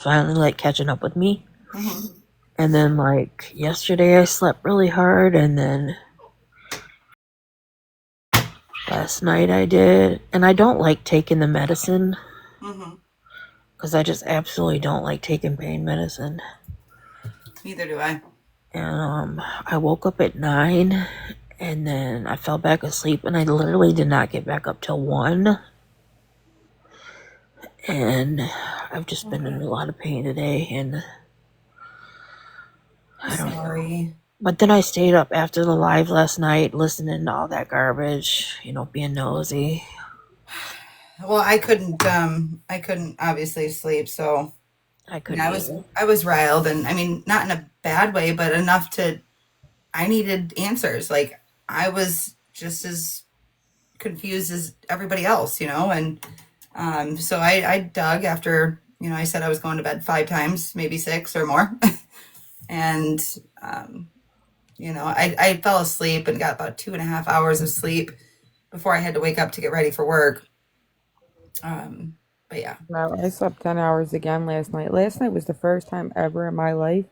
finally like catching up with me. Mm-hmm. And then like yesterday I slept really hard, and then last night I did. And I don't like taking the medicine Mm-hmm. because I just absolutely don't like taking pain medicine. Neither do I. And I woke up at 9, and then I fell back asleep, and I literally did not get back up till 1. And I've just been in a lot of pain today, and I don't know. Sorry. But then I stayed up after the live last night listening to all that garbage, being nosy. Well, I couldn't. I couldn't obviously sleep, so I you know, couldn't either. I was riled, and I mean, not in a bad way, but enough to. I needed answers. Like I was just as confused as everybody else, and so I dug after I said I was going to bed 5 times, maybe six or more, and um, I fell asleep and got about 2.5 hours of sleep before I had to wake up to get ready for work. Um, but yeah, No, I slept 10 hours again last night. Last night was the first time ever in my life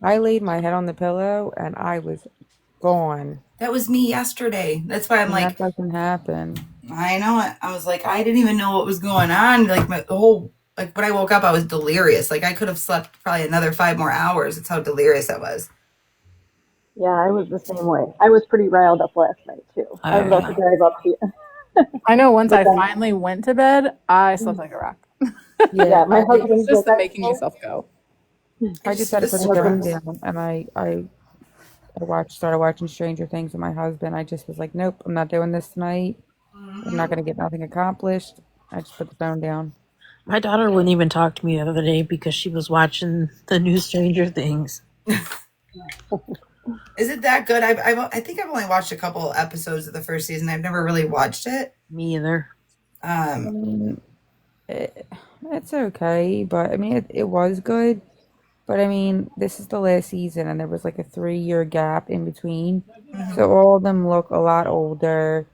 I laid my head on the pillow and I was gone. that was me yesterday. That's why I'm And that like, doesn't happen. I know it. I was like, I didn't even know what was going on. Like the whole, like when I woke up, I was delirious. Like I could have slept probably another 5 more hours. That's how delirious I was. Yeah, I was the same way. I was pretty riled up last night too. I was about to drive up to you, I know once but I then finally went to bed, I slept like a rock. Yeah, yeah, my It was husband's just like, the I making know. yourself go. I I just just had to the put the My phone husband, stress. down and I started watching Stranger Things with my husband. I just was like, nope, I'm not doing this tonight. I'm not Mhm. going to get nothing accomplished. I just put the phone down. My daughter wouldn't even talk to me the other day because she was watching the new Stranger Things. Is it that good? I think I've only watched a couple episodes of the first season. I've never really watched it. Me either. I Um, mean, it, it's okay, but I mean, it was good. But I mean, this is the last season, and there was like a 3 year gap in between. mhm. So all of them look a lot older,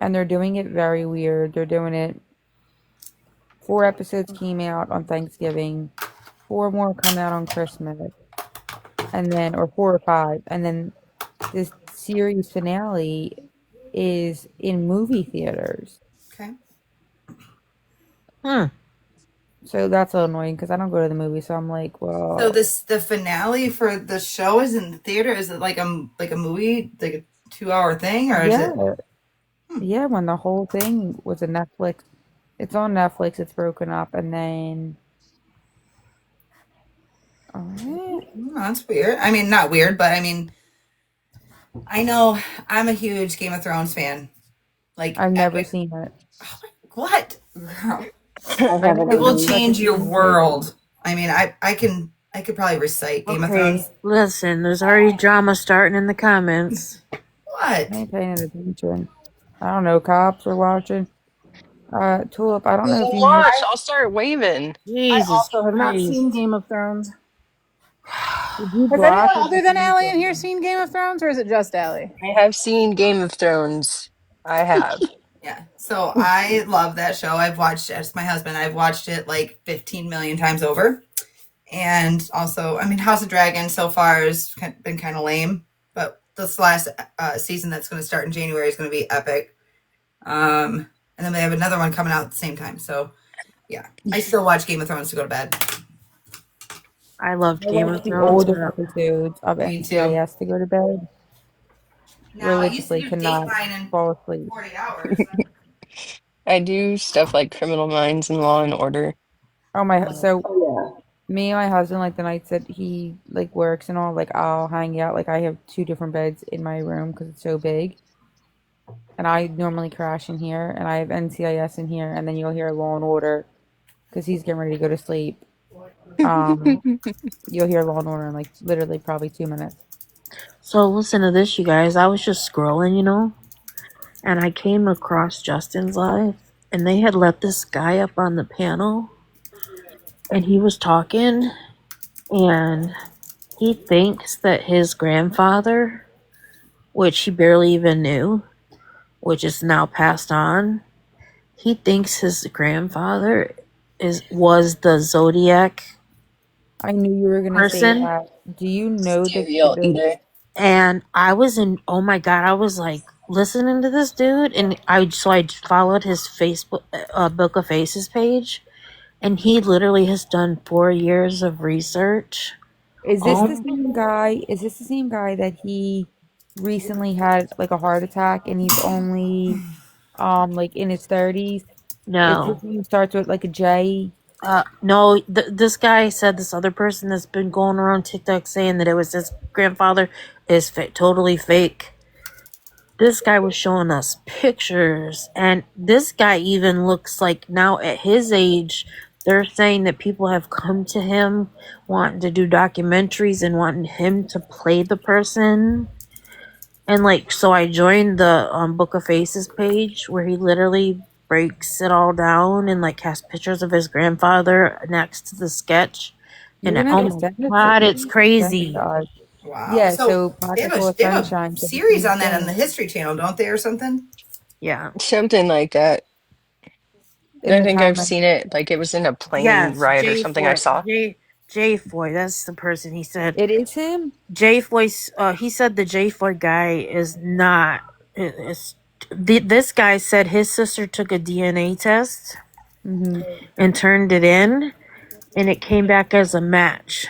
and they're doing it very weird. They're doing it. 4 episodes came out on Thanksgiving, four more come out on Christmas, and then, or 4 or 5, and then this series finale is in movie theaters. Okay. Hmm. So that's a little annoying because I don't go to the movie. So I'm like, So well, this the finale for the show is in the theater. Is it like a movie, like a 2 hour thing, or is it? yeah, yeah. When the whole thing was a Netflix, it's on Netflix. It's broken up, and then, all right, Oh, that's weird. I mean, not weird, but I mean, I know I'm a huge Game of Thrones fan. Like I've never epic. seen it. Oh what, girl? I I haven't know It it will looks even. like change it's your amazing. world. I mean, I could probably recite Game of Okay, Thrones. listen, there's already drama starting in the comments. I What? ain't paying attention. I don't know. Cops are watching. Tulip. I don't know if Well, you watch. know. I'll start waving. I Jesus also have not seen Christ. Game of Thrones. Did you Has block anyone or other did than you Allie in here join? seen Game of Thrones, or is it just Allie? I have seen Game of Thrones. I have. Yeah. So I love that show. I've watched as my husband. I've watched it like 15 million times over. And also, I mean, House of Dragon so far has been kind of lame, but this last season that's going to start in January is going to be epic. And then they have another one coming out at the same time. So yeah, I still watch Game of Thrones to go to bed. I loved I Game watch of the Thrones, older but episodes of Me too. NCIS to go to bed. Now I used to Religiously do cannot Dateline in fall asleep. 40 hours. I do stuff like Criminal Minds and Law and Order. Oh my, so Oh me and my husband, like the nights that he like works and all, like I'll hang out. Like I have two different beds in my room because it's so big, and I normally crash in here, and I have NCIS in here, and then you'll hear Law and Order because he's getting ready to go to sleep. Um, you'll hear Law and Order in like literally probably 2 minutes. so listen to this, you guys. I was just scrolling, and I came across Justin's live, and they had let this guy up on the panel, and he was talking, and he thinks that his grandfather, which he barely even knew, which is now passed on, he thinks his grandfather was the Zodiac I knew you were gonna say person. that. Do you know Cereal eater. And I was in, oh my God, I was like listening to this dude. And I followed his Facebook, Book of Faces page. And he literally has done 4 years of research. Is this the Oh, same guy? Is this the same guy that he recently had like a heart attack and he's only like in his 30s? Is his no. name starts with like a J? No, this guy said this other person that's been going around TikTok saying that it was his grandfather is totally fake. This guy was showing us pictures, and this guy even looks like now at his age, they're saying that people have come to him wanting to do documentaries and wanting him to play the person. And like, so I joined the Book of Faces page where he literally breaks it all down and like has pictures of his grandfather next to the sketch. You're And gonna have oh to my send it to God, it's me. Thank crazy. God. Wow. Yeah, So so Pocket Full of they have a Sunshine, but it's series on that on the insane. History Channel, don't they, or something? Yeah. Something like that. In I the think I've comments. seen it. Like it was in a plane Yes, ride or J something I Foy, saw. J Foy. That's the person. He said It is him? J Foy. He said the J Foy guy is not. This guy said his sister took a DNA test Hmm. and turned it in, and it came back as a match.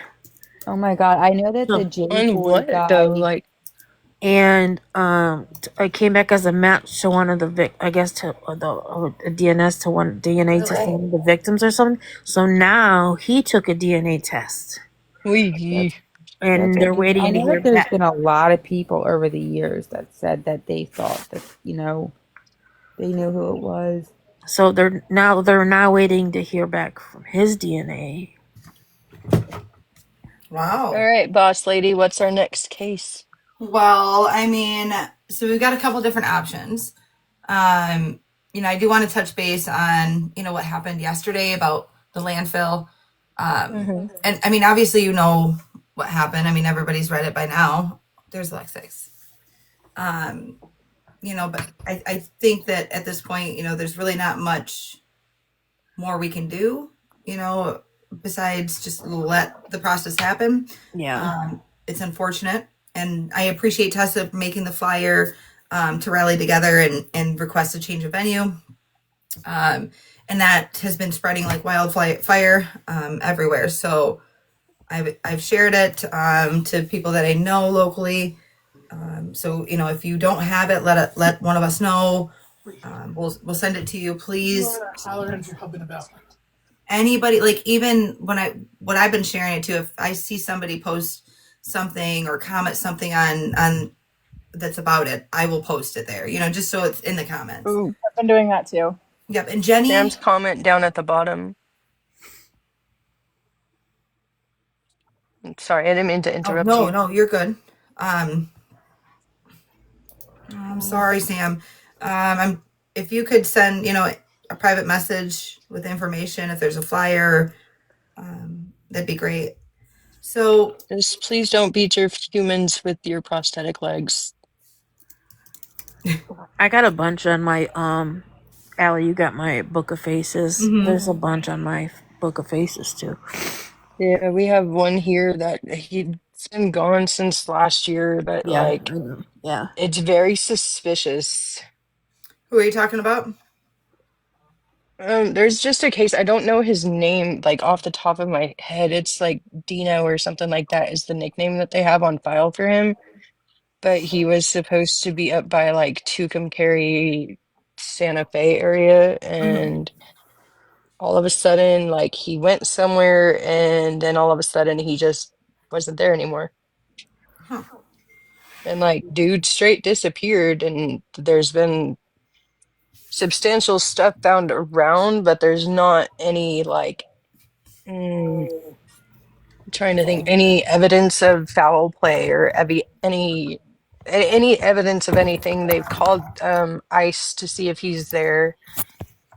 Oh my God. I know that the So J On Boy what though? guy. Like, and it came back as a match to one of the I guess to the DNS to one DNA test to one of the victims or something. So now he took a DNA test, we. That's and they're interesting. I waiting to know hear that there's back. been a lot of people over the years that said that they thought that, they knew who it was. So they're now waiting to hear back from his DNA. All Wow. right, boss lady, what's our next case? Well, I mean, so we've got a couple different options. Um, I do want to touch base on, what happened yesterday about the landfill. Hmm. And I mean, obviously, what happened. I mean, everybody's read it by now. There's Alexis. Um, but I think that at this point, there's really not much more we can do, besides just let the process happen. Yeah. It's unfortunate. And I appreciate Tessa making the flyer to rally together and request a change of venue. And that has been spreading like wildfire everywhere. So I've shared it to people that I know locally. So if you don't have it, let one of us know. We'll send it to you, please. Anybody, like, even what I've been sharing it to, if I see somebody post something or comment something on that's about it, I will post it there. Just so it's in the comments. Ooh, I've been doing that too. Yep. And Jenny. Sam's comment down at the bottom. Sorry, I didn't mean to Oh, interrupt no, you. no, you're good. Um, I'm sorry, Sam. I'm if you could send, a private message with information, if there's a flyer, that'd be great. So, Just please don't beat your humans with your prosthetic legs. I got a bunch on my Allie, you got my Book of Faces. mhm. There's a bunch on my Book of Faces too. Yeah, we have one here that he's been gone since last year, but Yeah. like Yeah. it's very suspicious. Who are you talking about? There's just a case, I don't know his name, like off the top of my head. It's like Dino or something like that is the nickname that they have on file for him. But he was supposed to be up by like Tucumcari, Santa Fe area, Mhm. and all of a sudden, like he went somewhere, and then all of a sudden he just wasn't there anymore. Huh. And like, dude straight disappeared, and there's been substantial stuff found around, but there's not any like, mm, trying to think, any evidence of foul play or any evidence of anything. They've called ICE to see if he's there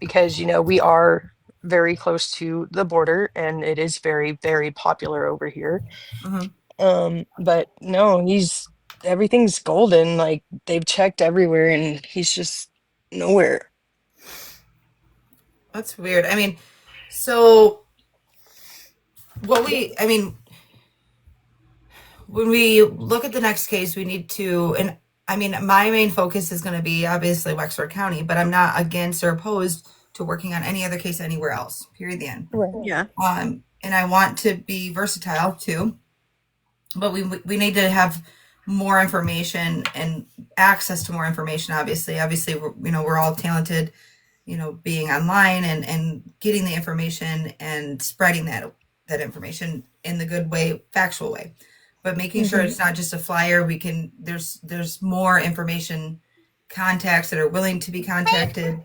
because, we are very close to the border and it is very, very popular over here. Mhm. But no, everything's golden. Like they've checked everywhere and he's just nowhere. That's weird. I mean, So when we look at the next case, we need to, and I mean, my main focus is going to be obviously Wexford County, but I'm not against or opposed to working on any other case anywhere else. Period. The end. Right. Yeah. And I want to be versatile too, but we need to have more information and access to more information. Obviously, we're all talented, being online and getting the information and spreading that information in the good way, factual way, but making sure it's not just a flyer. There's more information, contacts that are willing to be contacted,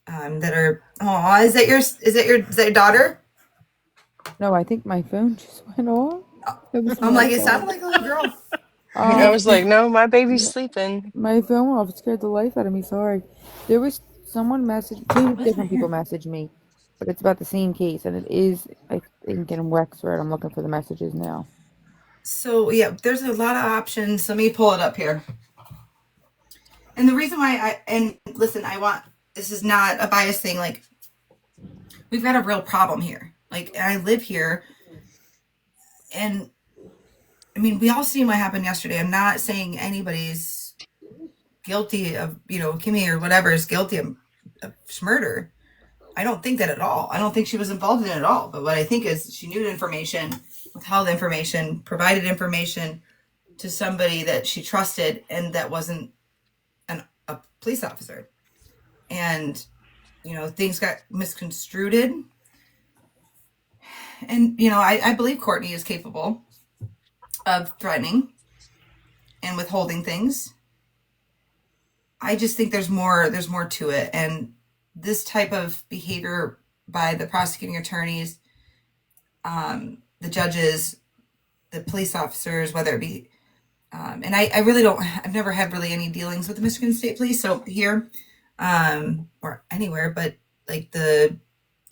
that are. Oh, is that your daughter? No, I think my phone just went off. It was I'm my like, it sounded phone. like a little girl. I was like, Um, no, my baby's sleeping. my phone went off. It scared the life out of me. Sorry. There was someone messaged, two different people messaged me, but it's about the same case, and it is, I think, in Wexford. I'm looking for the messages now. So yeah, there's a lot of options. Let me pull it up here. And the reason why and listen, this is not a bias thing. Like, we've got a real problem here. Like, I live here, and I mean, we all seen what happened yesterday. I'm not saying anybody's guilty of, Kimmy or whatever is guilty of murder. I don't think that at all. I don't think she was involved in it at all. But what I think is she knew the information, withheld information, provided information to somebody that she trusted, and that wasn't a police officer. And, things got misconstrued. And, I believe Courtney is capable of threatening and withholding things. I just think there's more to it. And this type of behavior by the prosecuting attorneys, the judges, the police officers, whether it be, and I really don't, I've never had really any dealings with the Michigan State Police. So here, or anywhere, but like the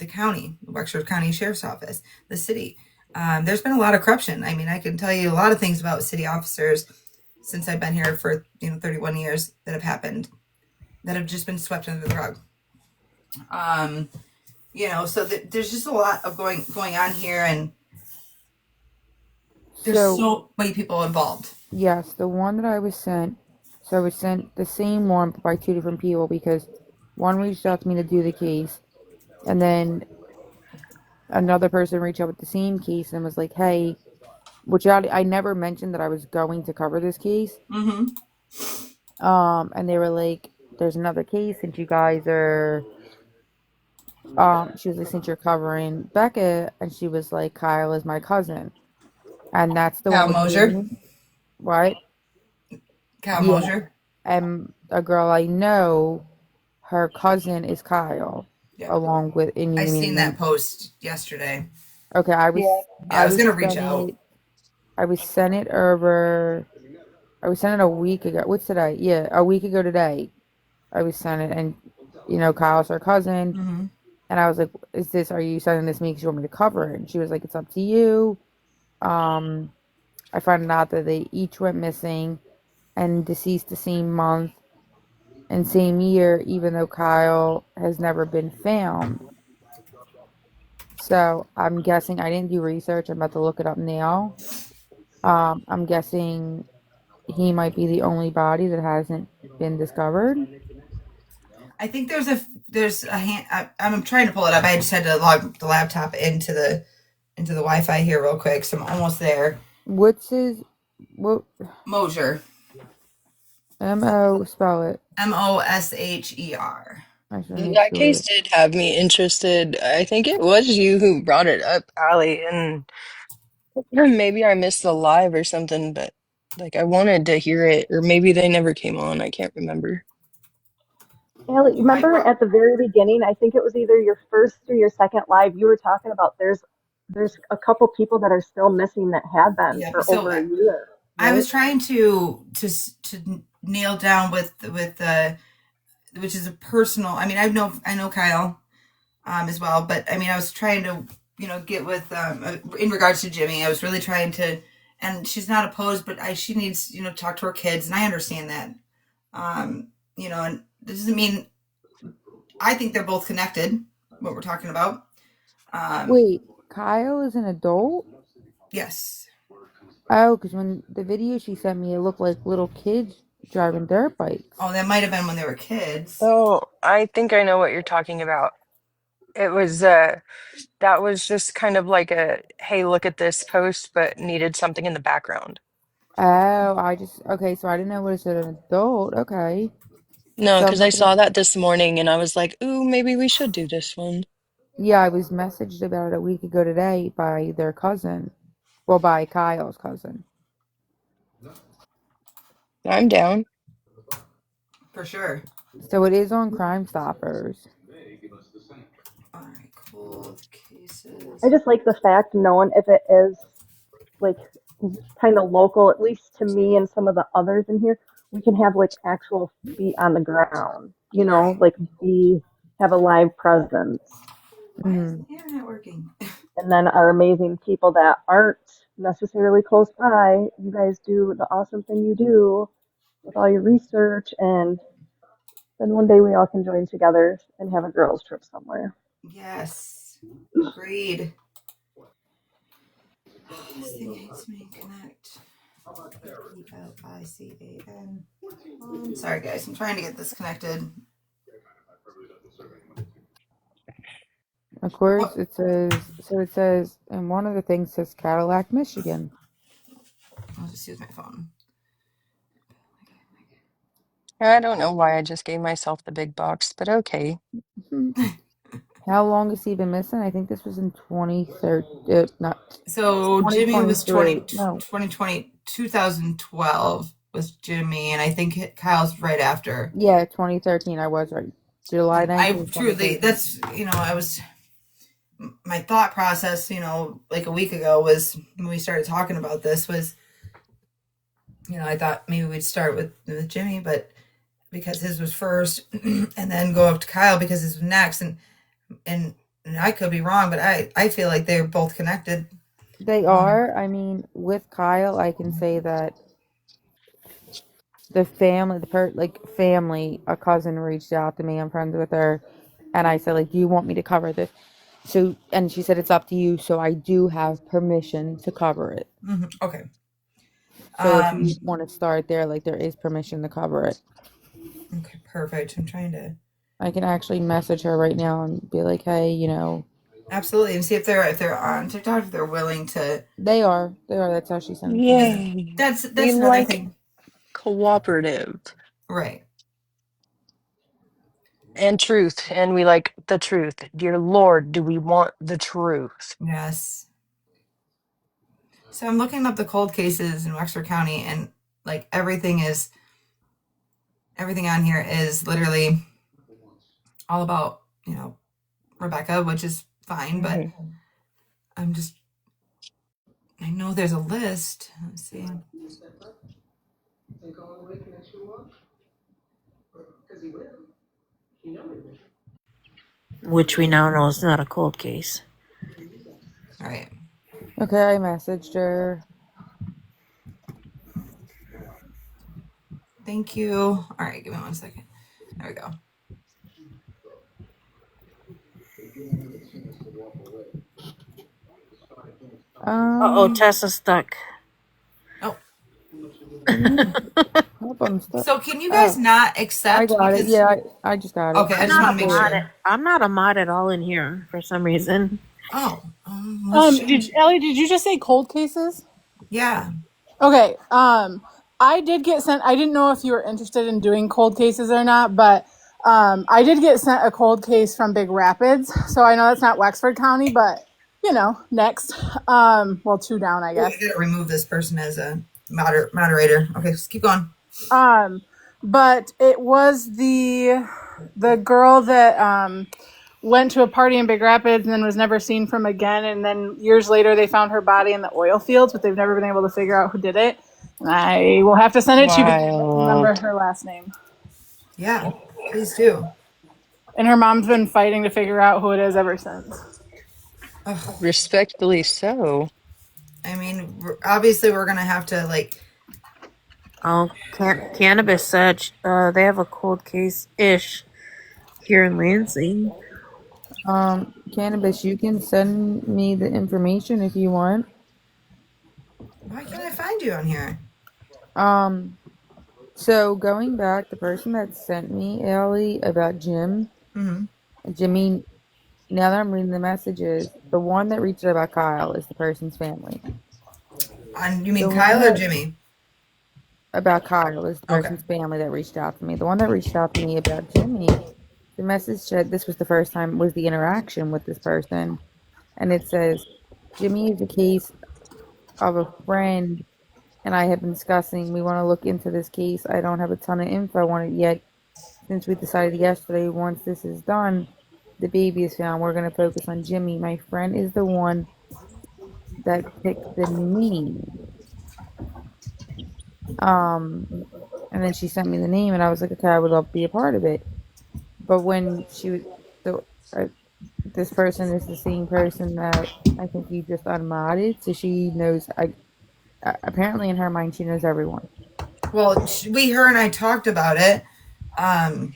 county, the Wexford County Sheriff's Office, the city, there's been a lot of corruption. I mean, I can tell you a lot of things about city officers since I've been here for 31 years that have happened, that have just been swept under the rug. So there's just a lot of going on here, and there's so many people involved. Yes, the one that I was sent. So I was sent the same one by two different people because one reached out to me to do the case, and then another person reached out with the same case and was like, "Hey," which I never mentioned that I was going to cover this case. Mm-hmm. And they were like, "There's another case since you guys are." She was like, "Since you're covering Becca," and she was like, "Kyle is my cousin," and that's the Kyle one with Mosier. Jamie. What? Kyle Yeah. Mosier. And a girl I know, her cousin is Kyle, along with. And I seen that post yesterday. Okay, I was. Yeah, I was gonna reach out. I was sent it over. I was sent it a week ago. What's today? Yeah, a week ago today. I was sent it, and Kyle's her cousin, Mm-hmm. and I was like, Are you sending this to me because you want me to cover it?" And she was like, "It's up to you." I found out that they each went missing and deceased the same month and same year, even though Kyle has never been found. So I'm guessing, I didn't do research. I'm about to look it up now. I'm guessing he might be the only body that hasn't been discovered. I think there's a hand. I'm trying to pull it up. I just had to log the laptop into the Wi-Fi here real quick, so I'm almost there. What's his Mosier. M-O, spell it. Mosher. That case did have me interested. I think it was you who brought it up, Allie, and maybe I missed the live or something, but like I wanted to hear it, or maybe they never came on. I can't remember. Allie, remember at the very beginning, I think it was either your first or your second live, you were talking about there's a couple people that are still missing that have been for over a year. Right? I was trying to nail down with which is a personal. I mean, I know Kyle, as well, but I mean, I was trying to get with in regards to Jimmy. I was really trying to, and she's not opposed, but she needs to talk to her kids, and I understand that. And this doesn't mean I think they're both connected. What we're talking about. Wait, Kyle is an adult? Yes. Oh, because when the video she sent me, it looked like little kids driving dirt bikes. Oh, that might have been when they were kids. Oh, I think I know what you're talking about. It was that was just kind of like a hey, look at this post, but needed something in the background. Oh, okay, so I didn't know what it said an adult. Okay. No, So I'm because I looking saw at, that this morning and I was like, ooh, maybe we should do this one. yeah, I was messaged about it a week ago today by their cousin. Well, by Kyle's cousin. I'm down. For sure. So it is on Crime Stoppers. All right, cold cases. I just like the fact knowing if it is like kind of local, at least to me and some of the others in here, we can have like actual feet on the ground, Right. like have a live presence. Why Hmm. isn't the internet working? And then our amazing people that aren't necessarily close by, you guys do the awesome thing you do with all your research, and then one day we all can join together and have a girls trip somewhere. Yes. Agreed. This thing hates me. Connect. Elican. Sorry, guys. I'm trying to get this connected. Of course, What? it says, and one of the things says Cadillac, Michigan. I'll just use my phone. I don't know why I just gave myself the big box, but okay. How long has he been missing? I think this was in 2030, not So Jimmy was 2023. No, 2020, 2012 was Jimmy, and I think Kyle's right after. yeah, 2013. I was right. July And I 19th, truly, 2013. I was, my thought process, like a week ago was when we started talking about this was, I thought maybe we'd start with Jimmy, but because his was first and then go up to Kyle because his was next. And I could be wrong, but I feel like they're both connected. They are. I mean, with Kyle, I can say that the family, family, a cousin reached out to me. I'm friends with her, and I said, like, do you want me to cover this? So, and she said it's up to you. So I do have permission to cover it. Okay. So if you want to start there, like, there is permission to cover it. Okay, perfect. I'm trying to I can actually message her right now and be like, hey, absolutely and see if they're on TikTok, if they're willing to. they are. That's how she sent it to me. Yay. We That's another like thing, cooperative right? and truth, and we like the truth. Dear Lord, do we want the truth? Yes. So I'm looking up the cold cases in Wexford County, and like everything on here is literally all about Rebecca, which is fine, but Mhm. I'm just I know there's a list. Let's see. Which we now know is not a cold case. All right. Okay, I messaged her. Thank you. All right, give me 1 second. There we go. Uh-oh, Um, Tessa's stuck. Oh, what do you mean? Hope I'm stuck. so can you guys Oh, not I accept got it. because Yeah, I just got it. okay, I I'm just not want a to make mod. sure. I'm not a mod at all in here for some reason. Oh, let's change. Ellie, did you just say cold cases? Yeah. Okay. I did get sent. I didn't know if you were interested in doing cold cases or not, but I did get sent a cold case from Big Rapids. So I know that's not Wexford County, but next. Well, two down, I Oh, I guess. gotta remove this person as a moderator. Okay, just keep going. But it was the girl that went to a party in Big Rapids and then was never seen from again. And then years later, they found her body in the oil fields, but they've never been able to figure out who did it. And I will have to send it to you because I don't remember Wild. her last name. Yeah, please do. And her mom's been fighting to figure out who it is ever since. Ugh. Respectfully so. I mean, obviously, we're gonna have to like. Oh, Cannabis said they have a cold case ish here in Lansing. Cannabis, you can send me the information if you want. Why can't I find you on here? Um, so going back, the person that sent me, Allie, about Mm-hmm. Jimmy, now that I'm reading the messages, the one that reached out about Kyle is the person's family. You mean The one Kyle or that Jimmy? about Kyle is the Okay. person's family that reached out to me. The one that reached out to me about Jimmy, the message said this was the first time was the interaction with this person, and it says Jimmy is a case of a friend and I have been discussing. We want to look into this case. I don't have a ton of info on it yet since we decided yesterday once this is done, the baby is found. We're going to focus on Jimmy. My friend is the one that picked the name. Um, and then she sent me the name, and I was like, okay, I would love to be a part of it. But when she was, so this person is the same person that I think you just unmodded, so she knows. Apparently in her mind, she knows everyone. Well, her and I talked about it. Um,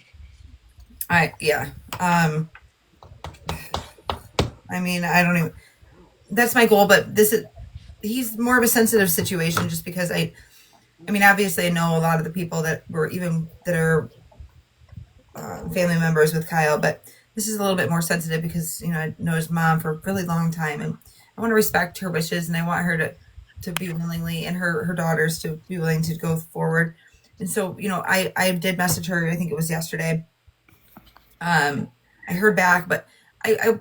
yeah. I mean, I don't even. That's my goal, but he's more of a sensitive situation just because I mean, obviously, I know a lot of the people that are family members with Kyle, but this is a little bit more sensitive because I know his mom for a really long time, and I want to respect her wishes, and I want her to be willingly, and her daughters to be willing to go forward. And so, I did message her. I think it was yesterday. I heard back, but I, I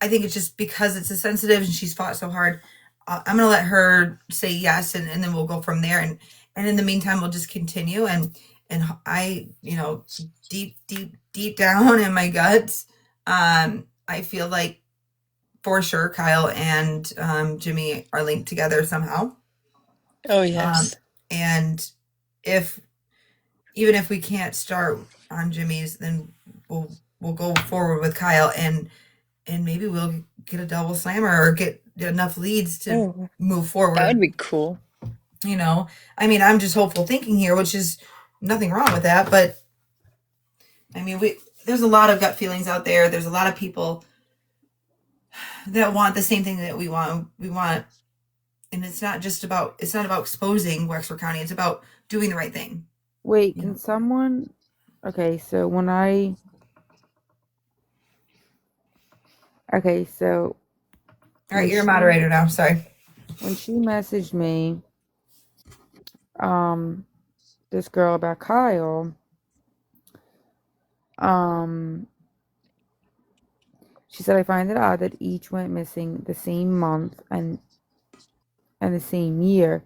I think it's just because it's a sensitive and she's fought so hard. I'm gonna let her say yes, and then we'll go from there. And in the meantime, we'll just continue. And I, deep down in my guts, I feel like for sure Kyle and Jimmy are linked together somehow. Oh, Um, yes. and if even if we can't start on Jimmy's, then we'll go forward with Kyle, and maybe we'll get a double slammer or get enough leads to Oh, move that would forward. be cool. I mean, I'm just hopeful thinking here, which is nothing wrong with that, but I mean, there's a lot of gut feelings out there. There's a lot of people that want the same thing that we want. We want, and it's not about exposing Wexford County. It's about doing the right thing. Wait, You can know. someone? Okay, so okay, so All right, when you're a she moderator now. Sorry. when she messaged me, um, this girl about Kyle, um, she said I find it odd that each went missing the same month and the same year.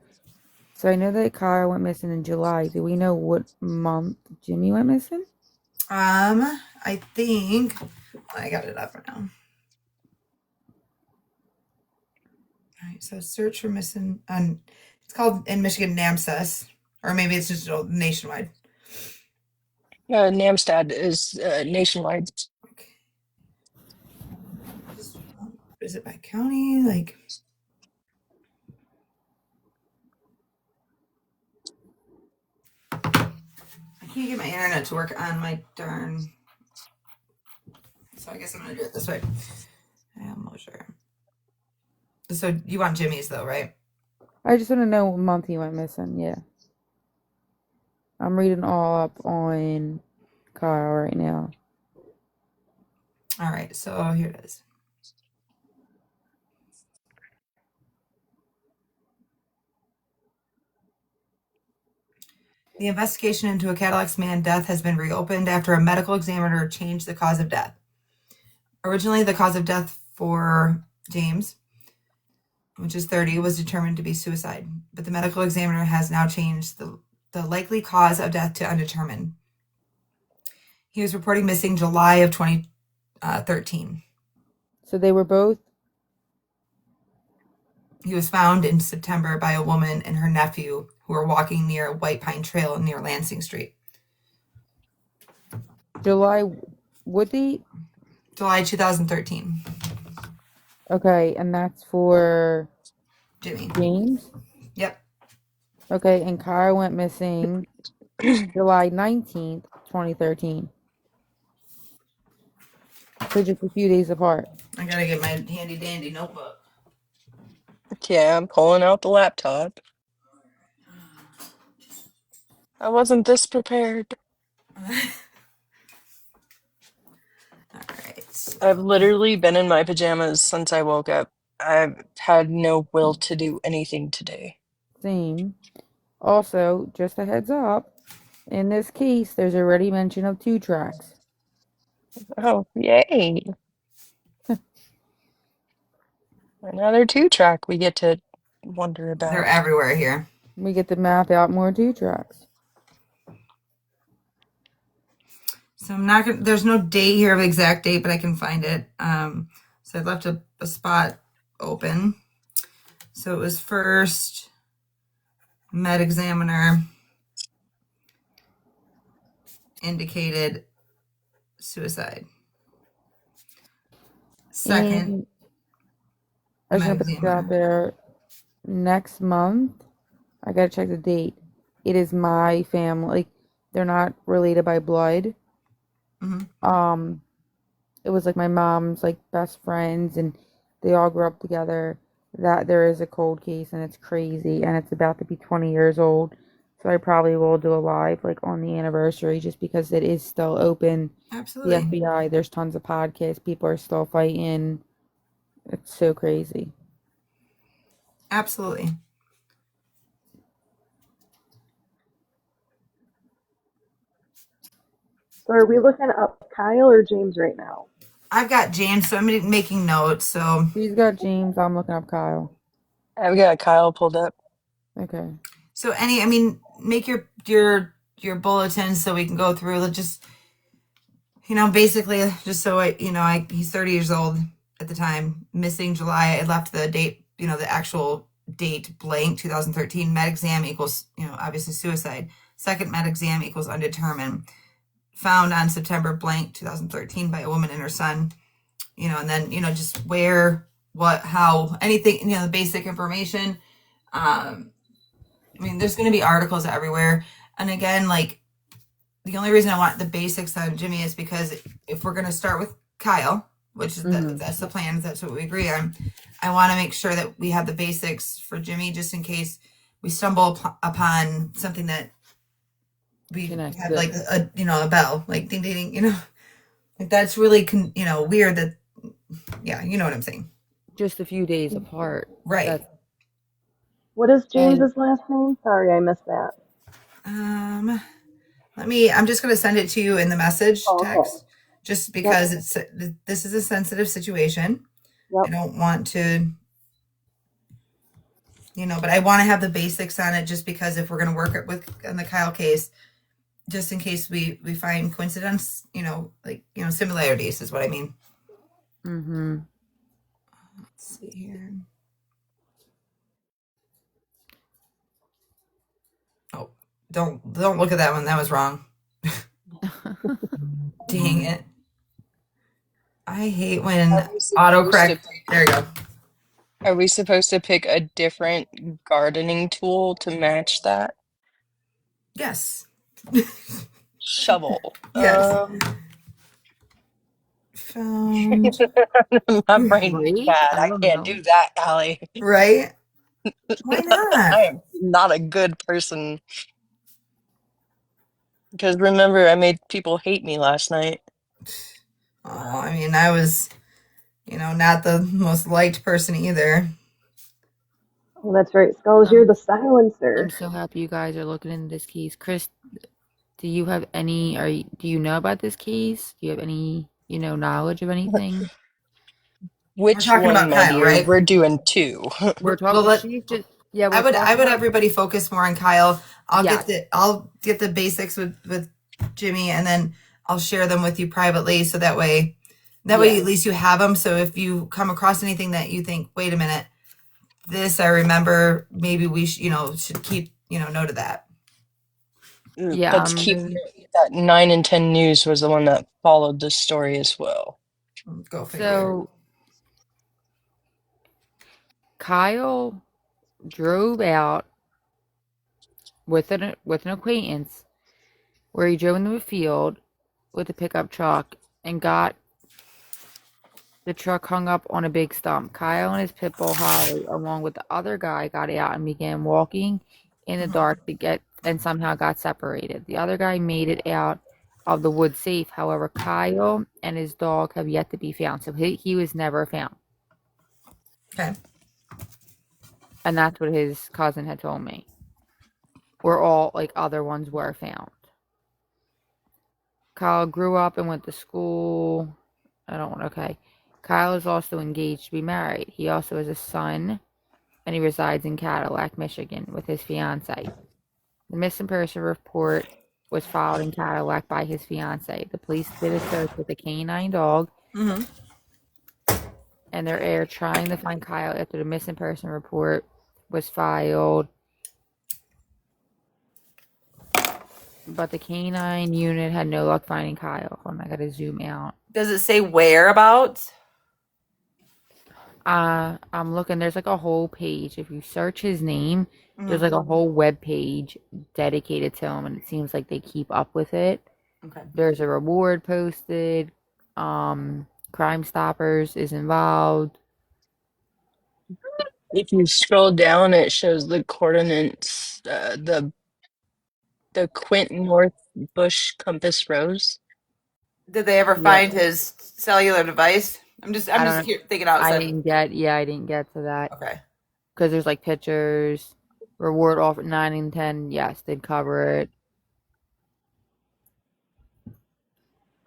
So I know that Kyle went missing in July. Do we know what month Jimmy went missing? I think I got it up right now. All right, so search for missing on. It's called in Michigan NAMCS, or maybe it's just nationwide. Namstad is nationwide. Okay. Is it by county? Like, I can't get my internet to work on my darn. So I guess I'm gonna do it this way. I'm not sure. So you want Jimmy's though, right? I just want to know what month he went missing. Yeah, I'm reading all up on Kyle right now. All right. So here it is. The investigation into a Cadillac man's death has been reopened after a medical examiner changed the cause of death. Originally, the cause of death for James, which is 30, was determined to be suicide, but the medical examiner has now changed the likely cause of death to undetermined. He was reporting missing July of 2013. So they were both He was found in September by a woman and her nephew who were walking near White Pine Trail near Lansing Street. July. What date? July 2013. Okay, and that's for Jimmy. James. Yep. Okay, and Kyle went missing July 19th, 2013. So just a few days apart. I gotta get my handy dandy notebook. Yeah, I'm pulling out the laptop. I wasn't this prepared. All right. I've literally been in my pajamas since I woke up. I've had no will to do anything today. Same. Also, just a heads up, in this case, there's already mention of 2 tracks. Oh, yay. Another 2-track we get to wonder They're about. everywhere here. We get to map out more 2 tracks. So I'm not gonna. There's no date here of exact date, but I can find it. So I left a spot open. So it was first med examiner indicated suicide. Second And I just med want to put this out examiner. there. Next month, I gotta check the date. It is my family. Like, they're not related by blood. Mm-hmm. It was like my mom's like best friends, and they all grew up together. That there is a cold case, and it's crazy, and it's about to be 20 years old. So I probably will do a live like on the anniversary, just because it is still open. The Absolutely. FBI, there's tons of podcasts. People are still fighting. It's so crazy. Absolutely. So are we looking up Kyle or James right now? I've got James, so I'm making notes. So She's got James. I'm looking up Kyle. I've got Kyle pulled up. Okay. I mean, make your bulletins so we can go through. Just basically, just so he's 30 years old at the time, missing July. I left the date, the actual date blank, 2013. Med exam equals, obviously suicide. Second med exam equals undetermined. Found on September blank 2013 by a woman and her son. And then just where, what, how, anything, the basic information. I mean, there's going to be articles everywhere. And again, like, the only reason I want the basics on Jimmy is because if we're going to start with Kyle, which is that's the plan, that's what we agree on, I want to make sure that we have the basics for Jimmy just in case we stumble upon something that we have like a bell, like ding ding ding, like that's really weird that you know what I'm saying. Just a few days apart. Right. What is And James's last name? Sorry, I missed that. I'm just going to send it to you in the message Oh, okay. text just because this is a sensitive situation. Yep. I don't want to, but I want to have the basics on it just because if we're going to work it on the Kyle case, just in case we find coincidence, similarities is what I mean. Let's see here. Oh, don't look at that one. That was wrong. Dang it. I hate when autocorrect. There you go. Are we supposed to pick a different gardening tool to match that? Yes. Shovel. Yes. Found. My brain is right? bad. I I don't can't know. do that, Allie. Right? Why not? I am not a good person. Because remember, I made people hate me last night. Oh, I mean, I was, not the most liked person either. Oh, that's right. Skulls, you're the silencer. I'm so happy you guys are looking into this case. Chris, do you have any, do you know about this case? Do you have any, knowledge of anything? We're Which talking one, about my Kyle, dear? right? We're doing 2. We're Well, talking, she's just, yeah, I we're would talking about, everybody focus more on Kyle. yes. I'll get the basics with Jimmy, and then I'll share them with you privately, so that way at least you have them. So if you come across anything that you think, wait a minute, this I remember, maybe we should keep note of that. Yeah, Let's keep that 9 and 10 News was the one that followed this story as well. Go figure. so Kyle drove out with an acquaintance where he drove into a field with a pickup truck and got The truck hung up on a big stump. Kyle and his pit bull Holly, along with the other guy, got out and began walking in the dark to get and somehow got separated. The other guy made it out of the woods safe. However, Kyle and his dog have yet to be found. So he was never found. Okay. And that's what his cousin had told me. Where all like other ones were found. Kyle grew up and went to school. Okay. Kyle is also engaged to be married. He also has a son, and he resides in Cadillac, Michigan, with his fiancee. The missing person report was filed in Cadillac by his fiancee. The police did a search with a canine dog, Mm-hmm. and they're air trying to find Kyle after the missing person report was filed. But the canine unit had no luck finding Kyle. Hold on, I gotta zoom out. Does it say whereabouts? I'm looking. There's like a whole page. If you search his name, there's like a whole web page dedicated to him, and it seems like they keep up with it. Okay. There's a reward posted. Crime Stoppers is involved. If you scroll down, it shows the coordinates, the Quint North Bush Compass Rose. Did they ever Yep. find his cellular device? I'm just here thinking outside. I didn't get to that. Okay. Because there's like pictures. Reward offer 9 and 10. Yes, they'd cover it.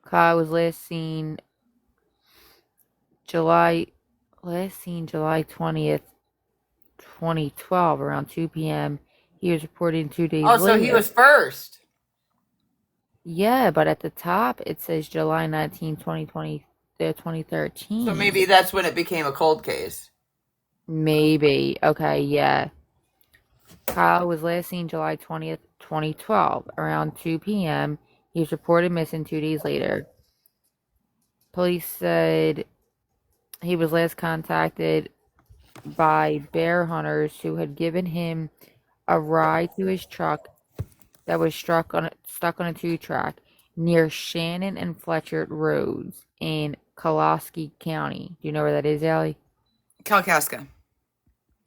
Kyle was last seen July 20th, 2012, around 2 p.m. He was reported 2 days later. Oh, so he was first. Yeah, but at the top it says July 19, 2020, 2013. So maybe that's when it became a cold case. Maybe. Okay, yeah. Kyle was last seen July 20th, 2012, around 2 p.m. He was reported missing 2 days later. Police said he was last contacted by bear hunters who had given him a ride to his truck that was stuck on a 2-track near Shannon and Fletcher Roads in Kalosky County. Do you know where that is, Allie? Kalkaska.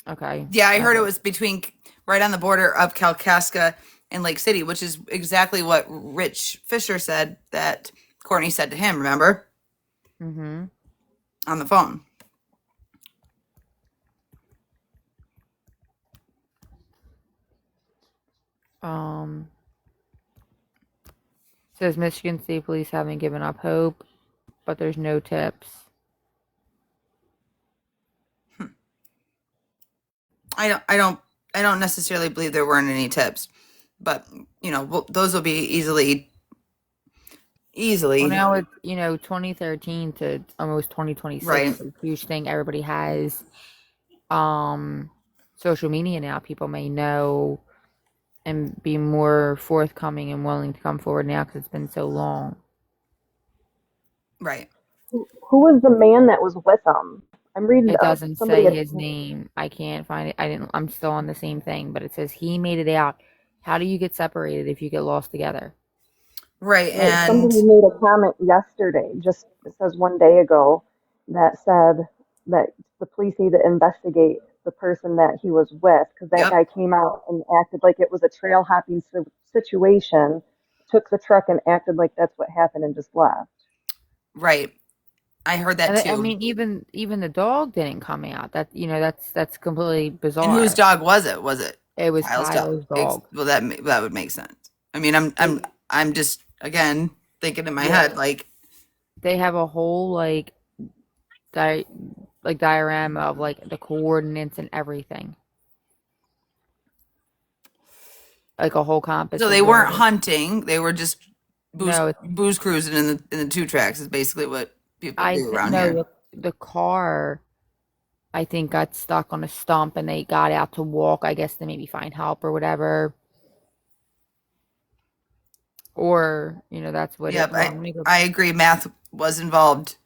Okay. Yeah, I heard it was right on the border of Kalkaska and Lake City, which is exactly what Rich Fisher said that Courtney said to him, remember? Mm-hmm. On the phone. Says Michigan State Police haven't given up hope, but there's no tips. I don't necessarily believe there weren't any tips, but those will be easily. Well, now it's 2013 to almost 2026. Right. It's a huge thing. Everybody has social media now. People may know and be more forthcoming and willing to come forward now because it's been so long. Right. Who was the man that was with him? I'm reading. It doesn't say his name. I can't find it. I'm still on the same thing, but it says he made it out. How do you get separated if you get lost together? Right. And somebody made a comment yesterday, just it says 1 day ago, that said that the police need to investigate the person that he was with, because that guy came out and acted like it was a trail hopping situation, took the truck and acted like that's what happened and just left. Right. I heard that too. I mean, even the dog didn't come out. That's completely bizarre. And whose dog was it? It was Kyle's dog. Well, that would make sense. I mean, I'm just again thinking in my head like they have a whole diorama of like the coordinates and everything, like a whole compass. So they weren't hunting; they were just booze cruising in the 2-tracks. Is basically what people do around here. The car, I think, got stuck on a stump and they got out to walk, I guess, to maybe find help or whatever. Or, that's what I agree. Math was involved.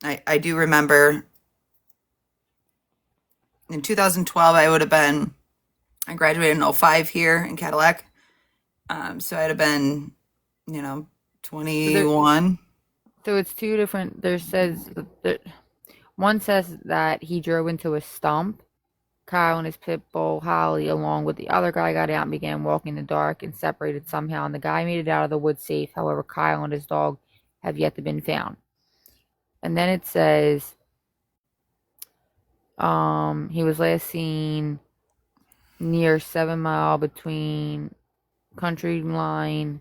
I do remember in 2012, I graduated in 05 here in Cadillac. So I'd have been, 21. So it's two different. There says that one says that he drove into a stump. Kyle and his pit bull Holly, along with the other guy, got out and began walking in the dark and separated somehow. And the guy made it out of the woods safe. However, Kyle and his dog have yet to been found. And then it says, he was last seen near 7 Mile between Country Line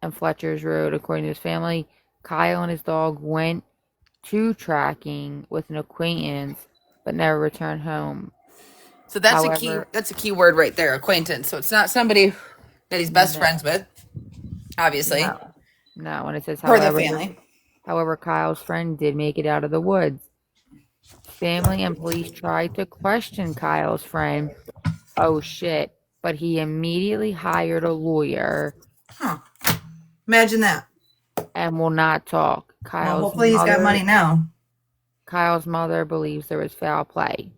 and Fletcher's Road, according to his family. Kyle and his dog went to tracking with an acquaintance, but never returned home. So that's However, a key word right there, acquaintance. So it's not somebody that he's best no, friends with, obviously, no. And it says, or the however, family. Kyle's friend did make it out of the woods. Family and police tried to question Kyle's friend. Oh shit! But he immediately hired a lawyer Huh. Imagine that. and will not talk. Well, hopefully he's got money now. Kyle's mother believes there was foul play.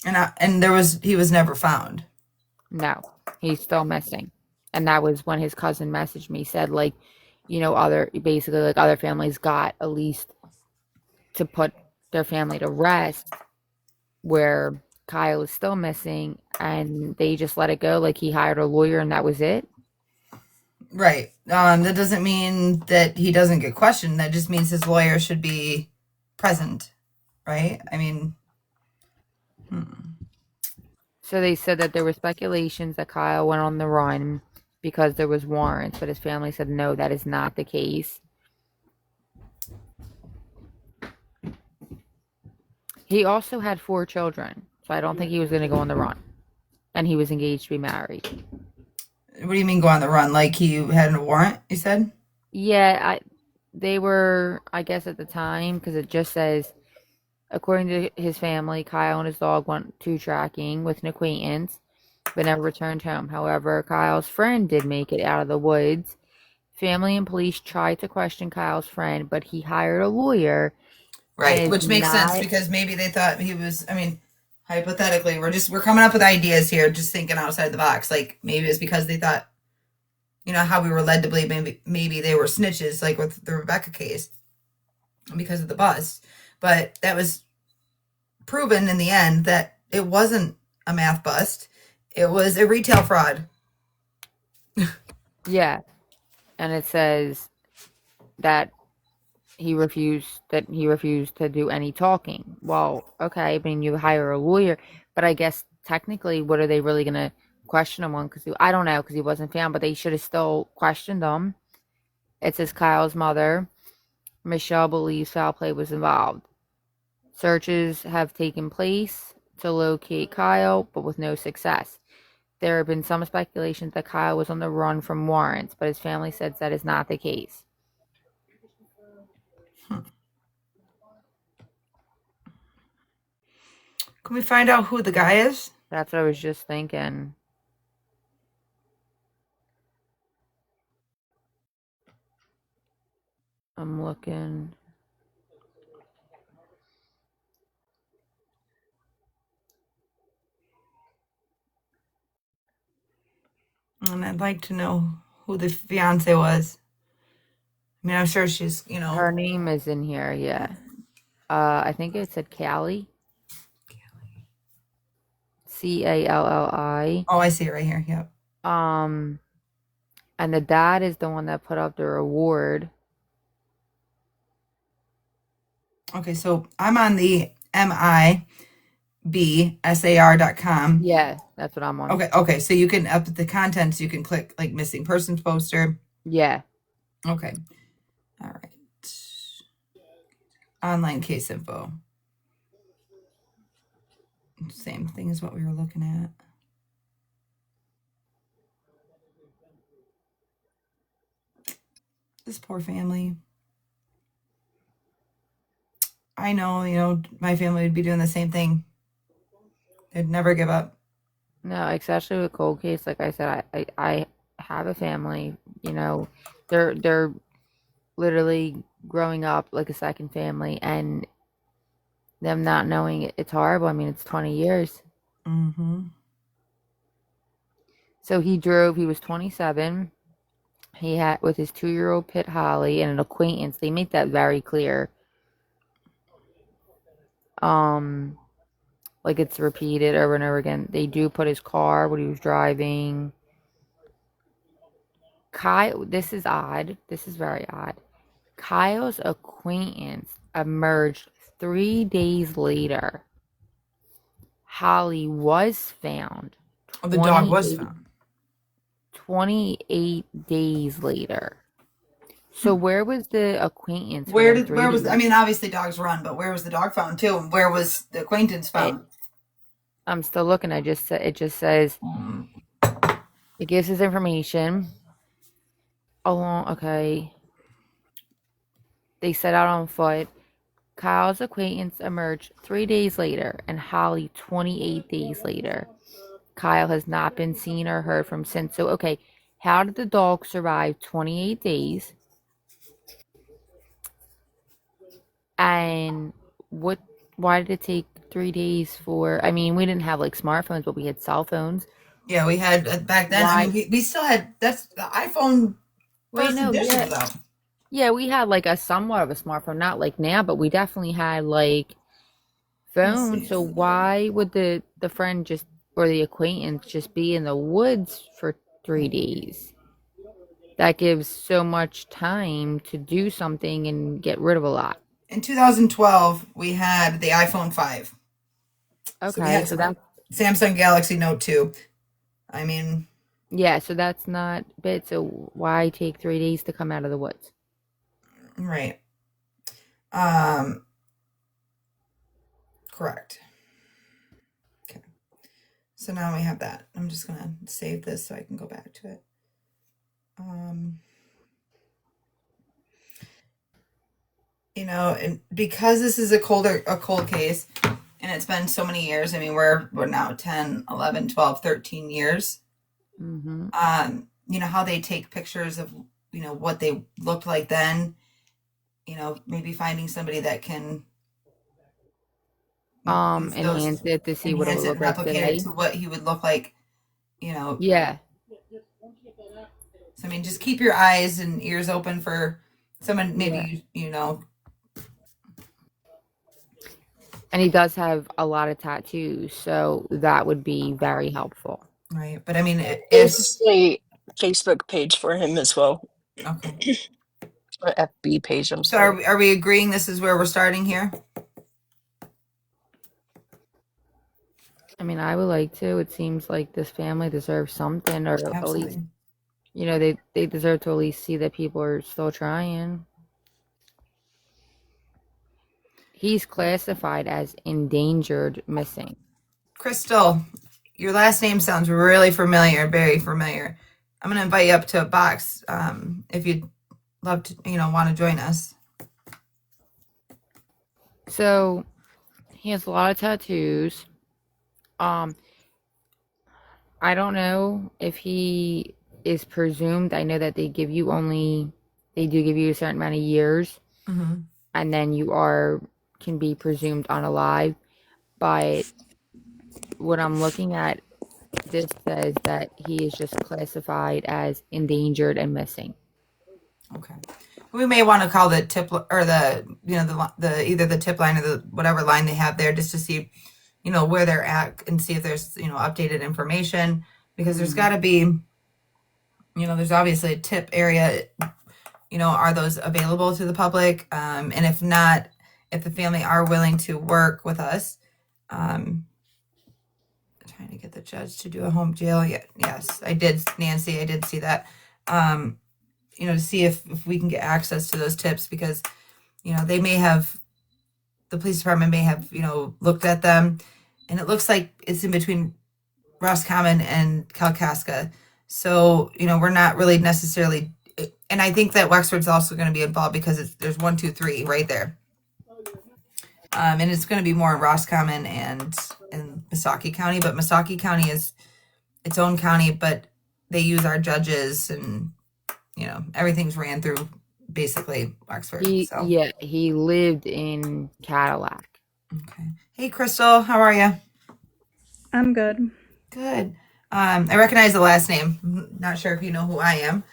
And he was never found. No, he's still missing. And that was when his cousin messaged me, said like, other families got at least to put their family to rest, where Kyle is still missing, and they just let it go. Like he hired a lawyer and that was it. Right. That doesn't mean that he doesn't get questioned. That just means his lawyer should be present. Right? I mean, So they said that there were speculations that Kyle went on the run because there was warrants, but his family said no, that is not the case. He also had 4 children, so I don't think he was going to go on the run. And he was engaged to be married. what do you mean go on the run? Like he had a warrant, you said? Yeah, they were, I guess, at the time, because it just says, according to his family, Kyle and his dog went to tracking with an acquaintance, but never returned home. However, Kyle's friend did make it out of the woods. Family and police tried to question Kyle's friend, but he hired a lawyer. Right, which makes sense because maybe they thought he was, I mean, hypothetically, we're coming up with ideas here, just thinking outside the box. Like maybe it's because they thought, how we were led to believe maybe they were snitches, like with the Rebecca case, because of the bust. But that was proven in the end that it wasn't a math bust; it was a retail fraud. Yeah, and it says that he refused to do any talking. Well, okay, I mean, you hire a lawyer, but I guess technically, what are they really going to question him on? Because I don't know, because he wasn't found, but they should have still questioned him. It says Kyle's mother, Michelle, believes foul play was involved. Searches have taken place to locate Kyle, but with no success. There have been some speculations that Kyle was on the run from warrants, but his family says that is not the case. Can we find out who the guy is? That's what I was just thinking. I'm looking. And I'd like to know who the fiance was. I mean, I'm sure she's, Her name is in here, yeah. I think it said Callie. Calli. Oh, I see it right here. Yep. And the dad is the one that put up the reward. Okay, so I'm on the MIBSAR.com. Yeah, that's what I'm on. Okay, so you can up the contents, you can click like missing persons poster. Yeah. Okay. All right. Online case info. Same thing as what we were looking at. This poor family. I know, my family would be doing the same thing. They'd never give up. No, especially with cold case, like I said, I have a family, they're literally growing up like a second family, and them not knowing it's horrible. I mean, it's 20 years. Mm-hmm. So he was 27. He had with his 2-year-old pit Holly and an acquaintance. They make that very clear. Like it's repeated over and over again. They do put his car, what he was driving. Kyle, this is odd. This is very odd. Kyle's acquaintance emerged 3 days later. Holly was found. The dog was found 28 days later. So where was the acquaintance? Where was? I mean, obviously dogs run, but where was the dog found too? And where was the acquaintance found? I'm still looking. It just says it gives his information. Okay. They set out on foot. Kyle's acquaintance emerged 3 days later, and Holly 28 days later. Kyle has not been seen or heard from since. So, okay, how did the dog survive 28 days? And why did it take 3 days for, I mean, we didn't have like smartphones, but we had cell phones. Yeah, we had back then. Why? I mean, we still had, that's the iPhone first edition was out. Yeah, we had like a somewhat of a smartphone, not like now, but we definitely had like phones. So why would the friend just or the acquaintance just be in the woods for 3 days? That gives so much time to do something and get rid of a lot. In 2012, we had the iPhone 5. Okay, so that's Samsung Galaxy Note 2. I mean, yeah, so that's not bad. So why take 3 days to come out of the woods? Right. Correct. Okay. So now we have that. I'm just gonna save this so I can go back to it. You know, and because this is a cold case, and it's been so many years. I mean, we're now 10, 11, 12, 13 years. Mm-hmm. You know how they take pictures of, you know, what they looked like then. You know, maybe finding somebody that can enhance it to see what it would look like today. To what he would look like, you know. Yeah. So I mean, just keep your eyes and ears open for someone maybe, you know. And he does have a lot of tattoos, so that would be very helpful. Right, but I mean, it's a Facebook page for him as well. Okay. An FB page. I'm so sorry. are we agreeing this is where we're starting here? I mean, I would like to. It seems like this family deserves something, or Absolutely. at least, you know, they deserve to at least see that people are still trying. He's classified as endangered missing. Crystal, your last name sounds really familiar, very familiar. I'm going to invite you up to a box if you'd love to, you know, want to join us. So he has a lot of tattoos. I don't know if he is presumed. I know that they do give you a certain amount of years, and then you can be presumed unalive. But what I'm looking at, this says that he is just classified as endangered and missing. Okay. We may want to call the tip or the, you know, the either the tip line or the whatever line they have there just to see, you know, where they're at and see if there's, you know, updated information, because there's got to be, you know, there's obviously a tip area, you know, are those available to the public? And if not, if the family are willing to work with us, trying to get the judge to do a home jail. Yes, I did, Nancy, I did see that. You know, to see if we can get access to those tips, because, you know, they may have, the police department may have, you know, looked at them, and it looks like it's in between Roscommon and Kalkaska. So, you know, we're not really necessarily, and I think that Wexford's also going to be involved because there's 1, 2, 3 right there. And it's going to be more in Roscommon and in Missaukee County, but Missaukee County is its own county, but they use our judges, and, you know, everything's ran through basically Wexford. Yeah, he lived in Cadillac. Okay. Hey, Crystal, how are you? I'm good. Good. I recognize the last name. I'm not sure if you know who I am.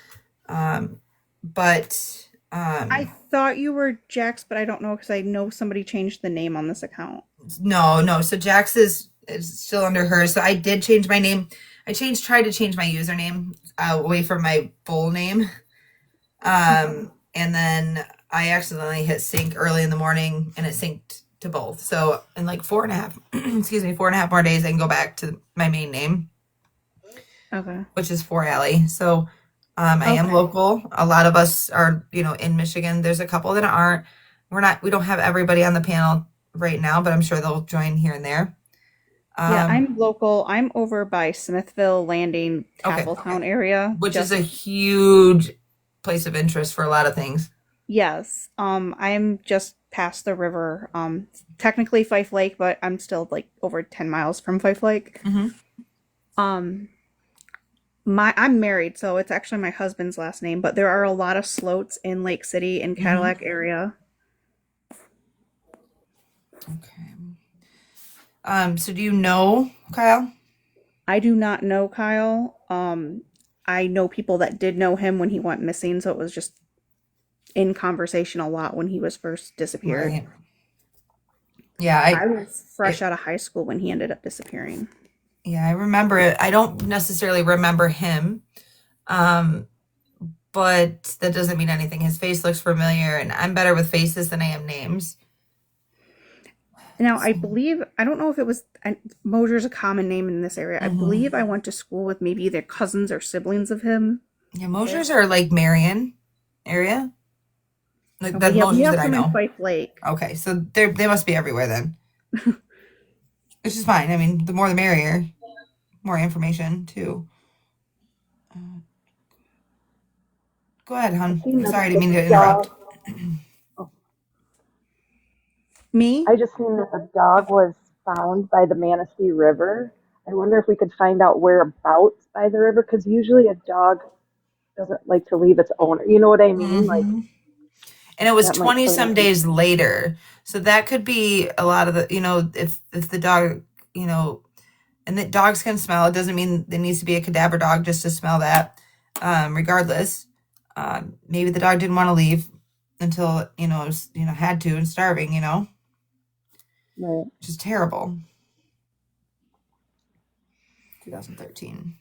But I thought you were Jax, but I don't know because I know somebody changed the name on this account. no. So Jax is still under her. So I did change my name. Tried to change my username away from my full name. And then I accidentally hit sync early in the morning and it synced to both. So in like 4.5, 4.5 more days, I can go back to my main name. Okay. Which is for Allie. So I am local. A lot of us are, in Michigan. There's a couple that aren't. We don't have everybody on the panel right now, but I'm sure they'll join here and there. Yeah, I'm local. I'm over by Smithville Landing, Castletown area. Which is a huge place of interest for a lot of things. Yes. I'm just past the river. Technically Fife Lake, but I'm still like over 10 miles from Fife Lake. I'm married, so it's actually my husband's last name, but there are a lot of sloats in Lake City and Cadillac area. Okay. So do you know Kyle? I do not know Kyle. I know people that did know him when he went missing, so it was just in conversation a lot when he was first disappeared. Right. Yeah, I was fresh out of high school when he ended up disappearing. Yeah, I remember it. I don't necessarily remember him, but that doesn't mean anything. His face looks familiar, and I'm better with faces than I am names. Now, I believe, I don't know if it was, Moser's a common name in this area. I believe I went to school with maybe either cousins or siblings of him. Yeah, Mosers are like Marion area. Like the we Mosers have that I some know. in Fife Lake. Okay, so they must be everywhere then. Which is fine. I mean, the more the merrier. More information too. Go ahead, hon. I'm sorry, I didn't mean to interrupt. Me? I just seen that the dog was found by the Manistee River. I wonder if we could find out whereabouts by the river, because usually a dog doesn't like to leave its owner. You know what I mean? Like, and it was that might 20 play some into- days later. So that could be a lot of the, if the dog, and that dogs can smell. It doesn't mean there needs to be a cadaver dog just to smell that. Regardless, maybe the dog didn't want to leave until, it was, had to and starving, Right. which is terrible. 2013.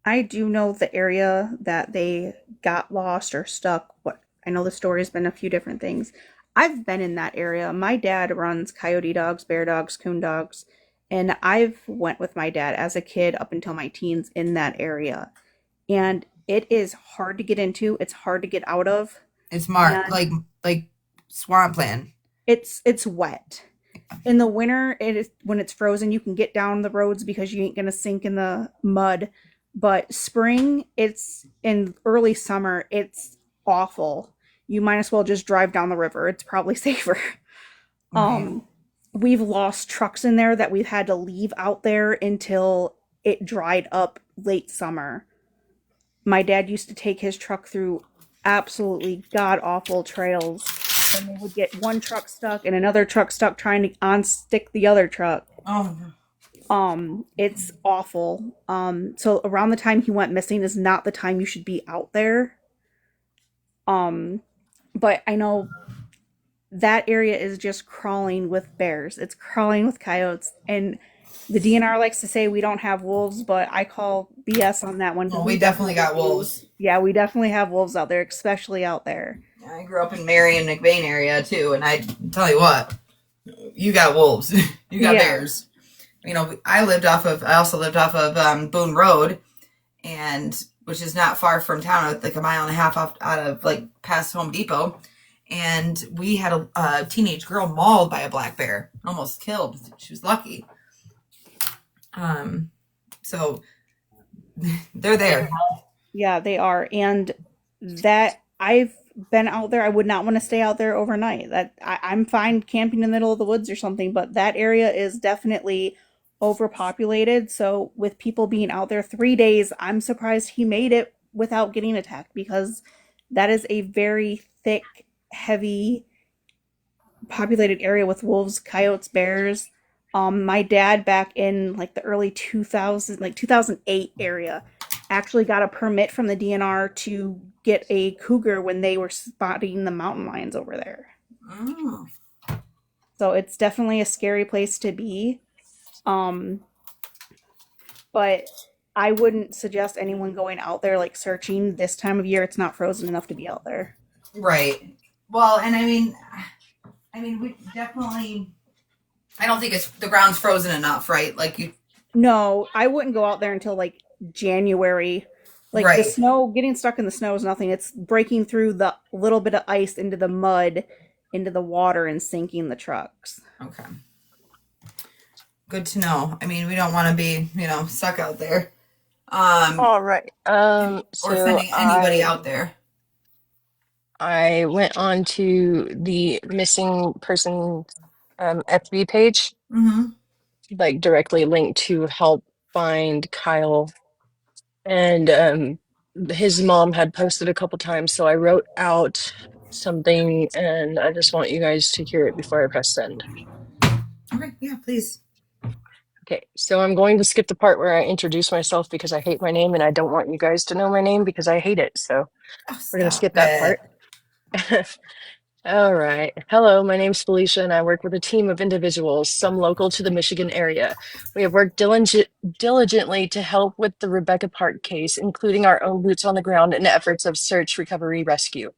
I do know the area that they got lost or stuck. I know the story's been a few different things. I've been in that area. My dad runs coyote dogs, bear dogs, coon dogs, and I've went with my dad as a kid up until my teens in that area. And it is hard to get into. It's hard to get out of. It's marked like swampland. It's wet. In the winter, it is when it's frozen, you can get down the roads because you ain't gonna sink in the mud. But spring, it's in early summer, it's awful. You might as well just drive down the river. It's probably safer. Right. We've lost trucks in there that we've had to leave out there until it dried up late summer. My dad used to take his truck through absolutely god awful trails, and they would get one truck stuck and another truck stuck trying to unstick the other truck. Oh, It's awful. So around the time he went missing is not the time you should be out there. But I know that area is just crawling with bears. It's crawling with coyotes, and the DNR likes to say we don't have wolves, but I call BS on that one. we definitely got wolves. Yeah, we definitely have wolves out there, especially out there. I grew up in Marion, McBain area too, and I tell you what, you got wolves, you got bears. I also lived off of Boone Road, and which is not far from town, like a mile and a half out of like past Home Depot. And we had a teenage girl mauled by a black bear, almost killed. She was lucky. So they're there. Yeah, they are. And that I've been out there. I would not want to stay out there overnight. I'm fine camping in the middle of the woods or something, but that area is definitely overpopulated. So with people being out there 3 days, I'm surprised he made it without getting attacked, because that is a very thick, heavy populated area with wolves, coyotes, bears. My dad back in like the early 2000s, like 2008 area, actually got a permit from the DNR to get a cougar when they were spotting the mountain lions over there. Oh. So it's definitely a scary place to be. Um, but I wouldn't suggest anyone going out there like searching this time of year. It's not frozen enough to be out there. Right. Well, and we definitely. I don't think it's the ground's frozen enough, right? Like you. No, I wouldn't go out there until like January. Like the Right. snow, getting stuck in the snow is nothing. It's breaking through the little bit of ice into the mud, into the water, and sinking the trucks. Okay. Good to know. I mean, we don't want to be, stuck out there. All right. Or So sending anybody out there. I went on to the missing person FB page, Mm-hmm. like directly linked to help find Kyle. And his mom had posted a couple times, so I wrote out something and I just want you guys to hear it before I press send. Okay, yeah, please. Okay, so I'm going to skip the part where I introduce myself because I hate my name and I don't want you guys to know my name because I hate it. So we're going to Stop skip that it. part. All right. Hello, my name's Felicia, and I work with a team of individuals, some local to the Michigan area. We have worked diligently to help with the Rebecca Park case, including our own boots on the ground and efforts of search, recovery, rescue.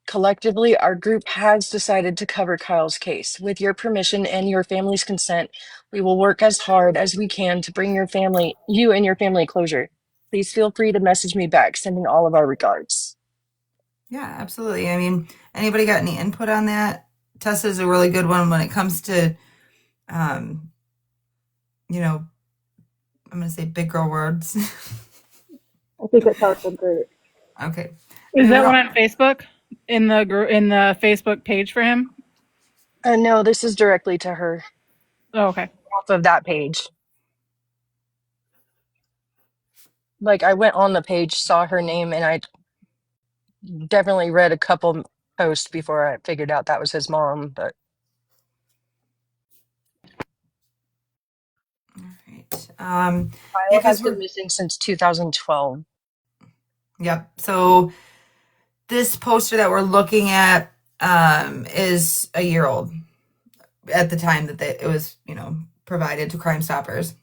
Collectively, our group has decided to cover Kyle's case. With your permission and your family's consent, we will work as hard as we can to bring you and your family closure. Please feel free to message me back, sending all of our regards. Yeah, absolutely. I mean, anybody got any input on that? Tessa's a really good one when it comes to, um, I'm going to say big girl words. I think it sounded great. Okay. Is that one on Facebook? In the Facebook page for him? No, this is directly to her Oh, okay. off of that page. Like I went on the page, saw her name, and I definitely read a couple posts before I figured out that was his mom. But All right. Yeah, Kyle because has been missing since 2012. yep. So this poster that we're looking at is a year old at the time that it was, provided to Crime Stoppers.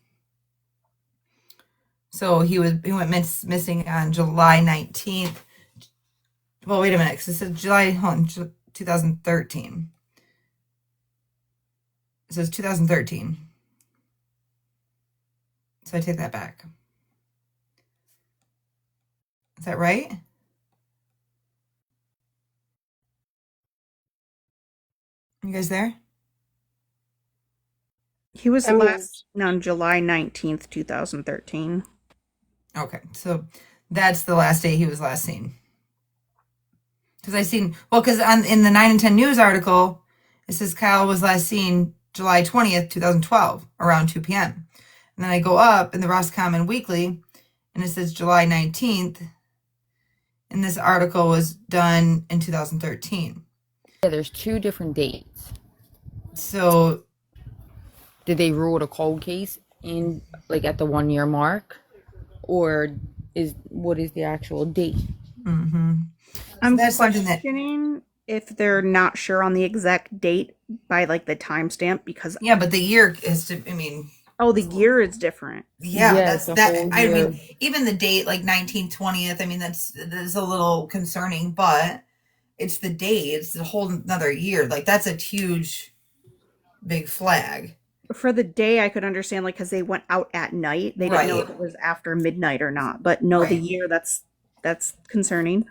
So he went missing on July 19th. Well, wait a minute. 'Cause it says July 2013. It says 2013. So I take that back. Is that right? You guys there? He was I mean, last on July 19th, 2013. Okay. So that's the last day he was last seen. Because in the 9 and 10 News article, it says Kyle was last seen July 20th, 2012, around 2 p.m. And then I go up in the Roscommon Weekly, and it says July 19th, and this article was done in 2013. Yeah, there's two different dates. So Did they rule it a cold case in like at the 1 year mark, or what is the actual date? mm-hmm. I'm that's something that questioning if they're not sure on the exact date by like the timestamp because yeah, but the year is the year is different. yeah, it's that's a that. whole I year. mean, even the date, like 19/20th. I mean, that's a little concerning, but it's the date. It's a whole another year. Like that's a huge, big flag. For the day, I could understand like because they went out at night, they didn't know Right. if it was after midnight or not. But no, the Right. year that's concerning.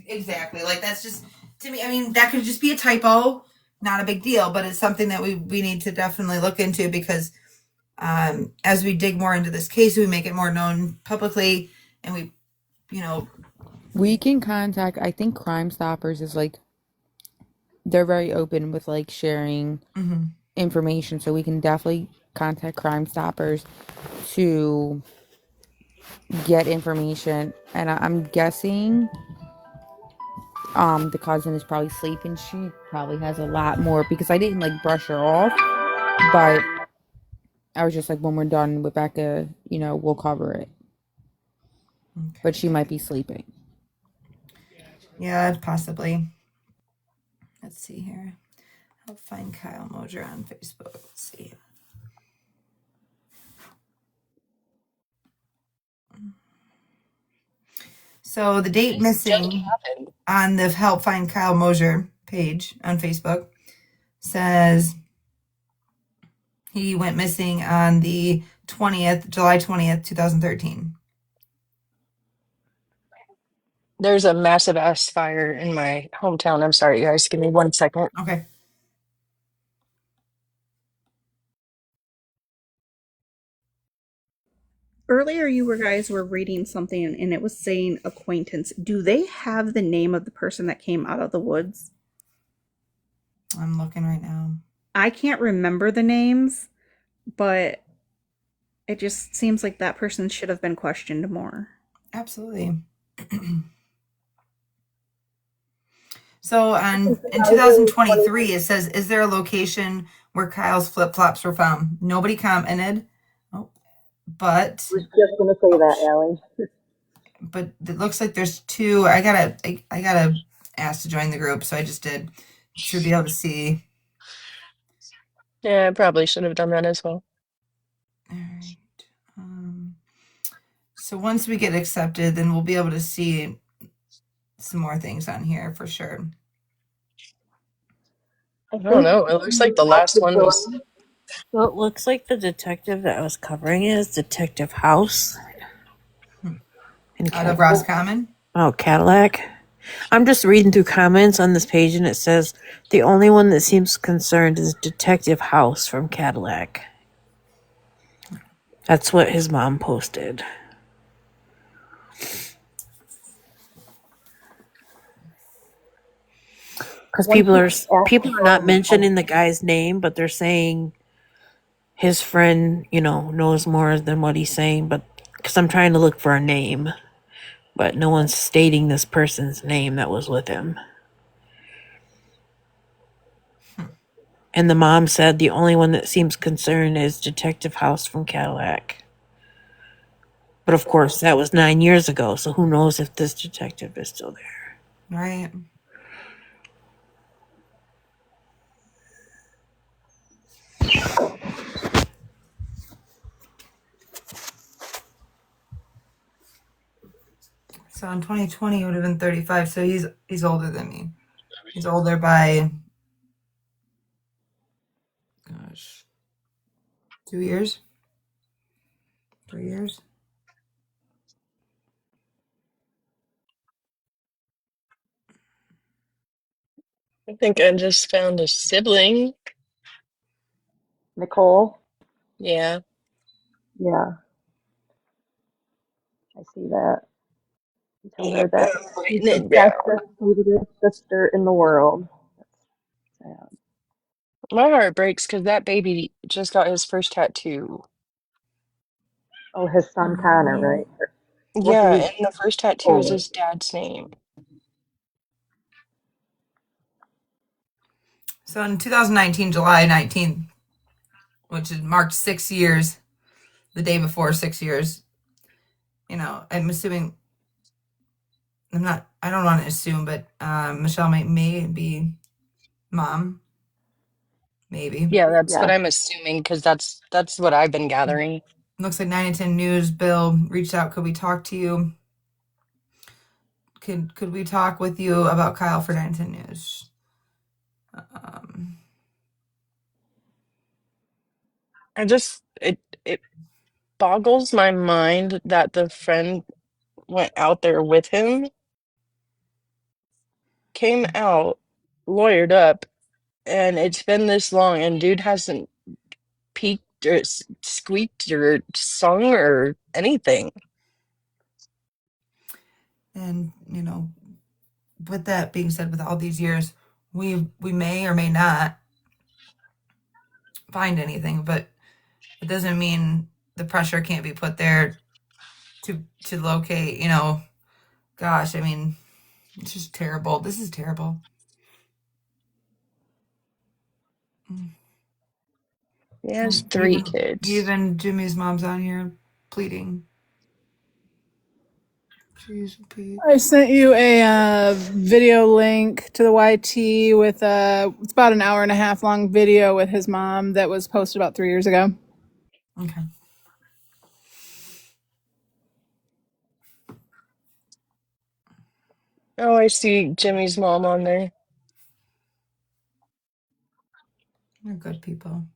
Exactly. Like that's just to me. I mean, that could just be a typo. Not a big deal, but it's something that we need to definitely look into because as we dig more into this case, we make it more known publicly, and We can contact. I think Crime Stoppers is like they're very open with like sharing mm-hmm. information, so we can definitely contact Crime Stoppers to get information. And I'm guessing the cousin is probably sleeping. She probably has a lot more because I didn't like brush her off, but I was just like, when we're done with Becca, we'll cover it. Okay. but she might be sleeping. Yeah, possibly. Let's see here. I'll find Kyle Moser on Facebook. Let's see. So the date missing on the Help Find Kyle Moser page on Facebook says he went missing on the 20th, July 20th, 2013. There's a massive ass fire in my hometown. I'm sorry, guys. Give me 1 second. Okay. Earlier, you guys were reading something and it was saying acquaintance. Do they have the name of the person that came out of the woods? I'm looking right now. I can't remember the names, but it just seems like that person should have been questioned more. Absolutely. So in 2023, it says, is there a location where Kyle's flip-flops were found? Nobody commented. Oh, but I was just going to say that, Allie. but it looks like there's two. I gotta ask to join the group, so I just did to be able to see. Yeah, I probably should have done that as well. All right. So once we get accepted, then we'll be able to see some more things on here for sure. I I don't think know. It looks like the last one was. So it looks like the detective that was covering it is Detective House. In Out of Roscommon. Oh, Cadillac. I'm just reading through comments on this page and it says the only one that seems concerned is Detective House from Cadillac. That's what his mom posted. Because people are not mentioning the guy's name, but they're saying his friend, knows more than what he's saying. But because I'm trying to look for a name, but no one's stating this person's name that was with him. And the mom said the only one that seems concerned is Detective House from Cadillac. But of course, that was 9 years ago, so who knows if this detective is still there. Right. So in 2020, he would have been 35. So he's older than me. He's older by, gosh, 2 years, 3 years. I think I just found a sibling. Nicole. Yeah. Yeah, I see that. You tell her that she's Writing the it down. bestest, sweetest sister in the world. That's sad. My heart breaks because that baby just got his first tattoo. Oh, his son Connor, right? Well, Yeah, he's and the first tattoo is older. his dad's name. So in 2019, July 19th, which is marked 6 years, the day before 6 years. I'm assuming. I don't want to assume, but Michelle may be mom. Maybe. Yeah, that's what Yes. I'm assuming because that's what I've been gathering. Looks like 9 and 10 News. Bill reached out. Could we talk to you? Could we talk with you about Kyle for 9 and 10 News? It boggles my mind that the friend went out there with him, came out, lawyered up, and it's been this long, and dude hasn't peeked or squeaked or sung or anything. And with that being said, with all these years, we may or may not find anything, but it doesn't mean the pressure can't be put there to locate. Gosh, I mean, it's just terrible. This is terrible. He has And 3 kids. even Jimmy's mom's on here pleading. I sent you a video link to the YT with it's about an hour and a half long video with his mom that was posted about 3 years ago. Okay. Oh, I see Jimmy's mom on there. They're good people.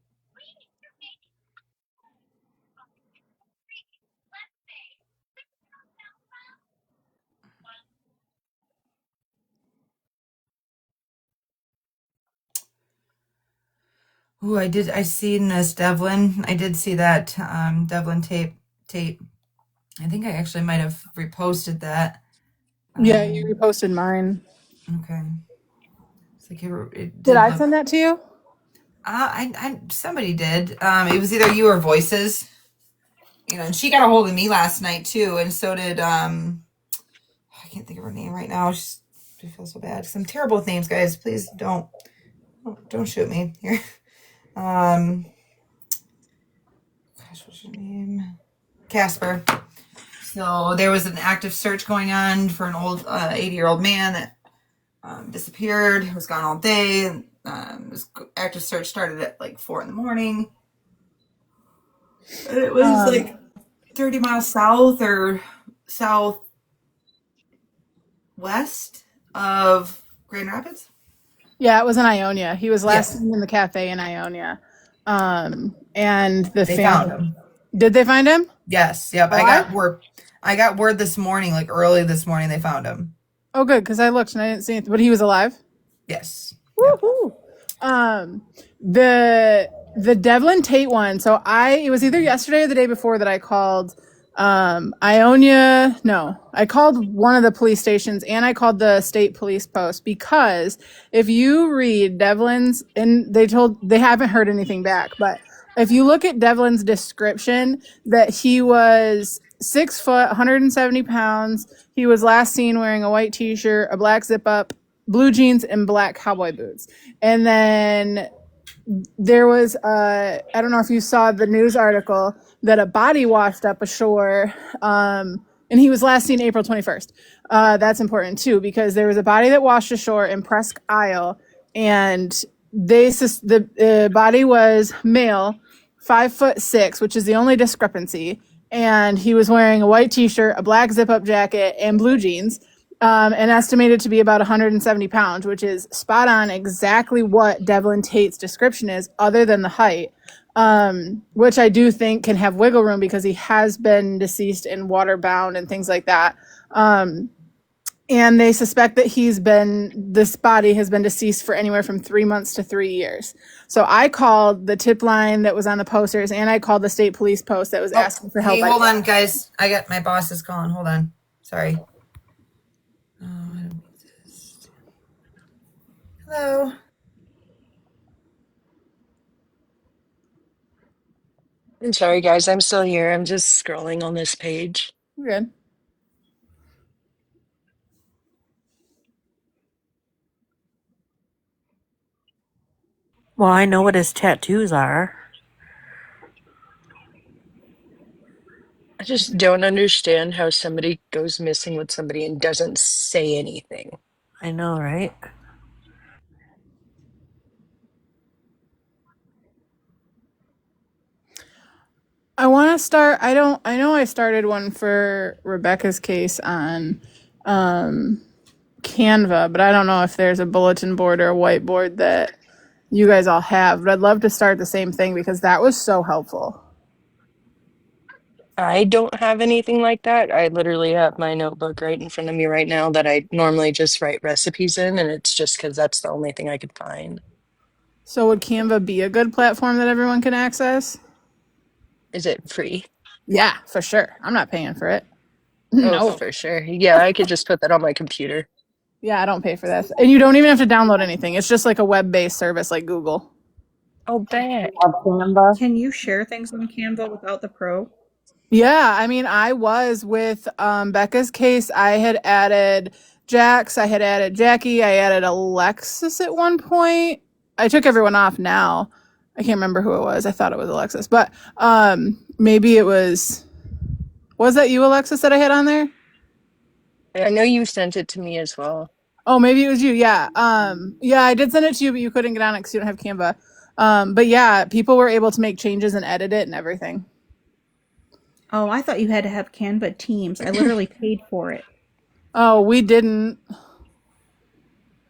Ooh, I seen this Devlin. I did see that Devlin tape. I think I actually might have reposted that. Yeah, you reposted mine. Okay. It's like it Did did I look. send that to you? Somebody did. It was either you or Voices. And she got a hold of me last night too, and so did I can't think of her name right now. I feel so bad. Some terrible with names, guys. Please don't shoot me here. Gosh, what's your name? Casper. So there was an active search going on for an old 80-year-old man that disappeared. Was gone all day. This active search started at like 4 in the morning. And it was like 30 miles south or southwest of Grand Rapids. Yeah, it was in Ionia. He was last Yes. seen in the cafe in Ionia. And the They family. found him. Did they find him? Yes. Yep. Alive? I got word this morning, like early this morning, they found him. Oh, good, because I looked and I didn't see anything. But he was alive? Yes. Yep. Woohoo! The Devlin Tate one. So it was either yesterday or the day before that I called Ionia. No, I called one of the police stations and I called the state police post because if you read Devlin's, and they haven't heard anything back, but if you look at Devlin's description, that he was 6 foot, 170 pounds. He was last seen wearing a white t-shirt, a black zip up, blue jeans, and black cowboy boots. And then there was I don't know if you saw the news article that a body washed up ashore, and he was last seen April 21st. That's important too because there was a body that washed ashore in Presque Isle, and the body was male, 5'6", which is the only discrepancy, and he was wearing a white t-shirt, a black zip-up jacket, and blue jeans. And estimated to be about 170 pounds, which is spot on exactly what Devlin Tate's description is, other than the height, which I do think can have wiggle room because he has been deceased and waterbound and things like that. And they suspect that this body has been deceased for anywhere from 3 months to 3 years. So I called the tip line that was on the posters, and I called the state police post that was asking for help. Hey, hold on, guys. I got my boss is calling. Hold on. Sorry. Hello. I'm sorry, guys. I'm still here. I'm just scrolling on this page. Good. Well, I know what his tattoos are. I just don't understand how somebody goes missing with somebody and doesn't say anything. I know, right? I want to start. I know I started one for Rebecca's case on Canva, but I don't know if there's a bulletin board or a whiteboard that you guys all have. But I'd love to start the same thing because that was so helpful. I don't have anything like that. I literally have my notebook right in front of me right now that I normally just write recipes in, and it's just because that's the only thing I could find. So would Canva be a good platform that everyone can access? Is it free? Yeah, for sure. I'm not paying for it. Oh, No. for sure. Yeah, I could just put that on my computer. Yeah, I don't pay for that. And you don't even have to download anything. It's just like a web-based service like Google. Oh, bad. Can you share things on Canva without the pro? Yeah, I mean, I was with Becca's case. I had added Jax, I had added Jackie, I added Alexis at one point. I took everyone off now. I can't remember who it was. I thought it was Alexis, but maybe it was that you, Alexis, that I had on there? I know you sent it to me as well. Oh, maybe it was you. Yeah. Yeah, I did send it to you, but you couldn't get on it because you don't have Canva. But yeah, people were able to make changes and edit it and everything. Oh, I thought you had to have Canva Teams. I literally paid for it. Oh, we didn't.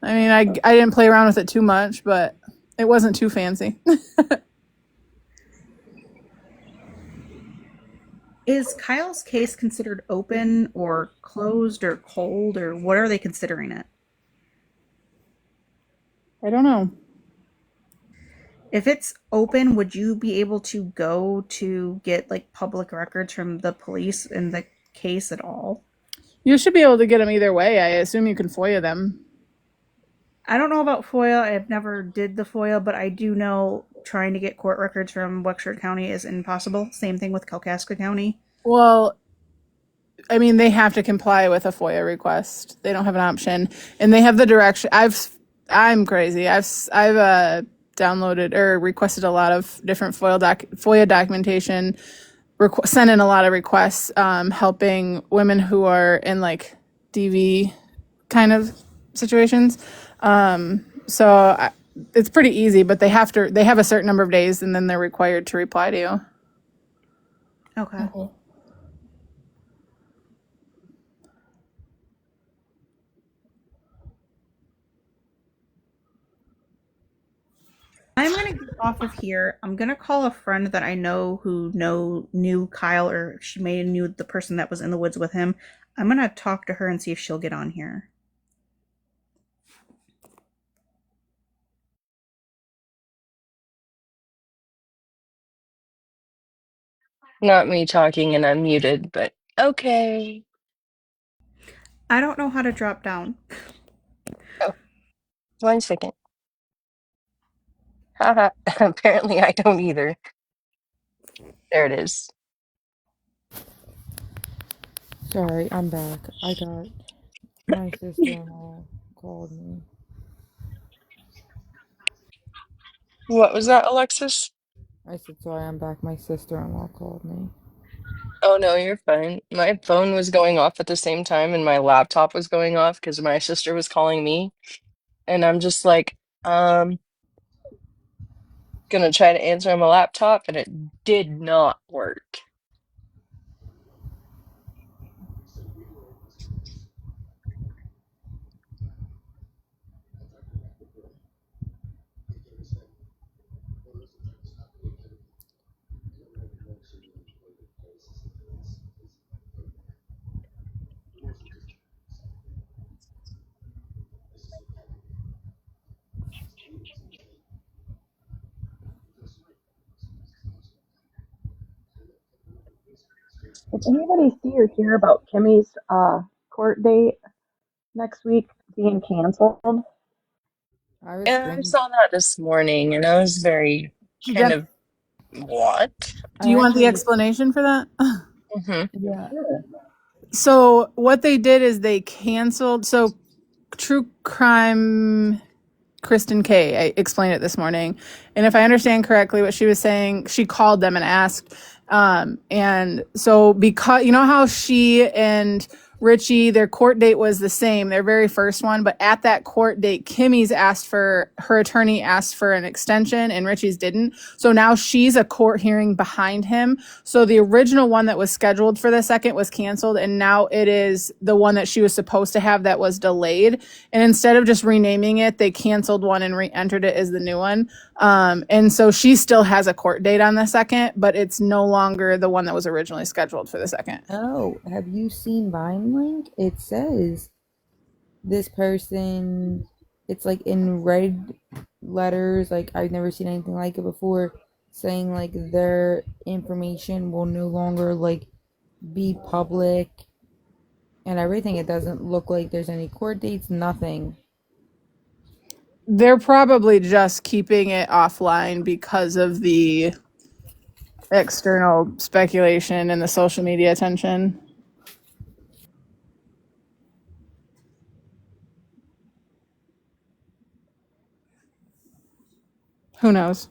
I mean, I didn't play around with it too much, but it wasn't too fancy. Is Kyle's case considered open or closed or cold, or what are they considering it? I don't know. If it's open, would you be able to go to get like public records from the police in the case at all? You should be able to get them either way. I assume you can FOIA them. I don't know about FOIA. I've never did the FOIA, but I do know trying to get court records from Wexford County is impossible. Same thing with Kalkaska County. Well, I mean, they have to comply with a FOIA request. They don't have an option, and they have the direction. I'm crazy. I've downloaded or requested a lot of different FOIA documentation. Sent in a lot of requests, helping women who are in like DV kind of situations. So it's pretty easy, but they have a certain number of days, and then they're required to reply to you. Okay. I'm gonna get off of here. I'm gonna call a friend that I know who knew Kyle, or she may have knew the person that was in the woods with him. I'm gonna talk to her and see if she'll get on here. Not me talking and I'm muted, but okay. I don't know how to drop down. Oh, 1 second. Haha. Apparently I don't either. There it is. Sorry, I'm back. I got my sister-in-law called me. What was that, Alexis? I said, sorry, I'm back. My sister-in-law called me. Oh no, you're fine. My phone was going off at the same time and my laptop was going off because my sister was calling me. And I'm just like, gonna try to answer on my laptop and it did not work. Did anybody see or hear about Kimmy's court date next week being canceled? I was And I thinking, saw that this morning and I was very kind Yep. of, what? Do I you want the actually, explanation for that? Hmm. yeah, So what they did is they canceled. So true crime Kristen Kay. I explained it this morning. And if I understand correctly, what she was saying, she called them and asked. And so because you know how she and Richie, their court date was the same, their very first one, but at that court date, Kimmy's asked for her attorney asked for an extension and Richie's didn't. So now she's a court hearing behind him. So the original one that was scheduled for the second was canceled, and now it is the one that she was supposed to have that was delayed. And instead of just renaming it, they canceled one and re-entered it as the new one. And so she still has a court date on the second, but it's no longer the one that was originally scheduled for the second. oh, have you seen Vine Link? It says this person, it's like in red letters, like I've never seen anything like it before, saying like their information will no longer like be public and everything. It doesn't look like there's any court dates, nothing. They're probably just keeping it offline because of the external speculation and the social media attention. Who knows?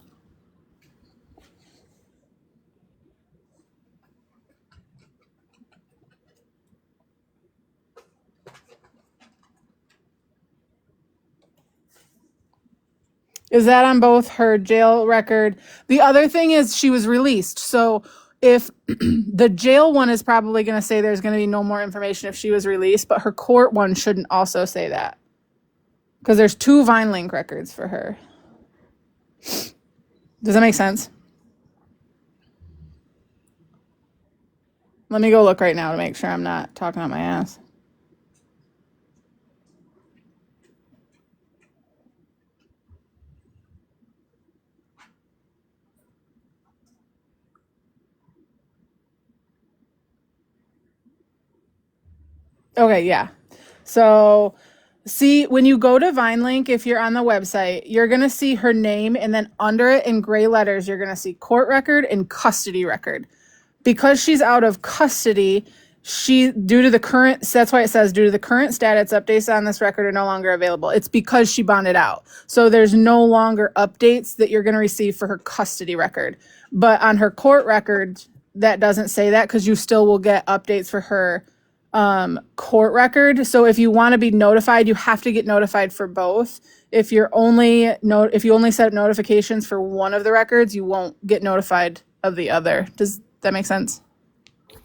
Is that on both her jail record? The other thing is she was released. So if the jail one is probably going to say there's going to be no more information if she was released, but her court one shouldn't also say that. Because there's 2 VineLink records for her. Does that make sense? Let me go look right now to make sure I'm not talking out my ass. Okay, yeah. So see, when you go to VineLink, if you're on the website, you're going to see her name, and then under it in gray letters, you're going to see court record and custody record. Because she's out of custody, due to the current, that's why it says due to the current status, updates on this record are no longer available. It's because she bonded out. So there's no longer updates that you're going to receive for her custody record. But on her court record, that doesn't say that, because you still will get updates for her court record. So if you want to be notified, you have to get notified for both. If you only set notifications for one of the records, you won't get notified of the other. Does that make sense?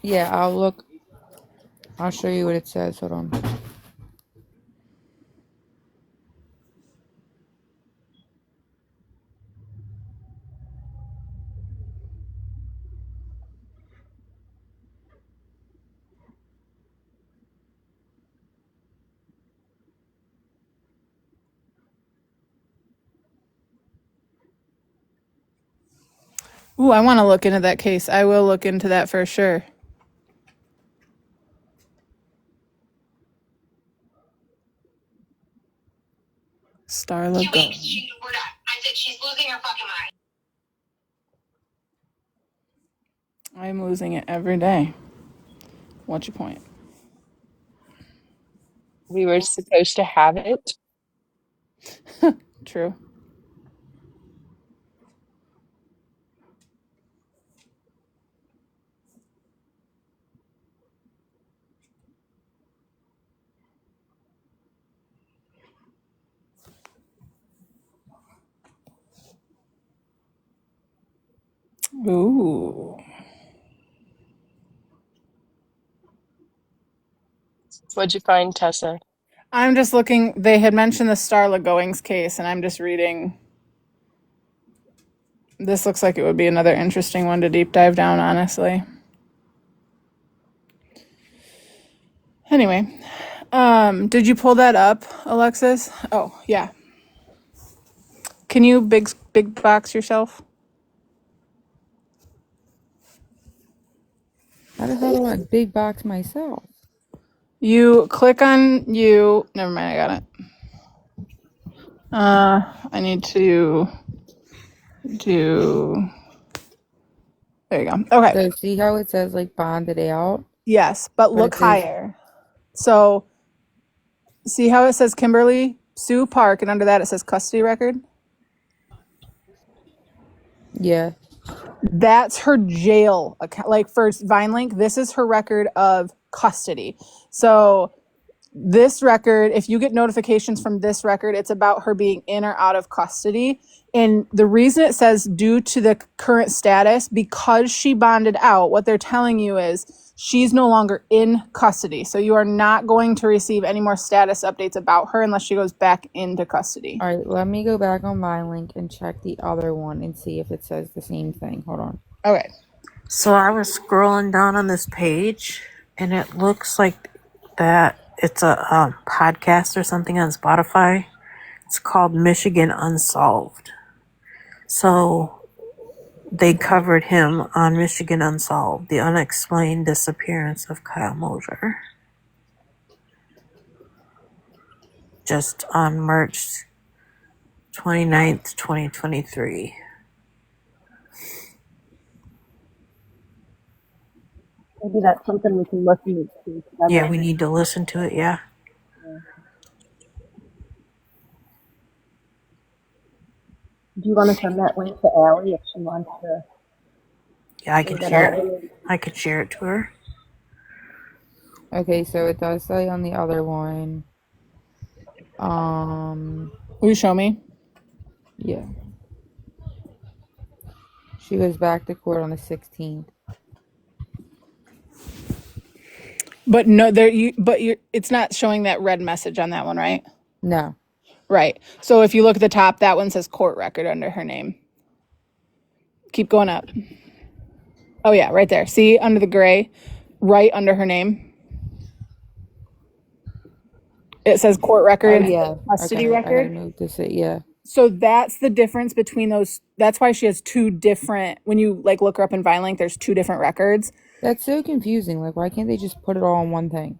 Yeah, I'll look. I'll show you what it says. Hold on. Ooh, I want to look into that case. I will look into that for sure. Starla Gold. I said she's losing her fucking mind. I'm losing it every day. What's your point? We were supposed to have it. True. Ooh. What'd you find, Tessa? I'm just looking. They had mentioned the Starla Goings case, and I'm just reading. This looks like it would be another interesting one to deep dive down, honestly. Anyway, did you pull that up, Alexis? Oh, yeah. Can you big box yourself? How the hell do I big box myself? You click on you. Never mind, I got it. I need to do. There you go. Okay. So see how it says like bonded out? Yes, but look it says, higher. So, see how it says Kimberly Sue Park, and under that it says custody record? yeah. That's her jail account. Like for VineLink, this is her record of custody. So this record, if you get notifications from this record, it's about her being in or out of custody. And the reason it says due to the current status, because she bonded out, what they're telling you is she's no longer in custody. So you are not going to receive any more status updates about her unless she goes back into custody. All right, let me go back on VineLink and check the other one and see if it says the same thing. Hold on. Okay. So I was scrolling down on this page, and it looks like that it's a podcast or something on Spotify. It's called Michigan Unsolved. So they covered him on Michigan Unsolved, the unexplained disappearance of Kyle Mosier. Just on March 29th, 2023. Maybe that's something we can listen to together. Yeah, we need to listen to it, yeah. Do you want to send that link to Allie if she wants to? Yeah, I could share it to her. Okay, so it does say on the other one. Will you show me? Yeah. She goes back to court on the 16th. But no, there you. But you. It's not showing that red message on that one, right? No. Right. So if you look at the top, that one says court record under her name. Keep going up. Oh yeah, right there. See under the gray, right under her name. It says court record Oh and yeah. custody Okay. I gotta record. move this. Yeah. So that's the difference between those. That's why she has two different. When you like look her up in VineLink, there's two different records. That's so confusing. Like, why can't they just put it all on one thing?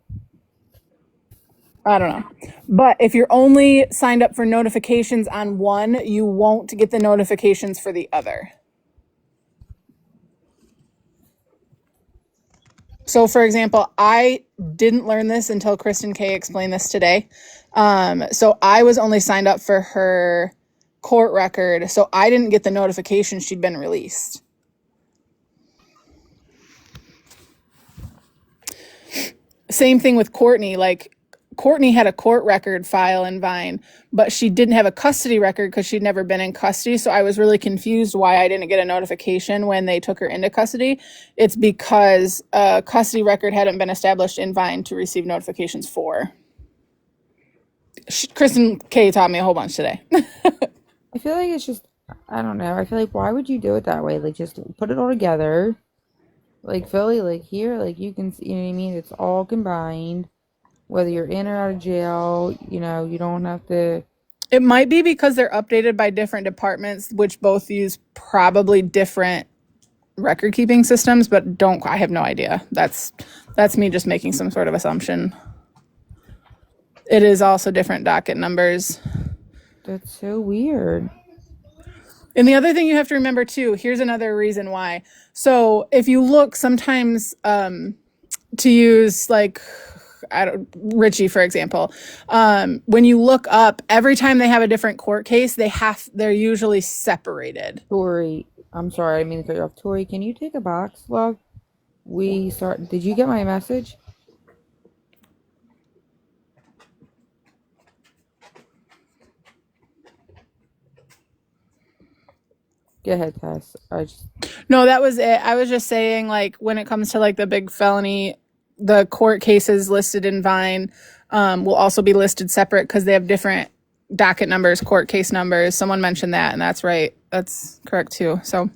I don't know. But if you're only signed up for notifications on one, you won't get the notifications for the other. So, for example, I didn't learn this until Kristen Kay explained this today. So I was only signed up for her court record, so I didn't get the notification she'd been released. Same thing with Courtney. Like, Courtney had a court record file in Vine, but she didn't have a custody record because she'd never been in custody. So I was really confused why I didn't get a notification when they took her into custody. It's because a custody record hadn't been established in Vine to receive notifications for. Kristen Kay taught me a whole bunch today. I feel like it's just, I don't know. I feel like, why would you do it that way? Like, just put it all together. Like, Philly, like, here, like, you can see, you know what I mean? It's all combined. Whether you're in or out of jail, you know, you don't have to. It might be because they're updated by different departments, which both use probably different record keeping systems, but I have no idea. That's me just making some sort of assumption. It is also different docket numbers. That's so weird. And the other thing you have to remember too, here's another reason why. So if you look sometimes to use like Richie, for example, when you look up, every time they have a different court case, they're usually separated. Tori, I'm sorry, I mean to cut you off. Tori, can you take a box, love? Did you get my message? Go ahead, Tess. No, that was it. I was just saying, like, when it comes to like the big felony, the court cases listed in Vine will also be listed separate because they have different docket numbers, court case numbers. Someone mentioned that, and that's right. That's correct too. So.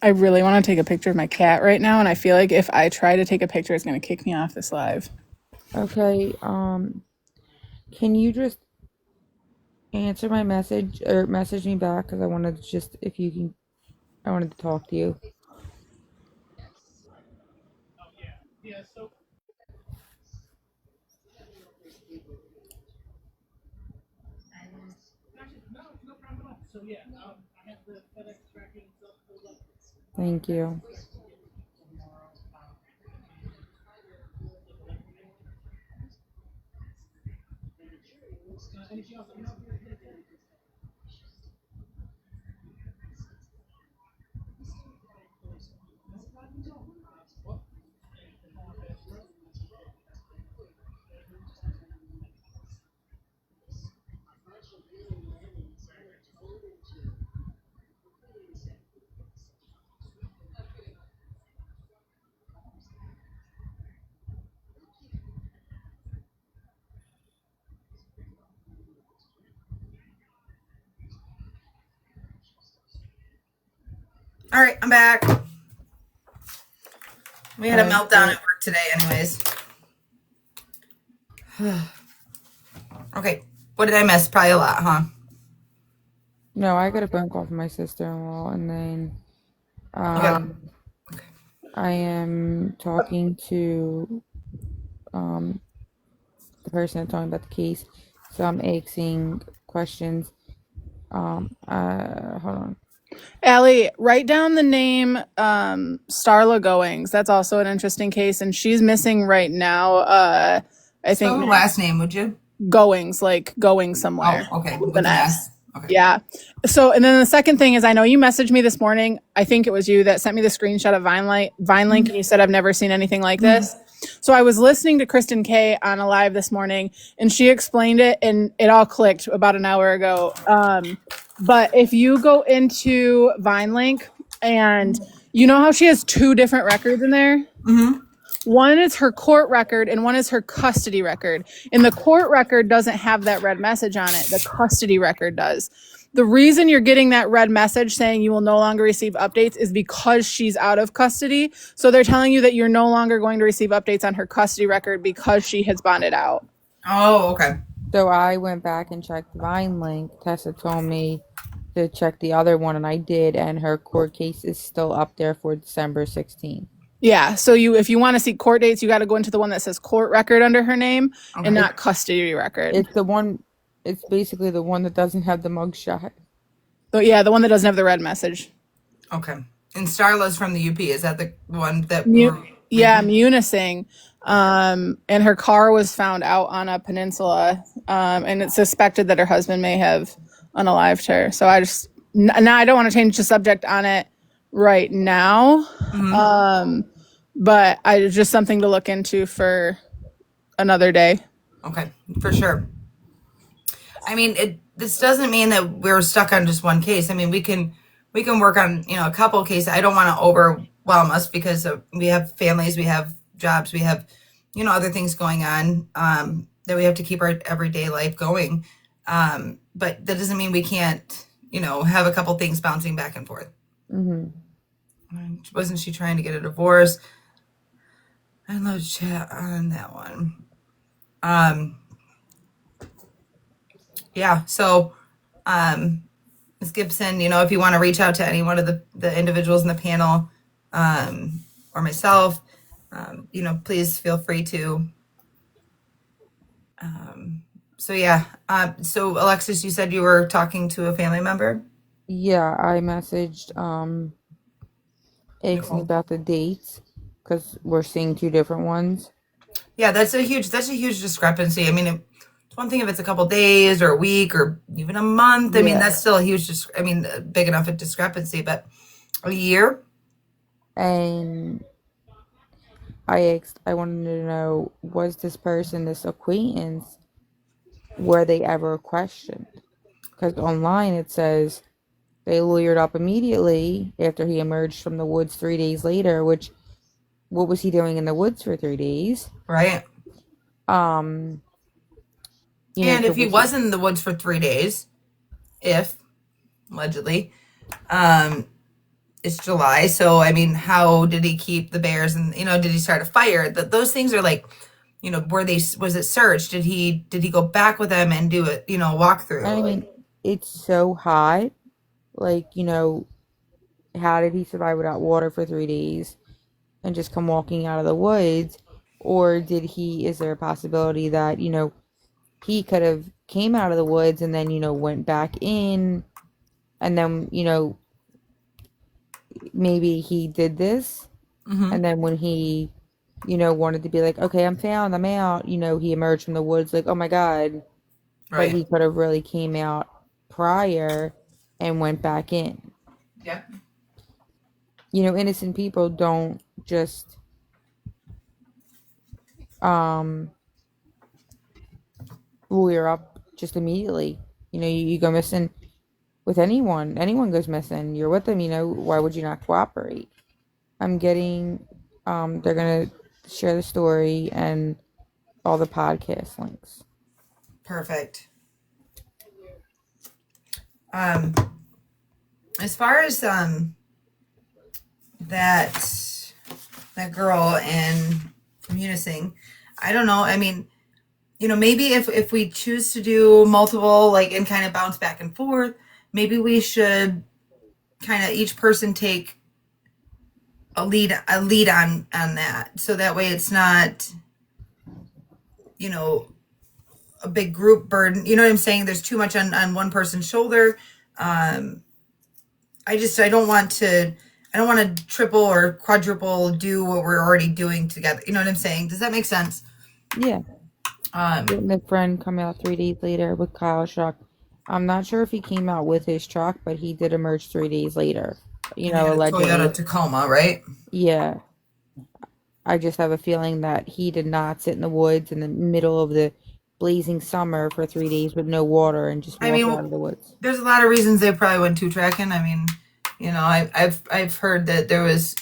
I really want to take a picture of my cat right now, and I feel like if I try to take a picture, it's going to kick me off this live. Okay, can you just answer my message or message me back? Because I wanted to just, if you can, I wanted to talk to you. Thank you. All right, I'm back. We had a meltdown at work today, anyways. Okay, what did I miss? Probably a lot, huh? No, I got a phone call from my sister-in-law, and then I am talking to the person talking about the case. So I'm asking questions. Hold on. Allie, write down the name Starla Goings. That's also an interesting case, and she's missing right now. I think last name, would you? Goings, like going somewhere. Oh, okay, with an S. Okay. Yeah. So, and then the second thing is, I know you messaged me this morning. I think it was you that sent me the screenshot of Vine Link, and you said, I've never seen anything like this. So I was listening to Kristen Kay on a live this morning, and she explained it, and it all clicked about an hour ago. But if you go into Vine Link, and you know how she has 2 different records in there? Mm-hmm. One is her court record and one is her custody record. And the court record doesn't have that red message on it. The custody record does. The reason you're getting that red message saying you will no longer receive updates is because she's out of custody. So they're telling you that you're no longer going to receive updates on her custody record because she has bonded out. Oh, okay. So I went back and checked Vine Link. Tessa told me to check the other one, and I did, and her court case is still up there for December 16th. Yeah, so if you want to see court dates, you got to go into the one that says court record under her name and not custody record. It's the one. It's basically the one that doesn't have the mugshot. So yeah, the one that doesn't have the red message. Okay. And Starla's from the UP. Is that the one that? Yeah, Munising. And her car was found out on a peninsula, and it's suspected that her husband may have unalived her. So now I don't want to change the subject on it right now, but it's just something to look into for another day. Okay, for sure. I mean, this doesn't mean that we're stuck on just one case. I mean, we can work on, a couple of cases. I don't want to overwhelm us because we have families, we have jobs, we have, other things going on that we have to keep our everyday life going. But that doesn't mean we can't, have a couple things bouncing back and forth. Wasn't she trying to get a divorce? I love chat on that one. Yeah. So, Ms. Gibson, if you want to reach out to any one of the individuals in the panel, or myself, please feel free to. So yeah. So Alexis, you said you were talking to a family member? Yeah, I messaged asking about the dates because we're seeing 2 different ones. Yeah, that's a huge discrepancy. I mean, it's one thing if it's a couple days or a week or even a month. I mean, that's still a huge, big enough a discrepancy, but a year. And I wanted to know, was this person, this acquaintance, were they ever questioned? Because online it says they lawyered up immediately after he emerged from the woods 3 days later, which, what was he doing in the woods for 3 days? Right. And if he was in the woods for 3 days, allegedly, it's July. So, I mean, how did he keep the bears and, did he start a fire? Those things are like, was it searched? Did he go back with them and do it, walk through? I mean, it's so hot. Like, how did he survive without water for 3 days and just come walking out of the woods? Or is there a possibility that, he could have came out of the woods and then, went back in and then, maybe he did this. And then when he, wanted to be like, okay, I'm out, he emerged from the woods like, oh my God. Right. But he could have really came out prior and went back in. Yeah. Innocent people don't just lawyer up just immediately. You go missing with anyone. Anyone goes missing. You're with them, why would you not cooperate? I'm getting they're gonna share the story and all the podcast links. Perfect. As far as that girl in Munising, I don't know. I mean, maybe if we choose to do multiple, and kind of bounce back and forth, maybe we should kind of each person take a lead on that, so that way it's not a big group burden. You know what I'm saying? There's too much on one person's shoulder. I don't want to triple or quadruple do what we're already doing together. You know what I'm saying? Does that make sense? Yeah. Didn't the friend come out 3 days later with Kyle Shock I'm not sure if he came out with his truck, but he did emerge 3 days later. And he had a Allegedly. Toyota Tacoma, right? Yeah. I just have a feeling that he did not sit in the woods in the middle of the blazing summer for 3 days with no water and just I walk mean, out of the woods. there's a lot of reasons they probably went two tracking. I mean, I've heard that there was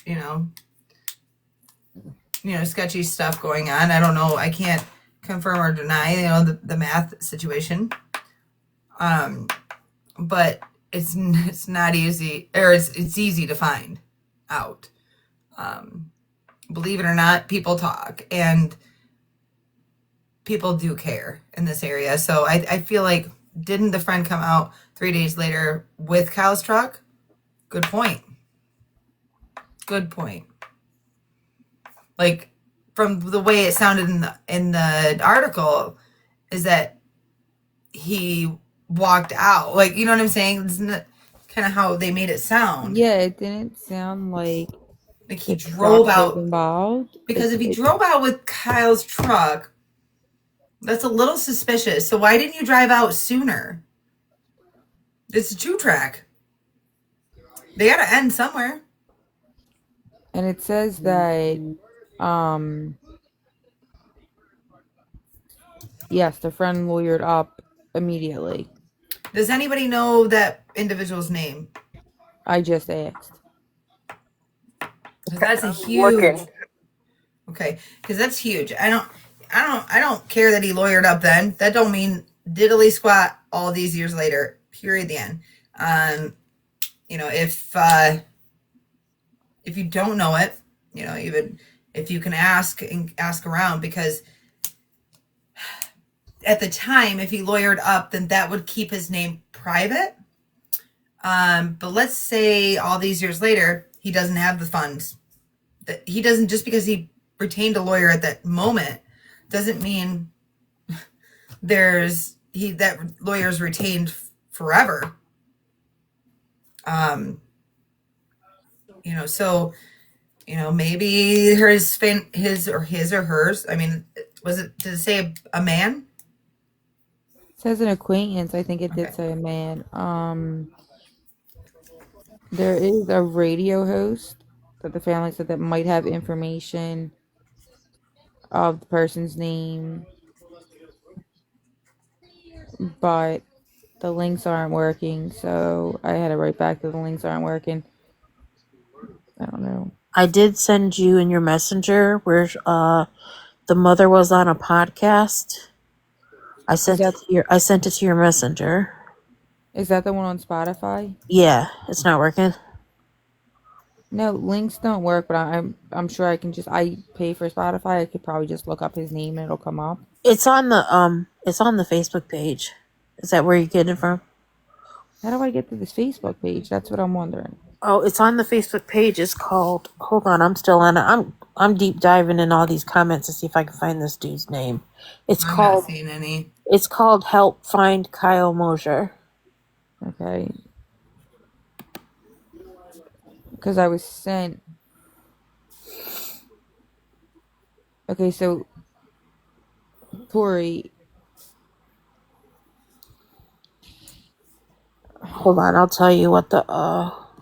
sketchy stuff going on. I don't know. I can't confirm or deny the math situation. But it's not easy, or it's easy to find out. Believe it or not, people talk, and people do care in this area. So I feel like, didn't the friend come out 3 days later with Kyle's truck? Good point. Good point. Like, from the way it sounded in the article, is that he walked out. Like, you know what I'm saying? It's kind of how they made it sound. Yeah, it didn't sound like Like, he the drove truck was out. involved. Because if he drove out with Kyle's truck, that's a little suspicious. So why didn't you drive out sooner? It's a two-track. They got to end somewhere. And it says that, yes, the friend lawyered up immediately. Does anybody know that individual's name? I just asked. Because that's a huge. Okay, because that's huge. I don't care that he lawyered up then. That don't mean diddly squat all these years later. Period. The end. If you don't know it, even if you can ask around, because at the time, if he lawyered up, then that would keep his name private. But let's say all these years later, he doesn't have the funds. That he doesn't, just because he retained a lawyer at that moment, doesn't mean that lawyer's retained forever. So maybe his or hers. I mean, did it say a man? It says an acquaintance. I think it did say a man. There is a radio host that the family said that might have information of the person's name, but the links aren't working, so I had to write back that the links aren't working. I don't know. I did send you in your messenger where the mother was on a podcast. I sent it to your messenger. Is that the one on Spotify? Yeah, it's not working. No, links don't work, but I'm sure I pay for Spotify. I could probably just look up his name and it'll come up. It's on the Facebook page. Is that where you get it from? How do I get to this Facebook page? That's what I'm wondering. Oh, it's on the Facebook page. It's called. Hold on, I'm still on it. I'm deep diving in all these comments to see if I can find this dude's name. I'm not seeing any. It's called Help Find Kyle Mosier. Okay. Because I was sent. Okay, so Tori. Hold on, I'll tell you what the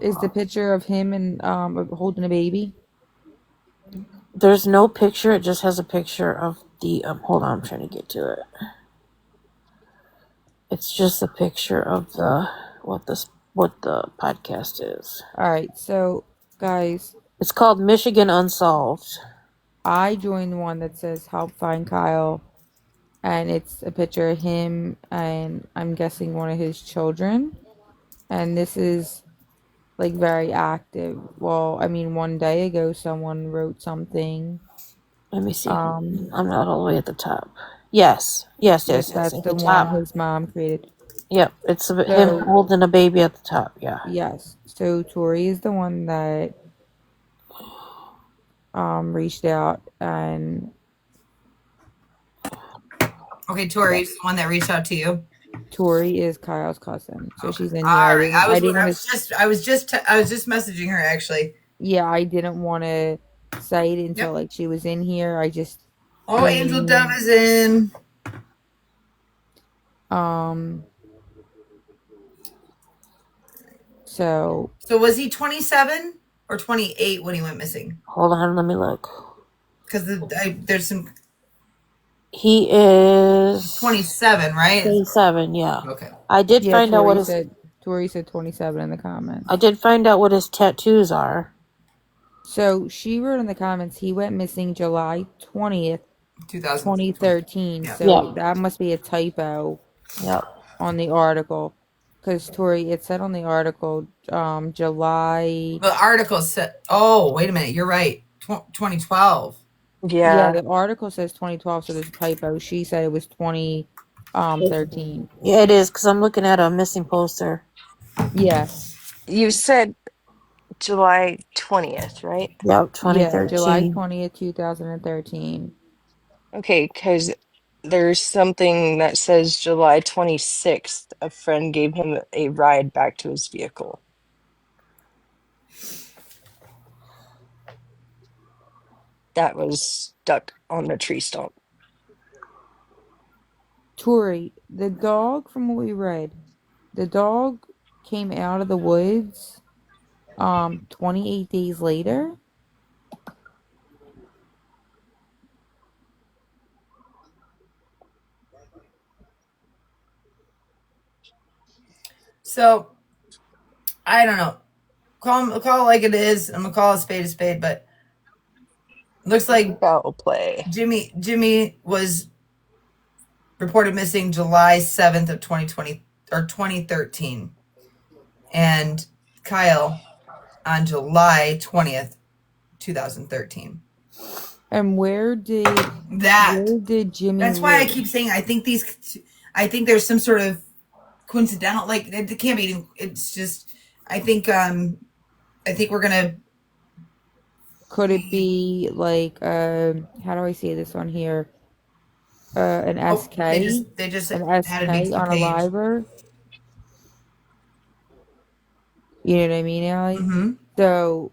is the picture of him and holding a baby. There's no picture. It just has a picture of the. Hold on, I'm trying to get to it. It's just a picture of what the podcast is. All right, so guys, it's called Michigan Unsolved. I joined the one that says Help Find Kyle, and it's a picture of him and I'm guessing one of his children. And this is like very active. Well, I mean, one day ago someone wrote something. Let me see. I'm not all the way at the top. Yes. That's the one his mom created. Yep, it's him holding a baby at the top. Yeah. Yes. So Tori is the one that reached out and. Okay, Tori's the one that reached out to you. Tori is Kyle's cousin, so she's in here. All right. I was just messaging her actually. Yeah, I didn't want to say it until like she was in here. I just. Oh, Angel Dove is in. So was he 27 or 28 when he went missing? Hold on, let me look. Because there's some He is 27, right? 27, yeah. Okay. I did yeah, find out what Tori said 27 in the comments. I did find out what his tattoos are. So she wrote in the comments he went missing July 20th, 2013. Yeah. So that must be a typo Yep. on the article. Because Tori, it said on the article, July. The article said, oh, wait a minute. You're right. 2012. Yeah, Yeah. the article says 2012, so there's a typo. She said it was 2013. Yeah, it is, because I'm looking at a missing poster. Yeah, You said July 20th, right? Yep, yeah, July 2013. 20th, 2013. Okay, because there's something that says July 26th. A friend gave him a ride back to his vehicle. That was stuck on the tree stump. Tori, the dog, from what we read, the dog came out of the woods 28 days later. So, I don't know. Call it like it is. I'm going to call a spade, but looks like Foul play. Jimmy was reported missing July 7th of 2020 or 2013. And Kyle on July 20th, 2013. And where did Jimmy That's why I live? keep saying I think there's some sort of coincidental, like it can't be, it's just, I think we're gonna. Could it be like how do I say this on here? An SK? They just An added SK me to the on a page. liver? You know what I mean, Allie? Mm-hmm. So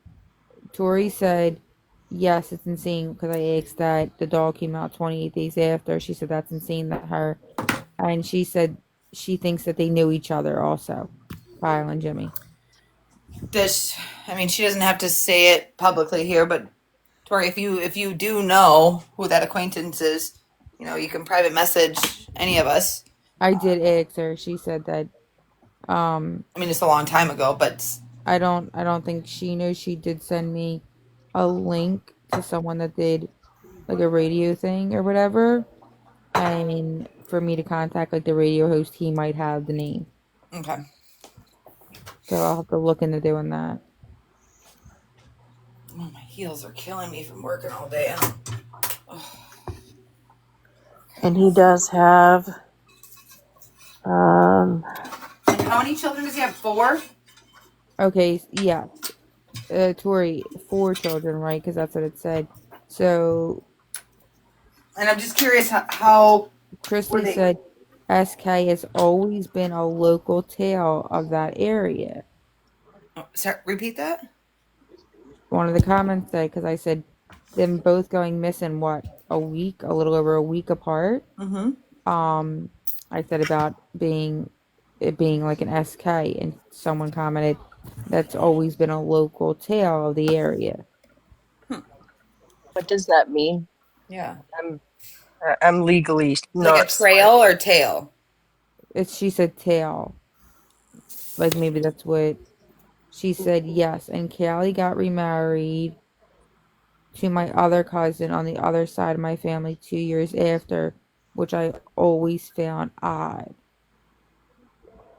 Tori said, yes, it's insane because I asked that the dog came out 28 days after. She said that's insane that her, and she said she thinks that they knew each other also, Kyle and Jimmy. I mean, she doesn't have to say it publicly here, but Tori, if you do know who that acquaintance is, you can private message any of us. I did ask her. She said that I mean, it's a long time ago, but I don't think she knows. She did send me a link to someone that did like a radio thing or whatever, and for me to contact like the radio host, he might have the name. okay. So I'll have to look into doing that. Oh, my heels are killing me from working all day. And he does have And how many children does he have? 4? Okay, yeah. Tori, 4 children, right? Because that's what it said. So And I'm just curious how were Christy they? said SK has always been a local tale of that area. Sorry, repeat that. One of the comments said, because I said them both going missing, what, a little over a week apart. Mm-hmm. I said about it being like an SK, and someone commented that's always been a local tale of the area. What does that mean? Yeah. I'm legally Like a not trail or tail? She said tale. Like maybe that's what she said. Yes, and Callie got remarried to my other cousin on the other side of my family 2 years after, which I always found odd.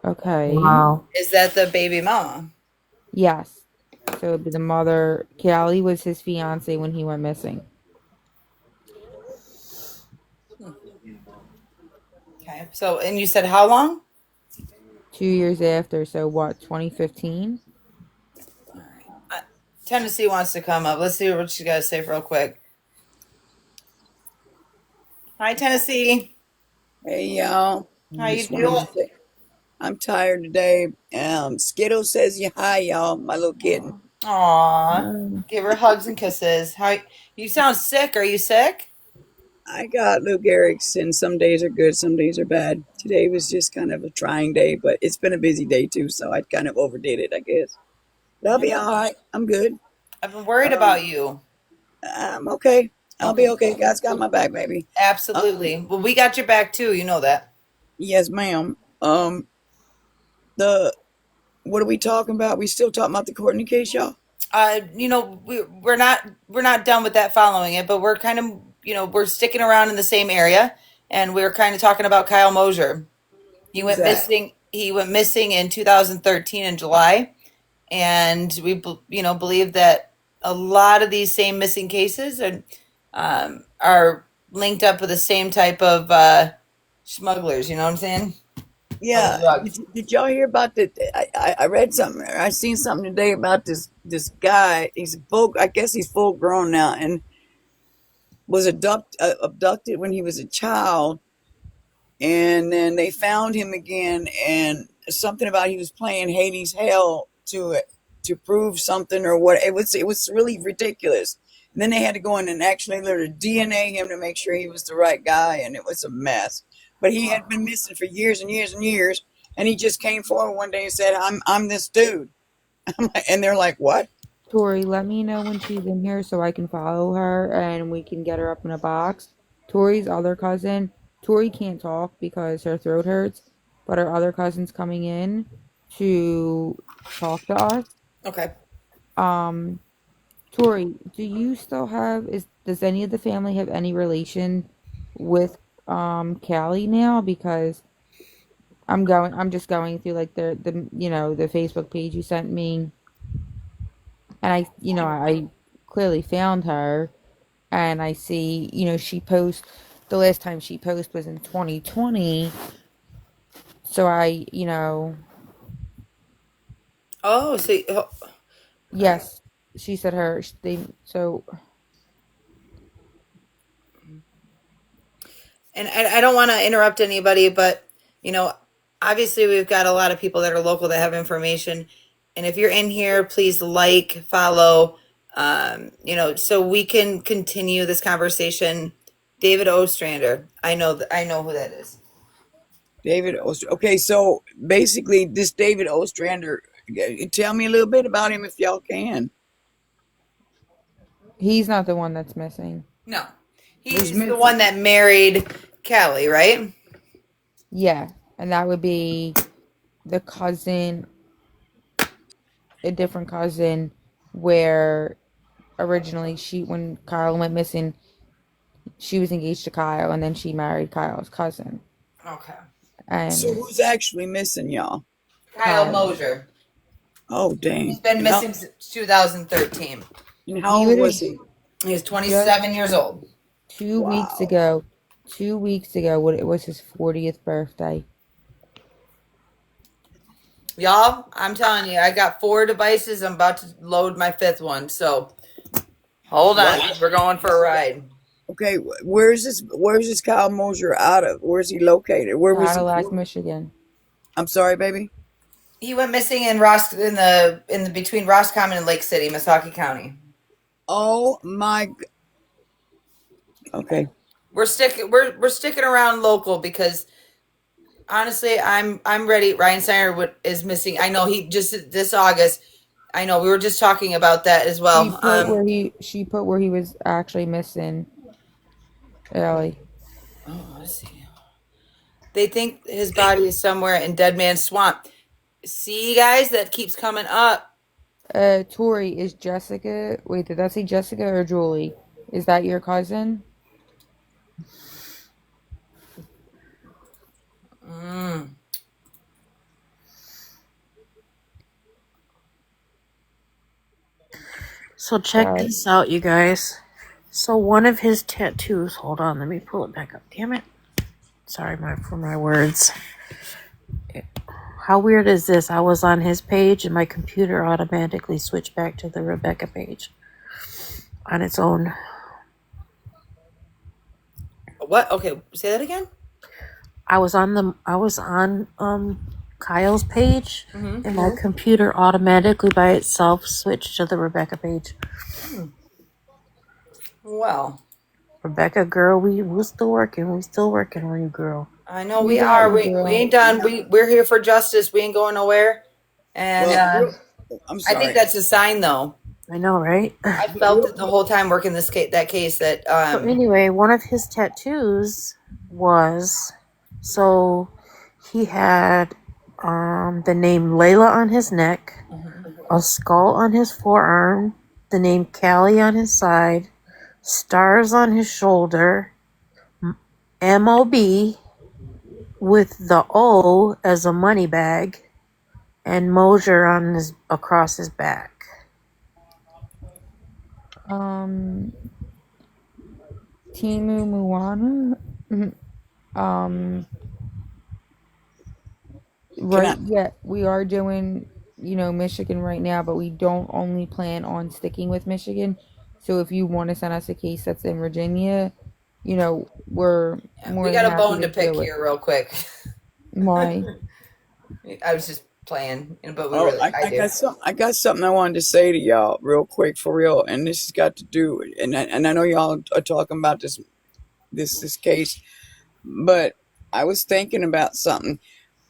Okay. wow. Is that the baby mama? Yes. So it'd be the mother. Callie was his fiance when he went missing. Okay. So, and you said how long? 2 years after. So what? 2015. All right. Tennessee wants to come up. Let's see what she got to say real quick. Hi, Tennessee. Hey y'all. How you Just wanted doing? to say I'm tired today. Skittle says you hi y'all, my little kitten. Aw. Give her hugs and kisses. How you sound sick? Are you sick? I got Lou Gehrig's, and some days are good, some days are bad. Today was just kind of a trying day, but it's been a busy day too, so I kind of overdid it, I guess. But I'll I be know. all right. I'm good. I've been worried Um, about you. I'm okay. I'll be Okay. okay. God's got my back, baby. Um, Absolutely. Well, we got your back too. You know that. yes, ma'am. The what are we talking about? We still talking about the Courtney case, y'all? We're not done with that following it, but we're kind of we're sticking around in the same area, and we're kind of talking about Kyle Mosier. He Who's went that? missing. He went missing in 2013 in July, and we believe that a lot of these same missing cases are linked up with the same type of smugglers. You know what I'm saying? Of Yeah. drugs. Did y'all hear about the? I read something. I seen something today about this guy. He's full. I guess he's full grown now, and was abducted when he was a child, and then they found him again, and something about he was playing Hades Hell to prove something or what. It was really ridiculous. And then they had to go in and actually learn to DNA him to make sure he was the right guy, and it was a mess. But he had been missing for years and years and years, and he just came forward one day and said, "I'm this dude," and they're like, "What?" Tori, let me know when she's in here so I can follow her and we can get her up in a box. Tori's other cousin, Tori can't talk because her throat hurts, but her other cousin's coming in to talk to us. Okay. Um, Tori, do you still have does any of the family have any relation with Callie now? Because I'm just going through like the Facebook page you sent me, and I clearly found her, and I see, the last time she posted was in 2020. So Oh, so yes, she said so and I don't want to interrupt anybody, but you know, obviously we've got a lot of people that are local that have information, and if you're in here, please like, follow, so we can continue this conversation. David Ostrander, I know who that is. David Ostrander. Okay, so basically, this David Ostrander. Tell me a little bit about him if y'all can. he's not the one that's missing. No, Who's he's the one missing? that married Callie, right? Yeah, and that would be the cousin, a different cousin, where originally when Kyle went missing, she was engaged to Kyle, and then she married Kyle's cousin, Okay. So and who's actually missing, y'all? Kyle Kyle. Mosier. Oh, He's dang. been And missing since 2013. how He old would was have he? He's just 27 years old. 2 weeks Wow. ago. 2 weeks ago, what it was his 40th birthday. Y'all, I'm telling you, I got 4 devices. I'm about to load my 5th one. So hold on. What? We're going for a ride. Okay, where's this Kyle Mosier out of? Where's he located? Where was he? Cadillac, Michigan. I'm sorry, baby. He went missing in in the between Roscommon and Lake City, Missaukee County. Oh my. Okay. We're sticking around local because honestly, I'm ready. Ryan Steiner is missing. I know he just this August. I know we were just talking about that as She well. put where he was actually missing. Allie. Oh, let's see. They think his body is somewhere in Dead Man's Swamp. See, guys, that keeps coming up. Tori, is Jessica, wait, did that say Jessica or Julie? Is that your cousin? Mm. So check Sorry. this out, you guys. So one of his tattoos. Hold on, let me pull it back up. Damn it. Sorry for my words. How weird is this? I was on his page and my computer automatically switched back to the Rebecca page on its own. What? Okay, say that again. I was on Kyle's page Mm-hmm. and my computer automatically by itself switched to the Rebecca page. Well, Rebecca, girl, we're still working. We're still working on you, girl. I know We we got are. you, We girl. ain't done. We're here for justice. We ain't going nowhere. And Well, I'm I think sorry. that's a sign, though. I know, right? I felt it the whole time working that case. That So anyway, one of his tattoos was so he had the name Layla on his neck, a skull on his forearm, the name Callie on his side, stars on his shoulder, MOB with the O as a money bag, and Mosier on his across his back. Timu Moana. Can I? Right, yeah, we are doing, Michigan right now, but we don't only plan on sticking with Michigan. So if you want to send us a case that's in Virginia, we're more we than got a happy bone to to pick do it. here, real quick. Why? I was just playing, but we Oh, really, I do. I got something I wanted to say to y'all real quick, for real. And this has got to do, and I know y'all are talking about this case, but I was thinking about something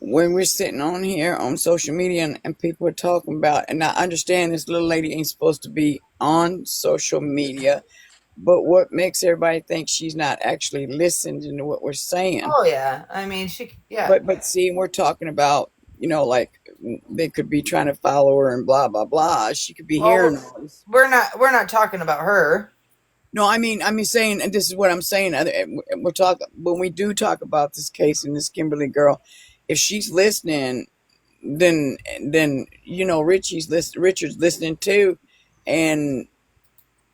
when we're sitting on here on social media, and people are talking about, and I understand this little lady ain't supposed to be on social media, but what makes everybody think she's not actually listening to what we're saying? Oh yeah, I mean yeah. But see, we're talking about, like they could be trying to follow her and blah blah blah. She could be hearing Well, all this. we're not talking about her. No, I mean saying, and this is what I'm saying. We're talking when we do talk about this case and this Kimberly girl. If she's listening, then Richard's listening too, and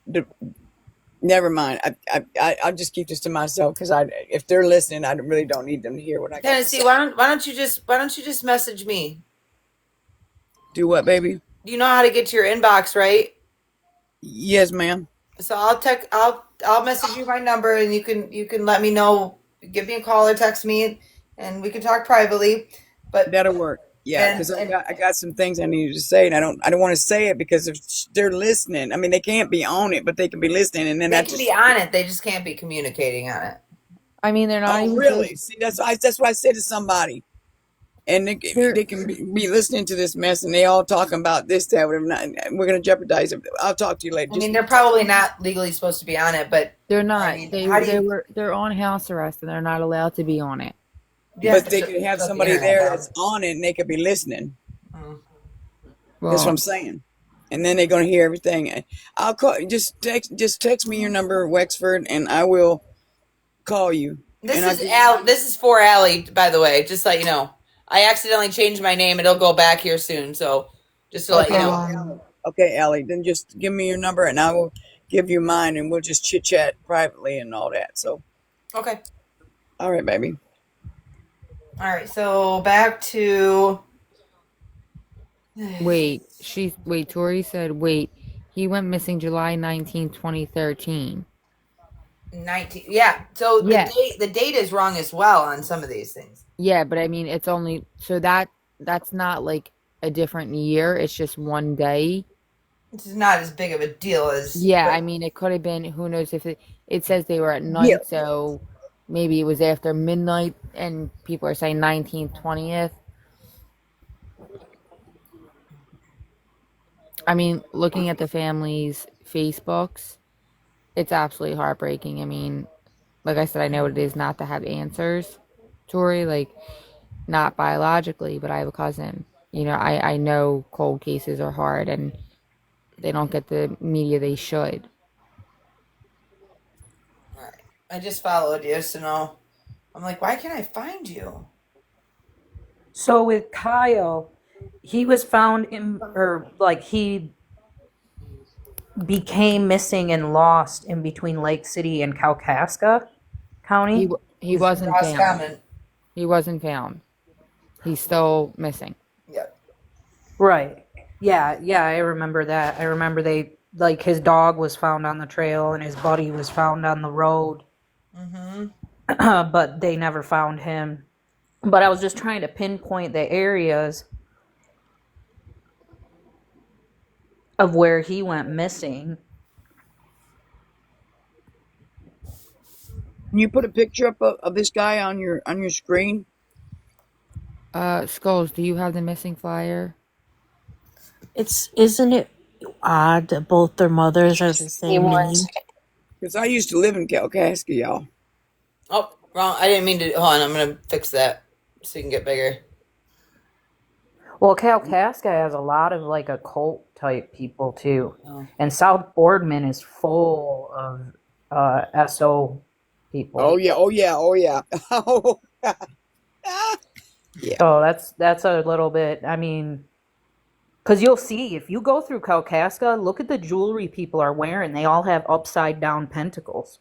the, never mind. I'll just keep this to myself, because if they're listening, I really don't need them to hear what I got to Tennessee, say. why don't you just message me? Do what, baby? You know how to get to your inbox, right? Yes, ma'am. So I'll message you my number, and you can let me know. Give me a call or text me, and we can talk privately. But That'll work. Yeah, because and I got some things I needed to say, and I don't want to say it, because if they're listening, I mean, they can't be on it, but they can be listening, and then they that can be just. on it. They just can't be communicating on it. I mean, they're not Oh, even really? supposed. See, that's what I said to somebody, and They're they can be listening to this mess, and they all talking about this, that, whatever. We're gonna jeopardize it. I'll talk to you later. I mean, Just they're probably not legally supposed to be on it, but they're I not. mean, They how do you? they're on house arrest and they're not allowed to be on it. You have but to they could have shut the somebody internet there down. that's on it, and they could be listening. Mm. That's what I'm Well, saying. And then they're gonna hear everything. I'll call. Just text me your number, Wexford, and I will call you. This And I'll is give. Al. This is for Allie, by the way. Just to let you know, I accidentally changed my name. It'll go back here soon. So, just to let you Okay, know. okay, Allie. Then just give me your number, and I will give you mine, and we'll just chit chat privately and all that. So, Okay. all right, baby. All right. So back to Tori said, wait, he went missing July 19, 2013. 19. Yeah. So the Yeah. date is wrong as well on some of these things. Yeah, but I mean, it's only so that's not like a different year. It's just one day. This is not as big of a deal as, Yeah, but I mean, it could have been, who knows if it says they were at Yeah. night, so maybe it was after midnight and people are saying 19th, 20th. I mean, looking at the family's Facebooks, it's absolutely heartbreaking. I mean, like I said, I know what it is not to have answers, Tori, like not biologically, but I have a cousin. I know cold cases are hard and they don't get the media they should. all right. I just followed you, so no. I'm like, why can't I find you? So with Kyle, he was found in, or like he became missing and lost in between Lake City and Kalkaska He County. he It's wasn't found. Roscommon. He wasn't found. He's still missing. Yep. Right. Yeah, I remember that. I remember they like his dog was found on the trail and his buddy was found on the road, Mm-hmm. but they never found him. But I was just trying to pinpoint the areas of where he went missing. Can you put a picture up of this guy on your screen? Skulls, do you have the missing flyer? Isn't it odd that both their mothers are the Give me same one name? second. Because I used to live in Kalkaska, y'all. Oh, wrong. I didn't mean to. Hold on. I'm going to fix that so you can get bigger. Well, Kalkaska has a lot of like occult type people too, Oh. and South Boardman is full of SO people. Oh yeah, oh yeah, oh yeah. Oh, yeah. So that's a little bit. I mean, because you'll see if you go through Kalkaska, look at the jewelry people are wearing. They all have upside down pentacles,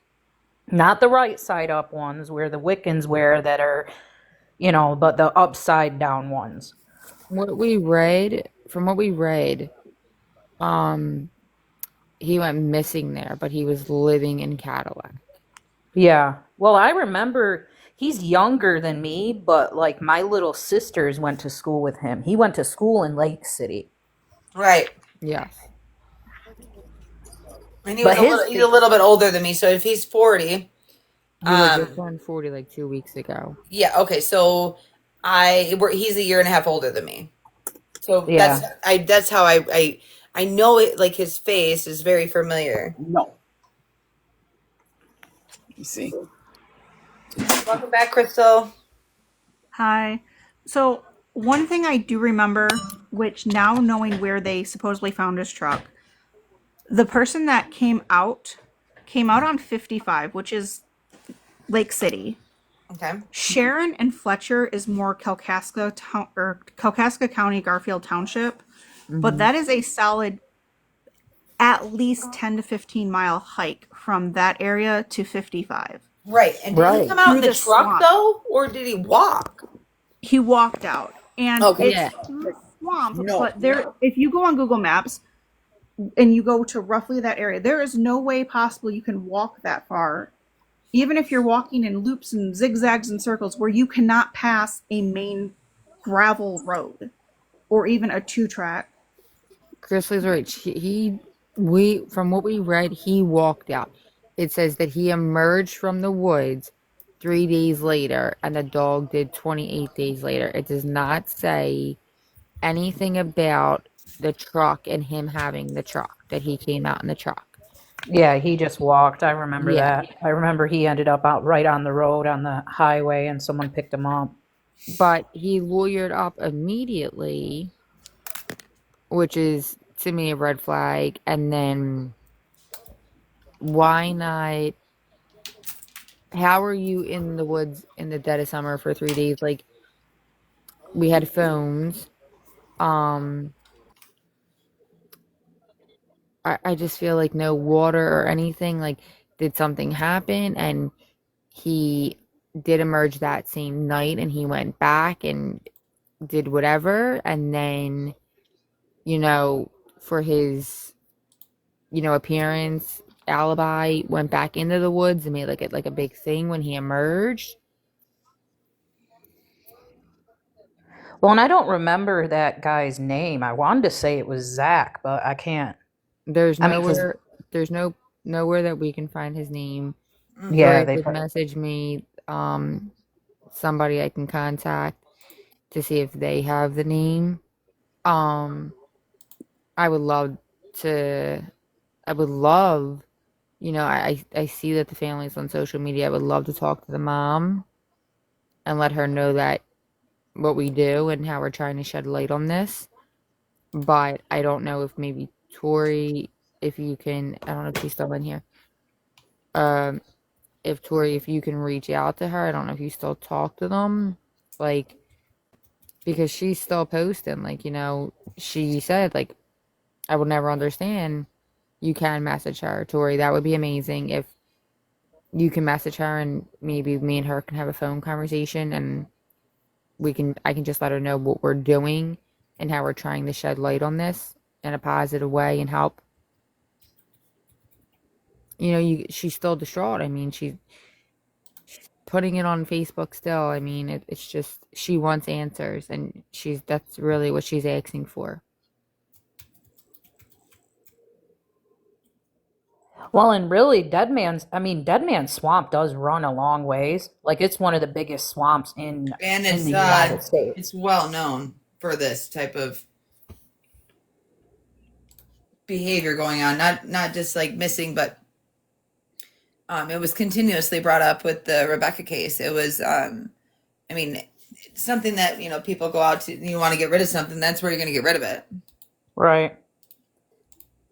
not the right side up ones where the Wiccans wear that are, but the upside down ones. From what we read, he went missing there, but he was living in Cadillac. Yeah. Well, I remember he's younger than me, but like my little sisters went to school with him. He went to school in Lake City. Right. Yes. And he was But he's a little bit older than me. So if he's 40, He just turned 40 like 2 weeks ago. yeah. Okay. So he's a year and a half older than me. So yeah. that's how I know it. Like his face is very familiar. No. You see. Welcome back, Crystal. Hi. So one thing I do remember, which now knowing where they supposedly found his truck, the person that came out on 55, which is Lake City. Okay. Sharon and Fletcher is more Kalkaska County, Garfield Township, but that is a solid at least 10 to 15 mile hike from that area to 55. Right. And did he come out in the truck though, or did he walk? He walked out, and Okay. it's through swamp. No. But if you go on Google Maps and you go to roughly that area, there is no way possible you can walk that far, even if you're walking in loops and zigzags and circles, where you cannot pass a main gravel road or even a 2-track. Grizzly's right. From what we read, he walked out. It says that he emerged from the woods 3 days later, and the dog did 28 days later. It does not say anything about the truck and him having the truck, that he came out in the truck. Yeah, he just walked. I remember that. I remember he ended up out right on the road on the highway and someone picked him up. But he lawyered up immediately, which is to me a red flag. And then why not? How are you in the woods in the dead of summer for 3 days? Like, we had phones. I just feel like no water or anything. Like, did something happen? And he did emerge that same night, and he went back and did whatever. And then, for his, appearance, alibi, went back into the woods and made like a big thing when he emerged. Well, and I don't remember that guy's name. I wanted to say it was Zach, but I can't. There's nowhere that we can find his name. Yeah, Or they could message me somebody I can contact to see if they have the name. I would love, I see that the family's on social media. I would love to talk to the mom and let her know that what we do and how we're trying to shed light on this. But I don't know if maybe Tori, if you can, I don't know if she's still in here. If Tori, if you can reach out to her, I don't know if you still talk to them, like, because she's still posting, like, she said, like, I will never understand. You can message her, Tori. That would be amazing if you can message her, and maybe me and her can have a phone conversation, and I can just let her know what we're doing and how we're trying to shed light on this in a positive way and help. She's still distraught. I mean, she's putting it on Facebook still. I mean, it's just, she wants answers, and that's really what she's asking for. Well, and really, Dead Man's Swamp does run a long ways. Like it's one of the biggest swamps And in the United States. it's well known for this type of behavior going on. Not just like missing, but it was continuously brought up with the Rebecca case. It was I mean, something that, people go out to, you want to get rid of something, that's where you're going to get rid of it. Right.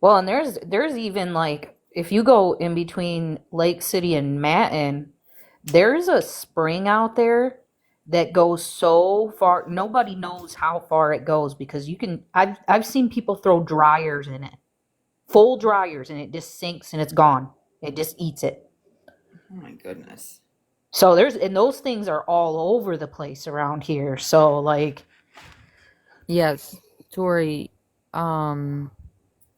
Well, and there's even like if you go in between Lake City and Matin, there's a spring out there that goes so far. Nobody knows how far it goes because you can. I've seen people throw dryers in it, full dryers, and it just sinks and it's gone. It just eats it. Oh my goodness. So and those things are all over the place around here. So like, Yes, Tori. Um,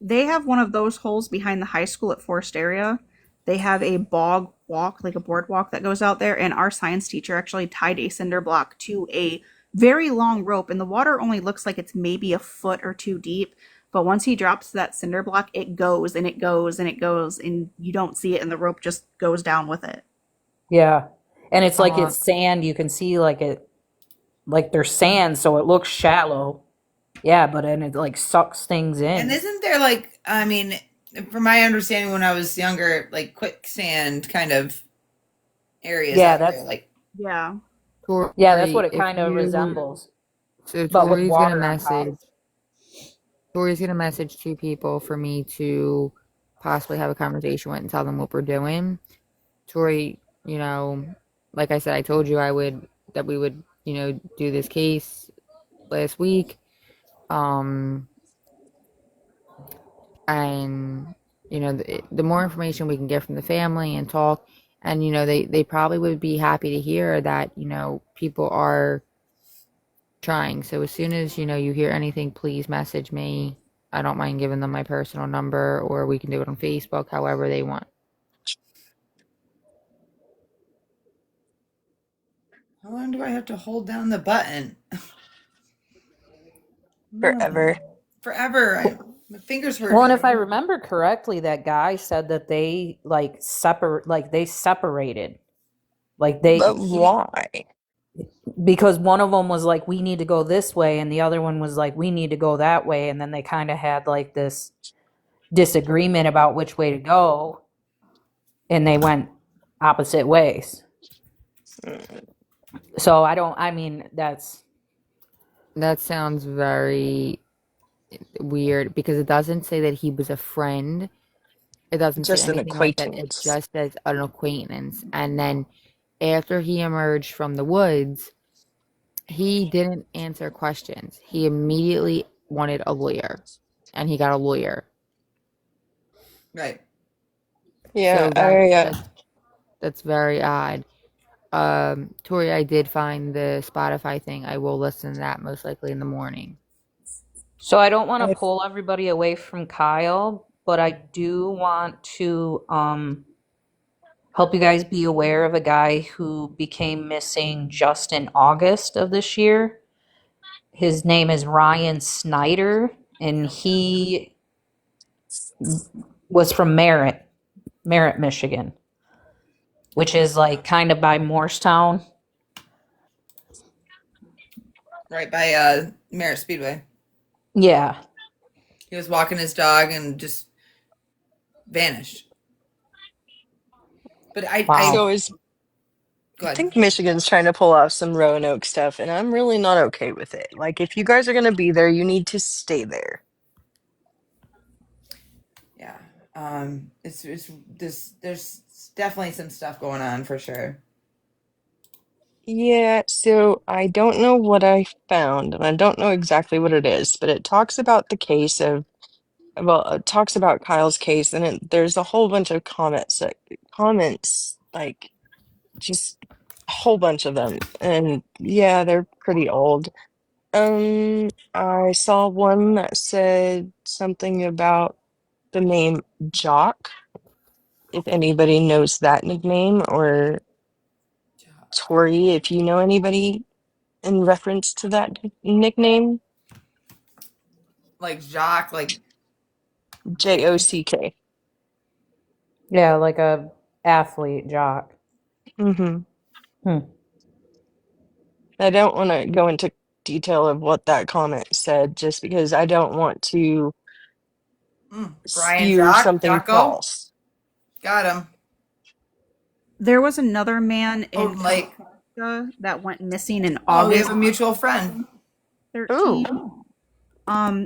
They have one of those holes behind the high school at Forest Area. They have a bog walk, like a boardwalk that goes out there, and our science teacher actually tied a cinder block to a very long rope, and the water only looks like it's maybe a foot or two deep. But once he drops that cinder block, it goes and it goes and it goes, and you don't see it, and the rope just goes down with it. yeah, and it's like um, it's sand. You can see like there's sand, so it looks shallow. Yeah, but then it like sucks things And in. isn't there like, I mean, from my understanding when I was younger, like quicksand kind of areas Yeah, out there, that's like, Yeah. yeah, that's what Tori, it if kind of you resembles, so but with water on top. Tori's gonna message two people for me to possibly have a conversation with and tell them what we're doing. Tori, like I said, I told you that we would, do this case last week. Um, and the more information we can get from the family and talk, and they probably would be happy to hear that people are trying. So as soon as you hear anything, please message me. I don't mind giving them my personal number, or we can do it on Facebook, however they want. how long do I have to hold down the button? Forever. Forever. My fingers hurt. Well, and if I remember correctly, that guy said that they they separated, like But he why? because one of them was like, we need to go this way, and the other one was like, we need to go that way, and then they kind of had like this disagreement about which way to go, and they went opposite ways. Mm, So I mean, That sounds very weird because it doesn't say that he was a friend. It doesn't say just an anything like that. It acquaintance. just says an acquaintance. And then after he emerged from the woods, he didn't answer questions. He immediately wanted a lawyer, and he got a lawyer. Right. Yeah, So I that's very odd. Tori, I did find the Spotify thing. I will listen to that most likely in the morning. so I don't want to I pull everybody away from Kyle, but I do want to help you guys be aware of a guy who became missing just in August of this year. His name is Ryan Snyder, and he was from Merritt, Michigan, which is like kind of by Morristown. Right by Merritt Speedway. Yeah. He was walking his dog and just vanished. But I Wow. so is go I ahead. think Michigan's trying to pull off some Roanoke stuff, and I'm really not okay with it. Like, if you guys are gonna be there, you need to stay there. Yeah. It's this. There's definitely some stuff going on for sure. Yeah, so I don't know what I found, and I don't know exactly what it is, but it talks about the case of, well, it talks about Kyle's case, and there's a whole bunch of comments, like just a whole bunch of them, and yeah, they're pretty old. I saw one that said something about the name Jock, if anybody knows that nickname, or Tori, if you know anybody in reference to that nickname. Like Jacques, like Jock. Yeah, like a athlete jock. Mm-hmm. Hmm. I don't want to go into detail of what that comment said, just because I don't want to Brian spew something Jocko. false. Got him. There was another man Oh, in like, Kalkaska that went missing in oh, we have August a mutual friend. 13. Ooh,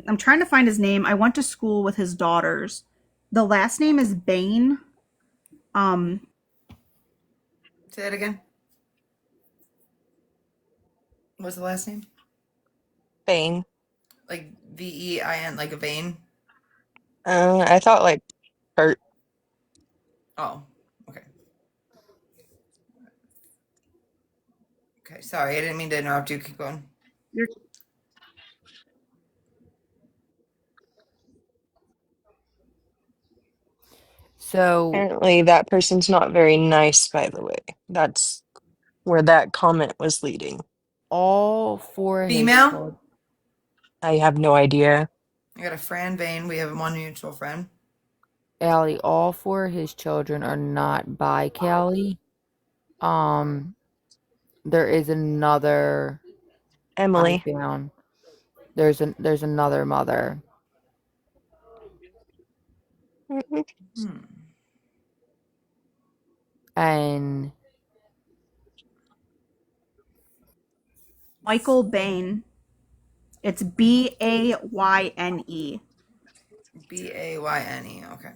I'm trying to find his name. I went to school with his daughters. The last name is Bain. Um, Say that again. What's the last name? Bane. Like Vein, like a vein. I thought like Kurt. Oh, okay. Okay, sorry, I didn't mean to interrupt you. Keep going. you're, So Apparently, that person's not very nice, by the way. That's where that comment was leading. all four of his Female? children, I have no idea. I got a Fran Bain. We have one mutual friend. Allie, all four of his children are not by Callie. Um, there is another I Emily. found. There's another mother, Mhm. Hmm. and Michael Bain. It's Bayne. Bayne. Okay.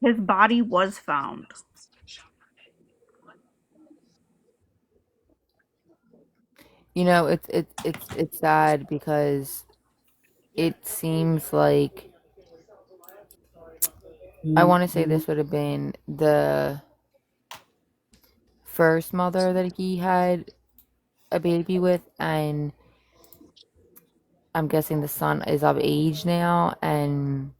His body was found. it's sad because it seems like I want to say this would have been the first mother that he had a baby with, and I'm guessing the son is of age now, and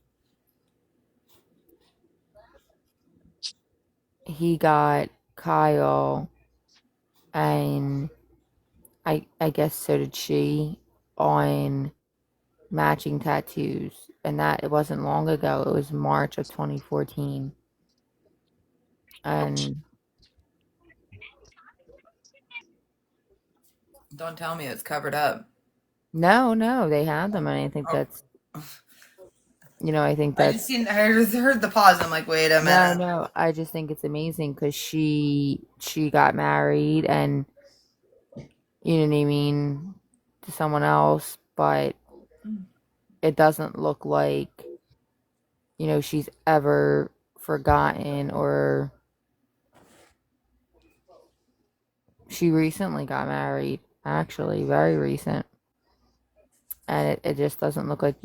he got Kyle, and I guess so did she, on matching tattoos, and that it wasn't long ago. It was March of 2014, and Don't tell me it's covered up. no, they had them, and I think Oh, that's I think I just that's seen. I heard the pause. I'm like, wait a no, minute. no. I just think it's amazing because she got married, and you know what I mean, to someone else, but it doesn't look like she's ever forgotten, or she recently got married, actually, very recent, and it just doesn't look like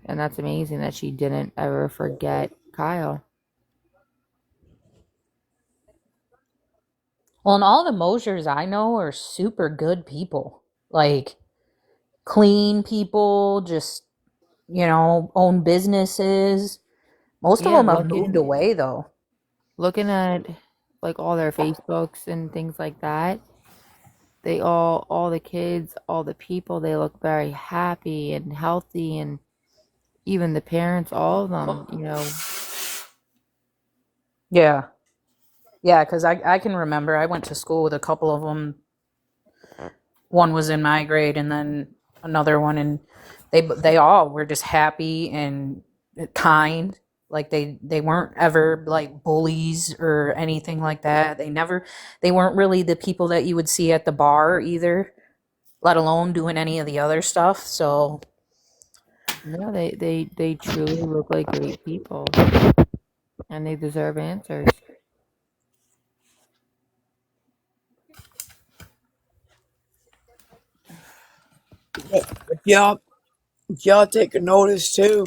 and that's amazing that she didn't ever forget Kyle. Well, and all the Mosers I know are super good people. Like clean people, just, own businesses. Most of Yeah, them have moved away though. looking at like all their Facebooks and things like that, they all the kids, all the people, they look very happy and healthy, and even the parents, all of them. Yeah. Yeah, because I can remember I went to school with a couple of them. One was in my grade and then another one, and they all were just happy and kind. Like they weren't ever like bullies or anything like that. They weren't really the people that you would see at the bar either, let alone doing any of the other stuff. So No, they truly look like great people, and they deserve answers. But y'all take a notice too.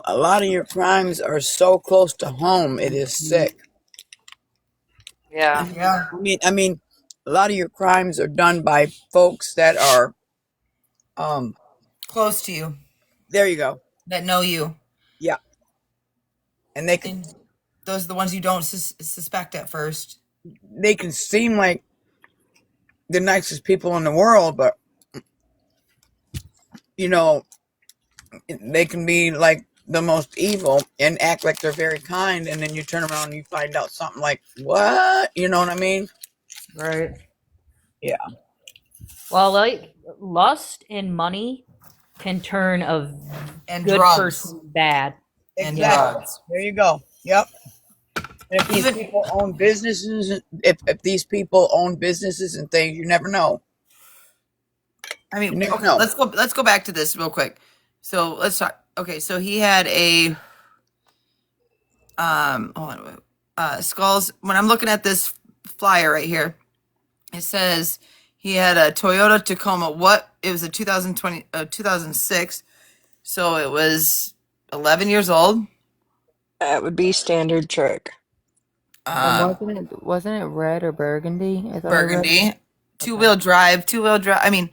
A lot of your crimes are so close to home. It is sick. I yeah. mean, Yeah, a lot of your crimes are done by folks that are, um, close to you there you go. that know you, Yeah, and they can and those are the ones you don't suspect at first. seem like the nicest people in the world, but you know, they can be like the most evil and act like they're very kind, and then you turn around and you find out something like, what? You know what I mean? Right. Yeah. Well, like lust and money can turn a And good drugs. person bad. And Exactly. drugs. There you go. Yep. And if these Even people own businesses, if these people own businesses and things, you never know. I You mean, never okay, know. let's go back to this real quick. So let's talk. Okay, so he had a hold on, skulls. When I'm looking at this flyer right here, it says he had a Toyota Tacoma. What? It was a 2020, 2006. So it was 11 years old. That would be standard truck. And Um, wasn't it red or burgundy? I thought I read. Burgundy, Okay. two wheel drive. I mean,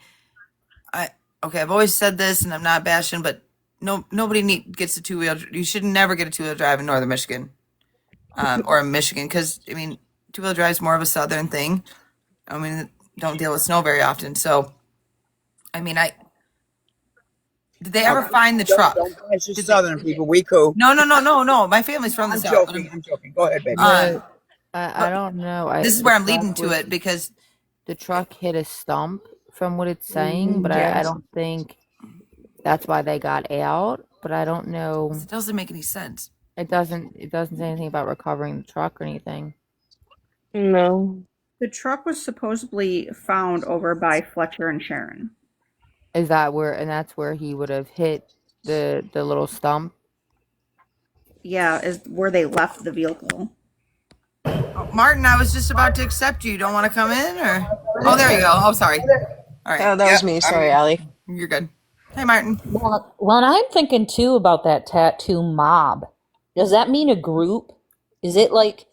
I okay. I've always said this, and I'm not bashing, but nobody gets a two wheel. You should never get a two wheel drive in northern Michigan, or in Michigan, because I mean, two wheel drive is more of a southern thing. I mean, don't deal with snow very often. So, I mean, did they ever find the truck? Don't bash the Did they? Southern people. We cool. No. My family's from the I'm south, joking. I'm joking. Go ahead, baby. Yeah, I but don't know. this is The where I'm truck leading to was it because the truck hit a stump from what it's saying, but I Yes. don't think that's why they got out. But I don't know. it doesn't make any sense. It doesn't say anything about recovering the truck or anything. No. The truck was supposedly found over by Fletcher and Sharon. Is that where? And that's where he would have hit the little stump. Yeah, is where they left the vehicle. Oh, Martin, I was just about to accept you. You don't want to come in, or? Oh, there you go. Oh, sorry. All right, Oh, that was Yep. me. Sorry, Allie. you're good. Hey, Martin. Well, and I'm thinking too about that tattoo mob. Does that mean a group? Is it like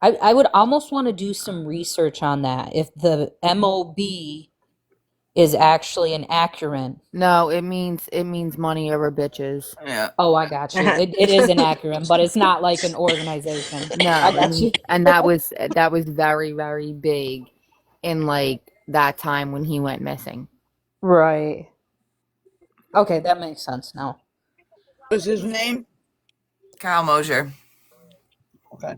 I would almost want to do some research on that. If the MOB is actually an acronym. No, it means money over bitches. Yeah. Oh, I got you. It is an acronym, but it's not like an organization. No, I got you. and that was very, very big in like that time when he went missing. Right. Okay, that makes sense now. What's his name? Kyle Mosier. Okay.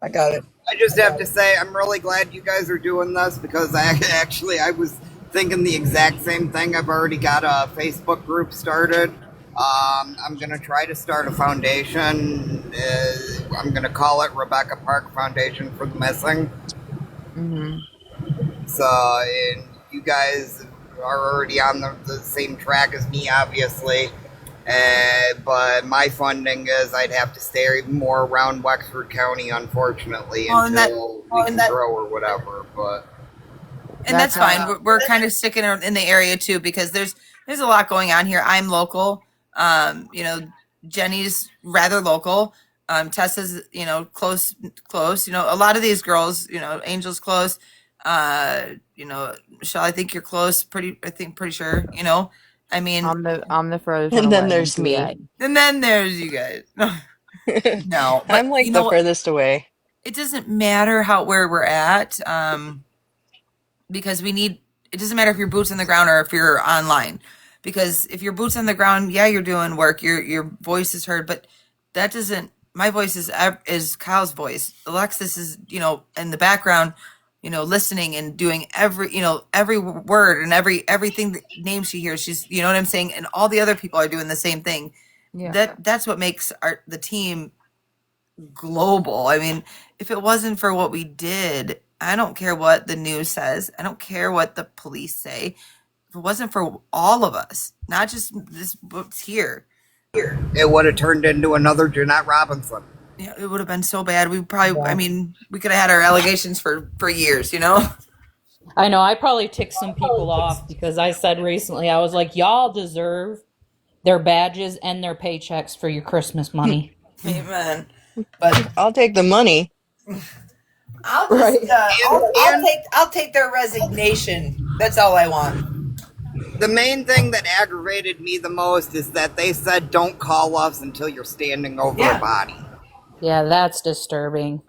I got it. I just have to say, I'm really glad you guys are doing this because I was thinking the exact same thing. I've already got a Facebook group started. I'm going to try to start a foundation. I'm going to call it Rebecca Park Foundation for the Missing. Mm-hmm. So, and you guys are already on the same track as me, obviously. But my funding is I'd have to stay more around Wexford County, unfortunately, until we can grow or whatever. But And that's fine. We're kind of sticking in the area too because there's a lot going on here. I'm local. You know, Jenny's rather local. Tessa's, you know, close. You know, a lot of these girls, you know, Angel's close. You know, Michelle, I think you're close. Pretty sure. You know, I mean, I'm the furthest one And then away there's in me. PA. and then there's you guys. No, but I'm like you the know what? furthest away. It doesn't matter where we're at. Because it doesn't matter if you're boots on the ground or if you're online, because if you're boots on the ground, yeah, you're doing work, your voice is heard, but that doesn't, my voice is Kyle's voice. Alexis is, you know, in the background, you know, listening and doing every word and everything that name she hears, she's, you know what I'm saying? And all the other people are doing the same thing. Yeah. That's what makes the team global. I mean, if it wasn't for what we did, I don't care what the news says. I don't care what the police say. If it wasn't for all of us, not just this what's here, it would have turned into another Jeanette Robinson. yeah, it would have been so bad. We probably, I mean, we could have had our allegations for years, you know? I know I probably ticked some people off because I said recently, I was like, y'all deserve their badges and their paychecks for your Christmas money. Amen. But I'll take the money. I'll just, I'll take their resignation. That's all I want. The main thing that aggravated me the most is that they said don't call us until you're standing over a body. Yeah, that's disturbing.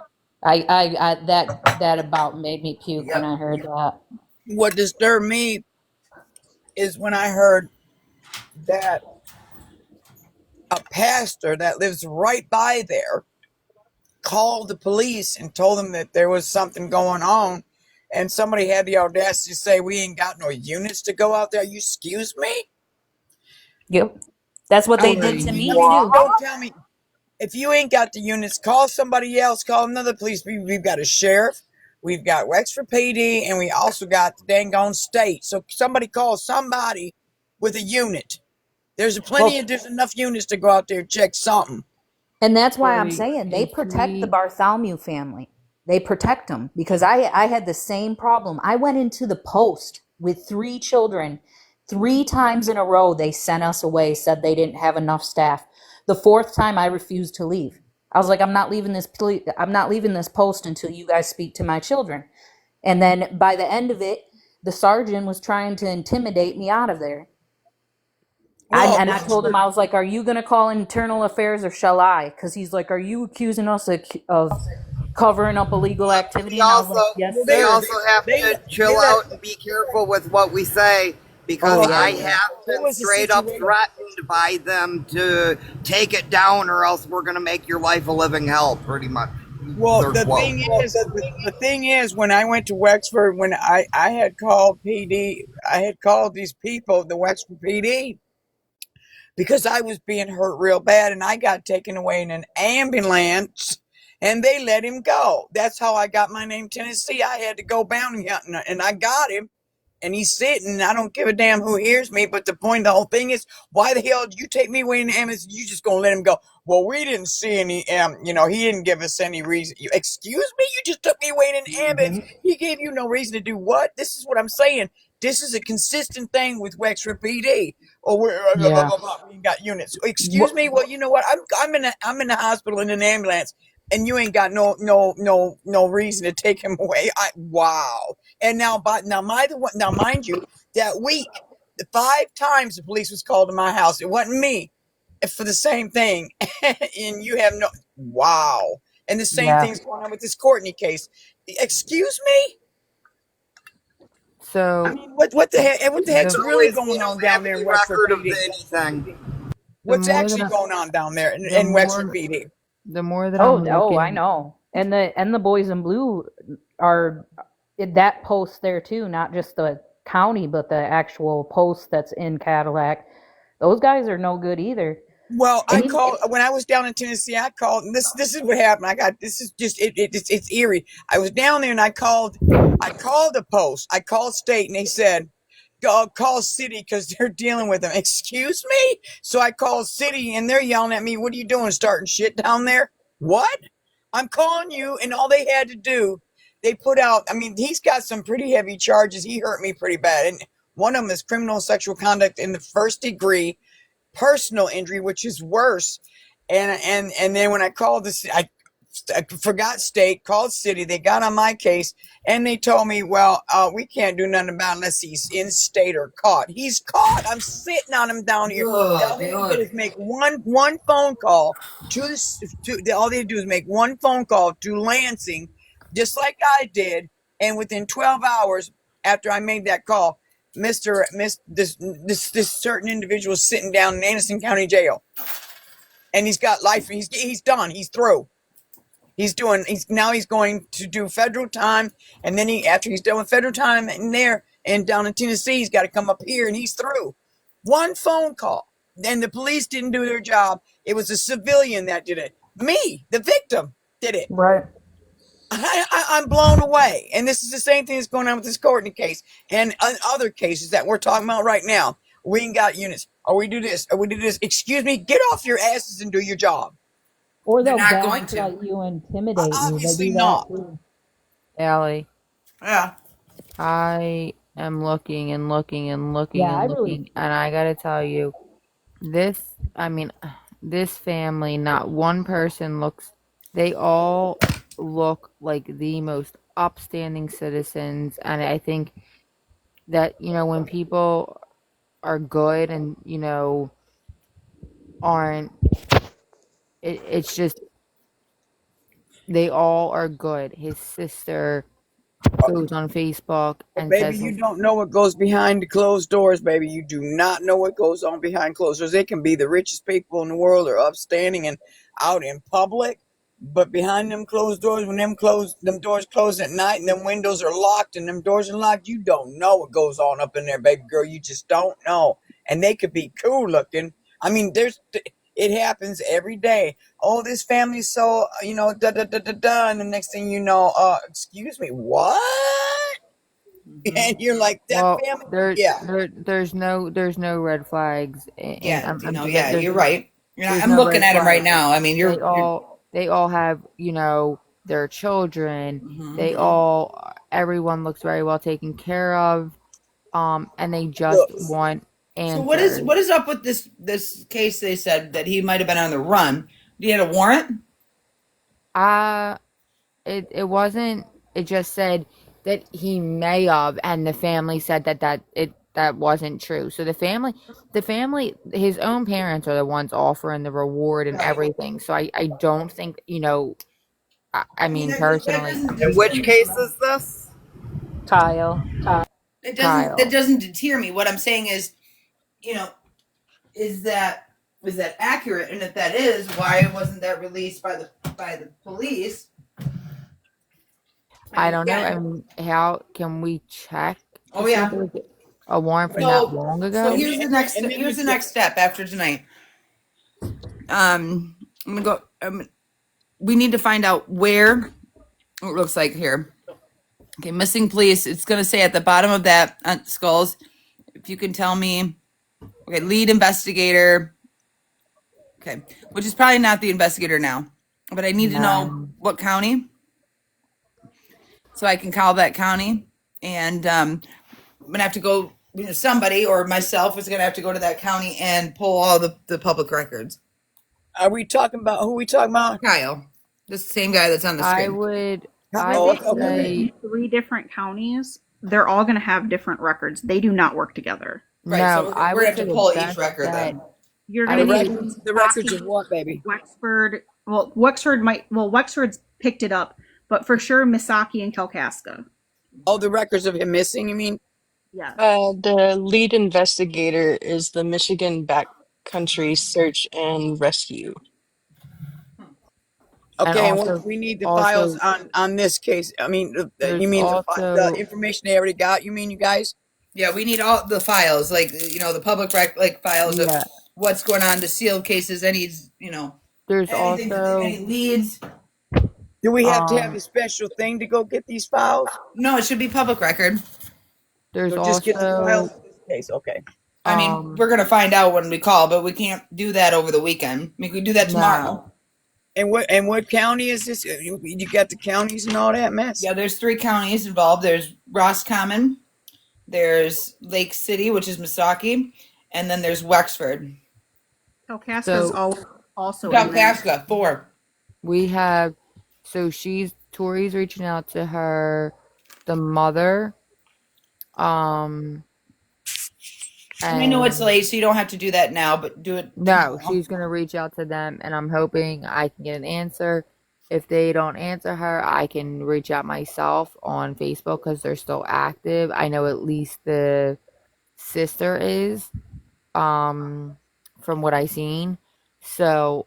I that about made me puke when I heard that. What disturbed me is when I heard that a pastor that lives right by there called the police and told them that there was something going on. And somebody had the audacity to say, we ain't got no units to go out there. You excuse me? Yep. That's what I they mean, did to I me mean, too. don't tell me. If you ain't got the units, call somebody else. Call another police. We've got a sheriff. We've got Wexford PD. And we also got the dang on state. So somebody call somebody with a unit. There's enough units to go out there and check something. And that's why I'm Corey, saying they if protect the we Bartholomew family. They protect them because I had the same problem. I went into the post with 3 children. 3 times in a row, they sent us away, said they didn't have enough staff. The fourth time, I refused to leave. I was like, I'm not leaving this post until you guys speak to my children. And then by the end of it, the sergeant was trying to intimidate me out of there. Well, I told him, I was like, "Are you going to call internal affairs or shall I?" Because he's like, "Are you accusing us of covering up illegal activity?" We And I was also like, "Yes, well, we sir." also have they to they chill let out and be careful with what we say because Oh well, yeah, I yeah. have there been was a straight up situation. threatened by them to take it down or else we're going to make your life a living hell, pretty much. Well, Their quote. the thing is, when I went to Wexford, when I had called PD, I had called these people, the Wexford PD, because I was being hurt real bad, and I got taken away in an ambulance, and they let him go. That's how I got my name, Tennessee. I had to go bounty hunting, and I got him. And he's sitting, and I don't give a damn who hears me. But the point of the whole thing is, why the hell did you take me away in the ambulance? You just gonna let him go? Well, we didn't see any. He didn't give us any reason. Excuse me, you just took me away in an ambulance. He gave you no reason to do what? This is what I'm saying. This is a consistent thing with Wexford PD. Oh, we're blah, blah, yeah. blah, blah. We got units. Excuse me. Well, you know what? I'm in the hospital in an ambulance, and you ain't got no reason to take him away. Wow. And now, mind you, that week, the 5 times the police was called to my house. It wasn't me for the same thing. And you have no wow. And the same Yeah. thing's going on with this Courtney case. Excuse me. I So mean, what the heck? What the It's heck's the really always we going on don't have down there any in Wexford record of PD? anything. the What's more that actually going on down there the in Wexford more PD? the more that Oh, I'm oh, I looking, know. And the boys in blue are that post there too, not just the county, but the actual post that's in Cadillac. Those guys are no good either. Well, I And you, called when I was down in Tennessee. I called, and this is what happened. I got this is just it's eerie. I was down there and I called the post. I called state, and they said call city because they're dealing with them. Excuse me. So I called city, and they're yelling at me. What are you doing? Starting shit down there? What? I'm calling you, and all they had to do, they put out. I mean, he's got some pretty heavy charges. He hurt me pretty bad, and one of them is criminal sexual conduct in the first degree, personal injury, which is worse. And then when I called this, I forgot state, called city. They got on my case, and they told me, well, we can't do nothing about it unless he's in state or caught. He's caught. I'm sitting on him down here. All they did is make one phone call all they do is make one phone call to Lansing, just like I did, and within 12 hours after I made that call, this certain individual is sitting down in Anderson County Jail, and he's got life. He's done. He's through. He's going to do federal time, and then after he's done with federal time in there and down in Tennessee, he's got to come up here, and he's through. One phone call, and the police didn't do their job. It was a civilian that did it. Me, the victim, did it. right. I'm blown away. And this is the same thing that's going on with this Courtney case and other cases that we're talking about right now. We ain't got units. Or we do this. Or we do this. Excuse me. Get off your asses and do your job. Or They're they'll not going to. gaslight you and intimidate you. They Obviously do that not. too. Allie, Yeah. I am looking and looking and looking Yeah, I and really. looking, and I gotta tell you, I mean, this family, not one person looks, they all look like the most upstanding citizens. And I think that, when people are good and, aren't, it's just, they all are good. His sister, goes on Facebook and Baby, says, you don't know what goes behind the closed doors, baby. You do not know what goes on behind closed doors. They can be the richest people in the world or upstanding and out in public, but behind them closed doors, when them doors close at night and them windows are locked and them doors are locked, you don't know what goes on up in there, baby girl. You just don't know. And they could be cool looking. I mean, it happens every day. Oh, this family's so, da da da da da, and the next thing you know, excuse me, what? And you're like that well, family. Yeah. there's no red flags, and Yeah, like, you're right. there's I'm no looking red at him right flags. now. I mean, They all have, their children. Everyone looks very well taken care of, and they just Looks. want So answers. what is up with this case? They said that he might have been on the run. Do you have a warrant? Uh it wasn't. It just said that he may have, and the family said that wasn't true. So the family, his own parents are the ones offering the reward and Right. everything. So I don't think, I I mean, mean, that personally, doesn't In which case is this? Kyle. that Kyle. doesn't deter me. What I'm saying is, you know, is that accurate? And if that is, why wasn't that released by the police? I don't know. Again, I mean, how can we check to oh see if yeah. there's a warrant from that So long so ago? here's the next step after tonight. I'm gonna go. We need to find out where it looks like here. Okay, missing police. It's gonna say at the bottom of that skulls. If you can tell me, okay, lead investigator. Okay, which is probably not the investigator now, but I need to know what county, so I can call that county, and I'm gonna have to go. Somebody or myself is gonna have to go to that county and pull all the public records. Are we talking about who we talking about? Kyle, the same guy that's on the I screen. would I Oh, would okay. say Three different counties, they're all going to have different records. They do not work together. Right, so no. we're I gonna would have say to the pull each best record bet. then. You're I going would to say need The records Misaki, of what, baby? Wexford. Well, Wexford's picked it up, but for sure Misaki and Kalkaska. Oh, the records of him missing, you mean? Yes. The lead investigator is the Michigan Backcountry Search and Rescue. and Okay, and what also we need the files also on this case. I mean, there's you mean the also information they already got? You mean, you guys? Yeah, we need all the files, like the public like files of yeah, what's going on, the sealed cases, any there's anything, any also leads. Do we have to have um a special thing to go get these files? No, it should be public record. there's So just get the files also in this case. Okay. I mean, we're gonna find out when we call, but we can't do that over the weekend. I mean, we can do that tomorrow. no. And what county is this? You got the counties and all that mess? Yeah, there's 3 counties involved. There's Roscommon, there's Lake City, which is Misaki, and then there's Wexford. Kalkaska's So also in there. Kalkaska, 4. we have Tori's reaching out to the mother, And I know it's and late, so you don't have to do that now, but do it no, tomorrow. she's gonna reach out to them, and I'm hoping I can get an answer. If they don't answer her, I can reach out myself on Facebook because they're still active. I know at least the sister is, from what I seen. So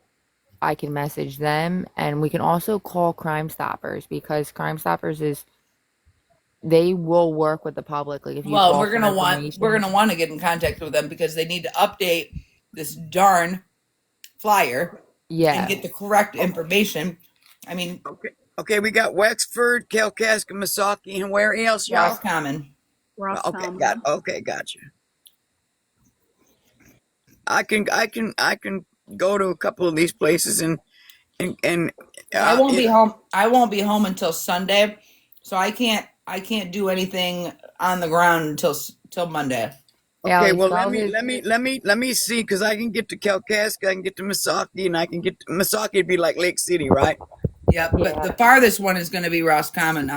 I can message them, and we can also call Crime Stoppers because Crime Stoppers they will work with the public. Like if you Well, call we're for gonna information, want to get in contact with them because they need to update this darn flyer and yeah. get the correct information. I mean, Okay, we got Wexford, Kalkaska, Misaki, and where else, y'all? Roscommon. Okay, gotcha. I can go to a couple of these places and I won't be home. I won't be home until Sunday, so I can't do anything on the ground until Monday. Okay, Allie, well spell his let me see, because I can get to Kalkaska, I can get to Misaki, and I can get to Misaki. It'd be like Lake City, right? Yep, but the farthest one is going to be Roscommon.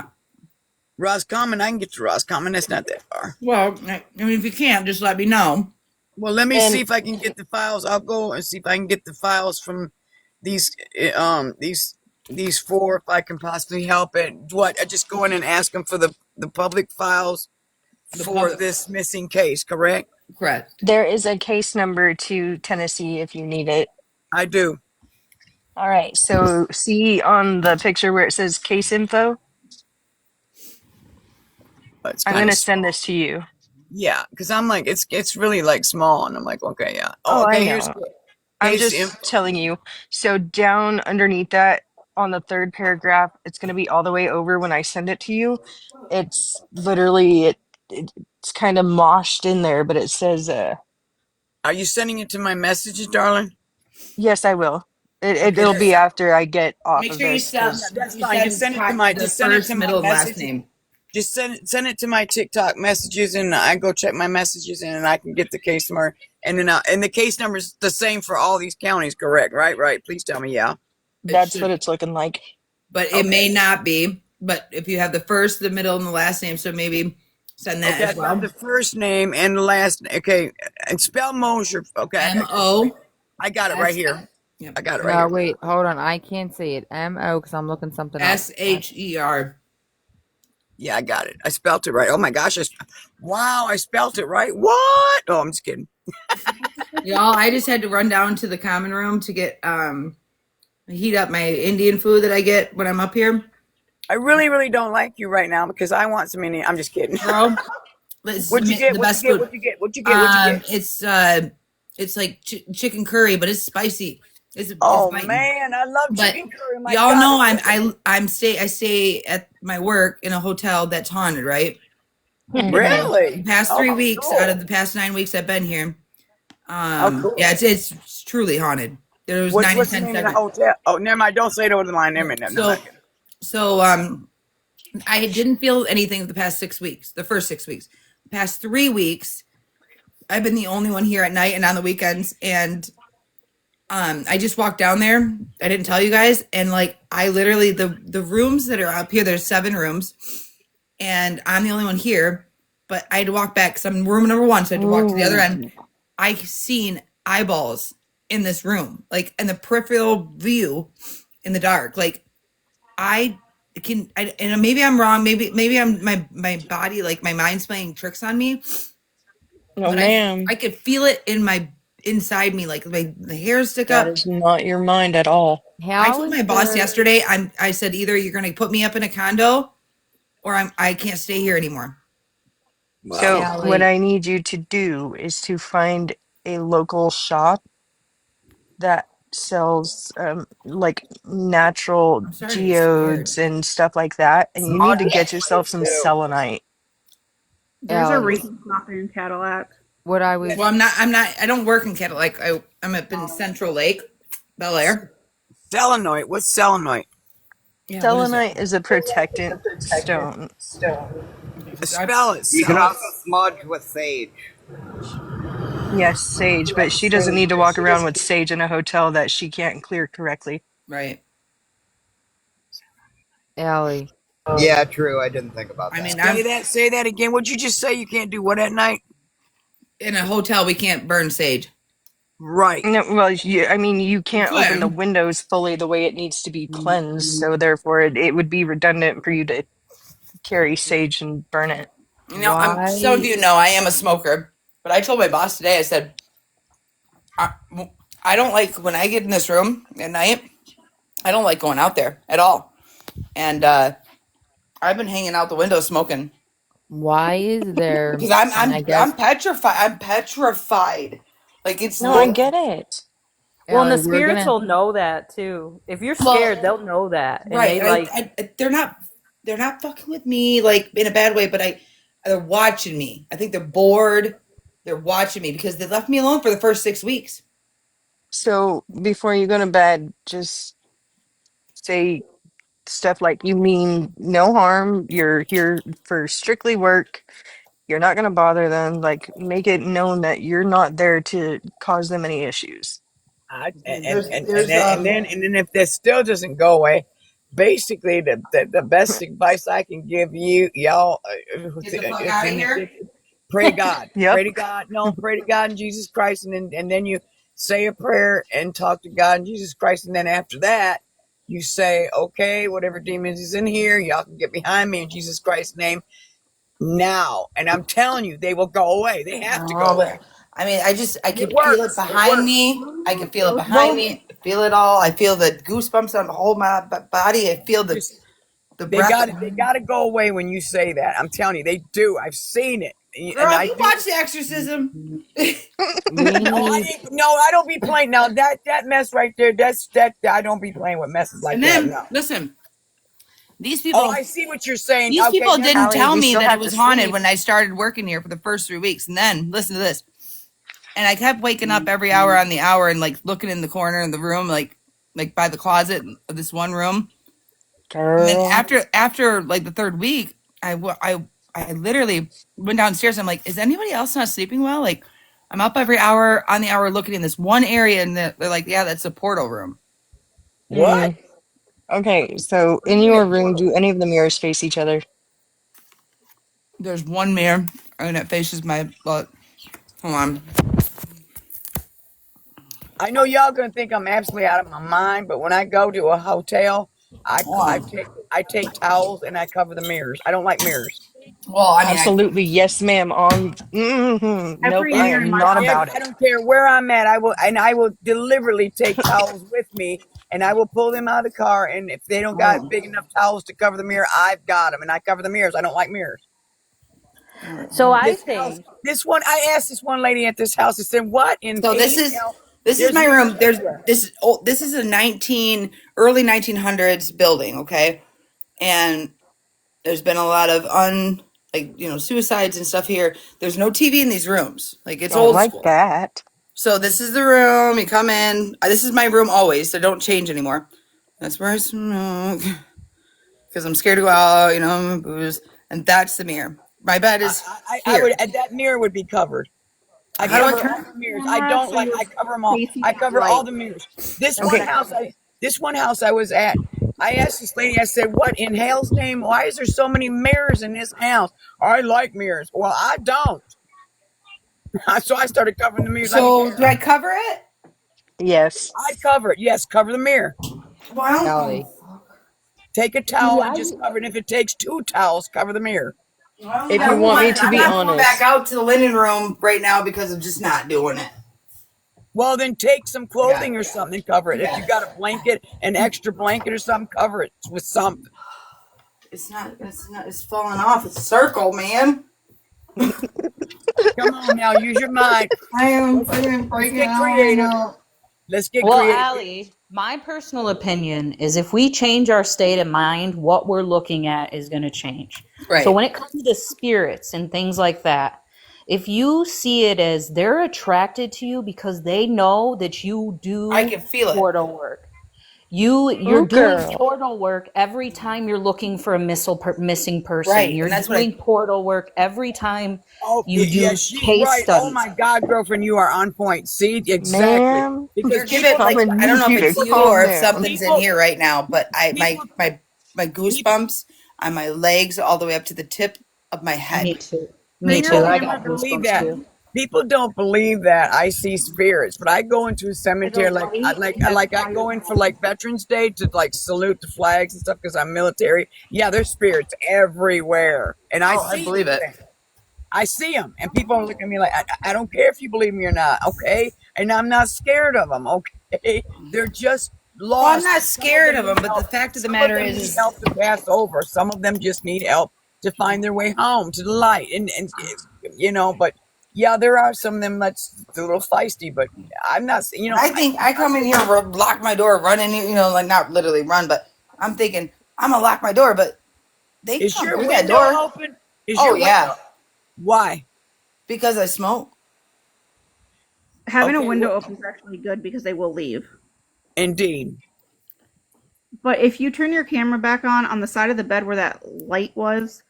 Roscommon, I can get to Roscommon. That's not that far. Well, I mean, if you can't, just let me know. Well, let me And see if I can get the files. I'll go and see if I can get the files from these these 4, if I can possibly help it. What? I just go in and ask them for the the public files for this missing case, correct? Correct. There is a case number to Tennessee if you need it. I do. All right. So see on the picture where it says case info? It's I'm kind gonna of send small. this to you. Yeah, because I'm like, it's really like small, and I'm like, okay, yeah. Oh, Oh, I okay. Here's know. I'm case just info. telling you. So down underneath that on the third paragraph, it's going to be all the way over when I send it to you. It's literally it's kind of moshed in there, but it says Are you sending it to my messages, darling? yes, I will. Okay, It'll be after I get off Make of sure you this send yeah, cuz that's fine. Just send it to my the just first, my middle, and last message. name. Just send it to my TikTok messages, and I go check my messages, and I can get the case number. And then and the case number is the same for all these counties, correct? Right. Please tell me, yeah. It that's what should, it's looking like. but it Okay. may not be. But if you have the first, the middle, and the last name, so maybe send that Okay, I as got well. the first name and the last. Okay, and spell Mosher. Okay, MO. I got it right here. Yep. I got it right No, here. wait, hold on. I can't say it. M-O because I'm looking something up. SHER. Yeah, I got it. I spelled it right. Oh my gosh! Wow, I spelled it right. What? Oh, I'm just kidding. Y'all, I just had to run down to the common room to get heat up my Indian food that I get when I'm up here. I really don't like you right now because I want some Indian. I'm just kidding. Girl, it's What'd you get? the What'd you best get? food. What'd you get? What'd you get? What'd you get? It's like chicken curry, but it's spicy. It's Oh biting. man, I love But chicken curry. My y'all God, know I I stay at my work in a hotel that's haunted, right? Mhm. The really. past Oh, 3 weeks out of cool. the past 9 weeks I've been here. Oh, cool. Yeah, it's truly haunted. There was nine and What's the ten name of the seconds. hotel? Oh, never mind. Don't say it over the line. Never mind. Never So mind. so I didn't feel anything the past 6 weeks, the first 6 weeks. The past 3 weeks, I've been the only one here at night and on the weekends. And I just walked down there. I didn't tell you guys. And like I literally the rooms that are up here, there's 7 rooms, and I'm the only one here. But I had to walk back because I'm room number 1, so I had to walk to the other end. Ooh. I seen eyeballs in this room, like in the peripheral view in the dark. Like and maybe I'm wrong. Maybe I'm my body, like my mind's playing tricks on me. Oh But man, I could feel it in my inside me, like the hairs stick that up. is not your mind at all. I How told is my boss there? yesterday. I said either you're going to put me up in a condo, or I can't stay here anymore. Wow. So what Allie, I need you to do is to find a local shop that sells like natural I'm starting to get scared. geodes and stuff like that, and you need to get yourself some selenite. There's a Allie, recent stop in Cadillac. what I Well, was, I'm not. I don't work in Cadillac. I'm up in Central Lake, Bel Air. Selenoid. What's selenoid? Yeah, what is it? Selenite is a protectant stone. Spell it. You can Sel. also smudge with sage. Yes, sage, but she doesn't need to walk around with sage in a hotel that she can't clear correctly. Right. Allie, Yeah, true. I didn't think about I that. mean, I'm Say that again. What'd you just say? You can't do what at night? in a hotel. We can't burn sage. Right. No, well, I mean, you We can't open the could. windows fully the way it needs to be cleansed, so therefore it would be redundant for you to carry sage and burn it. Some of why? you know I am a smoker, but I told my boss today. I said I, I don't like when I get in this room at night. I don't like going out there at all. And I've been hanging out the window smoking Why is there? because And I I'm guess, petrified. I'm petrified. Like it's No, I like well, get it. Well, and Allie, the we're spirits gonna. will know that too. If you're well, scared, they'll know that, and right. they like. They're not fucking with me like in a bad way, but they're watching me. I think they're bored. They're watching me because they left me alone for the first 6 weeks. So before you go to bed, just say stuff like you mean no harm. You're here for strictly work. You're not going to bother them. Like, make it known that you're not there to cause them any issues. And then if this still doesn't go away, basically the best advice I can give y'all Get the fuck out of here. pray to God. Pray Yep. to God. No, pray to God and Jesus Christ, and then you say a prayer and talk to God and Jesus Christ, and then after that, You say, okay, whatever demons is in here, y'all can get behind me in Jesus Christ's name now. And I'm telling you, they will go away. They have to go No, away. but I mean, I And it could feel it works. It behind works. me. I can feel it behind Well, me. I feel it all. I feel the goosebumps on the whole my body. I feel Just the they breath. got it. They got to go away when you say that. I'm telling you, they do. I've seen it, and Girl, I you do. watch The Exorcism. No, I We ain't. No, I don't be playing. Now that mess right there. That's that. I don't be playing with messes like And that. then No. listen, these Oh, people I see what you're saying. these Okay, people never didn't Allie, mind. tell we me still that it have to was haunted sleep. when I started working here for the first 3 weeks. And then listen to this. And I kept waking up every hour on the hour and like looking in the corner of the room, like by the closet of this one room. And then Girl. after like the third week, I literally went downstairs. I'm like, is anybody else not sleeping well? Like, I'm up every hour on the hour looking in this one area, and they're like, yeah, that's a portal room. What? Okay, so What do in you mean a your room, portal? do any of the mirrors face each other? There's one mirror, and it faces my butt. Hold on. I know y'all gonna think I'm absolutely out of my mind, but when I go to a hotel, Hold on. I take towels and I cover the mirrors. I don't like mirrors. Well, I mean, Absolutely, yes, ma'am. On. Nope, Every I mirror in am my not house. about I it. don't care where I'm at. I will deliberately take towels with me, and I will pull them out of the car. And if they don't got oh, big enough towels to cover the mirror, I've got them, and I cover the mirrors. I don't like mirrors. all right, So hold on. I This house, think, this one, I asked this one lady at this house. I said, "What in So Hades hell? this is There's my mirrors room. everywhere." This is a early 1900s building. Okay, and there's been a lot of suicides and stuff here. There's no TV in these rooms. Like it's I old like school. that. So this is the room. You come in. This is my room always. So don't change anymore. That's where I smoke because I'm scared to go out. Booze. And that's the mirror. My bed is I would. here. That mirror would be covered. I How do I cover turn all it? the mirrors. I Camera don't so like. you're I cover them all. facing I that cover all light. the mirrors. Okay. This one house I was at. I asked this lady. I said, "What in hell's name? Why is there so many mirrors in this house?" I like mirrors. Well, I don't. So I started covering the mirrors. I don't So do care. I cover it? Yes, I'd cover it. Yes, cover the mirror. Well, I don't. Allie. Oh, Take a See, towel and just cover it. If it takes two towels, cover the mirror. well, if I you would want me say to I'm be not going back honest. out to the linen room right now because I'm just not doing it. Well, then take some I got. clothing or something and cover I it. If got. you got a blanket, an extra blanket or something, cover it with something. It's not. It's not. It's falling off. It's a circle, man. Come on now, use your mind. I am Let's freaking let's breaking get out right creative. now. Let's get Well, creative. Allie, my personal opinion is if we change our state of mind, what we're looking at is going to change. So Right. when it comes to spirits and things like that, if you see it as they're attracted to you because they know that you I do can feel it. portal work. You're Ooh, doing girl. portal work every time you're looking for a missing person. Right, You're and that's what I. doing portal work every time Oh, you yeah, do she's case right. Oh studies. my God, girlfriend, you are on point. See, exactly. Ma'am, Because You're giving I'm like gonna I don't need know if you to it's people you don't, calm or if down. something's in people, here right now, but people, my people, goosebumps on my legs all the way up to the tip of my Me head. too. Turn Me your too. people I camera got don't believe goosebumps that. too. People don't believe that I see spirits, but I go into a by the cemetery light and that I go in for like fireball. Veterans Day to like salute the flags and stuff because I'm military. Yeah, there's spirits everywhere, and I Oh, I see believe these it. things. I see them, and people are looking at me like, I don't care if you believe me or not, okay? And I'm not scared of them, okay? They're just Well, I'm lost, not and some of scared them of them, need but the help. fact of the Some of matter them is, need help to pass over. Some of them just need help to find their way home to the light, but yeah, there are some of them that's a little feisty, but I'm not, I think I come in here, lock my door, run in here, like not literally run, but I'm thinking I'm gonna lock my door, but they can is come your through that window door. open? Is Oh your yeah, window? Why? because I smoke. Having a Okay, window well, open is actually good because they will leave. indeed. But if you turn your camera back on the side of the bed where that light was,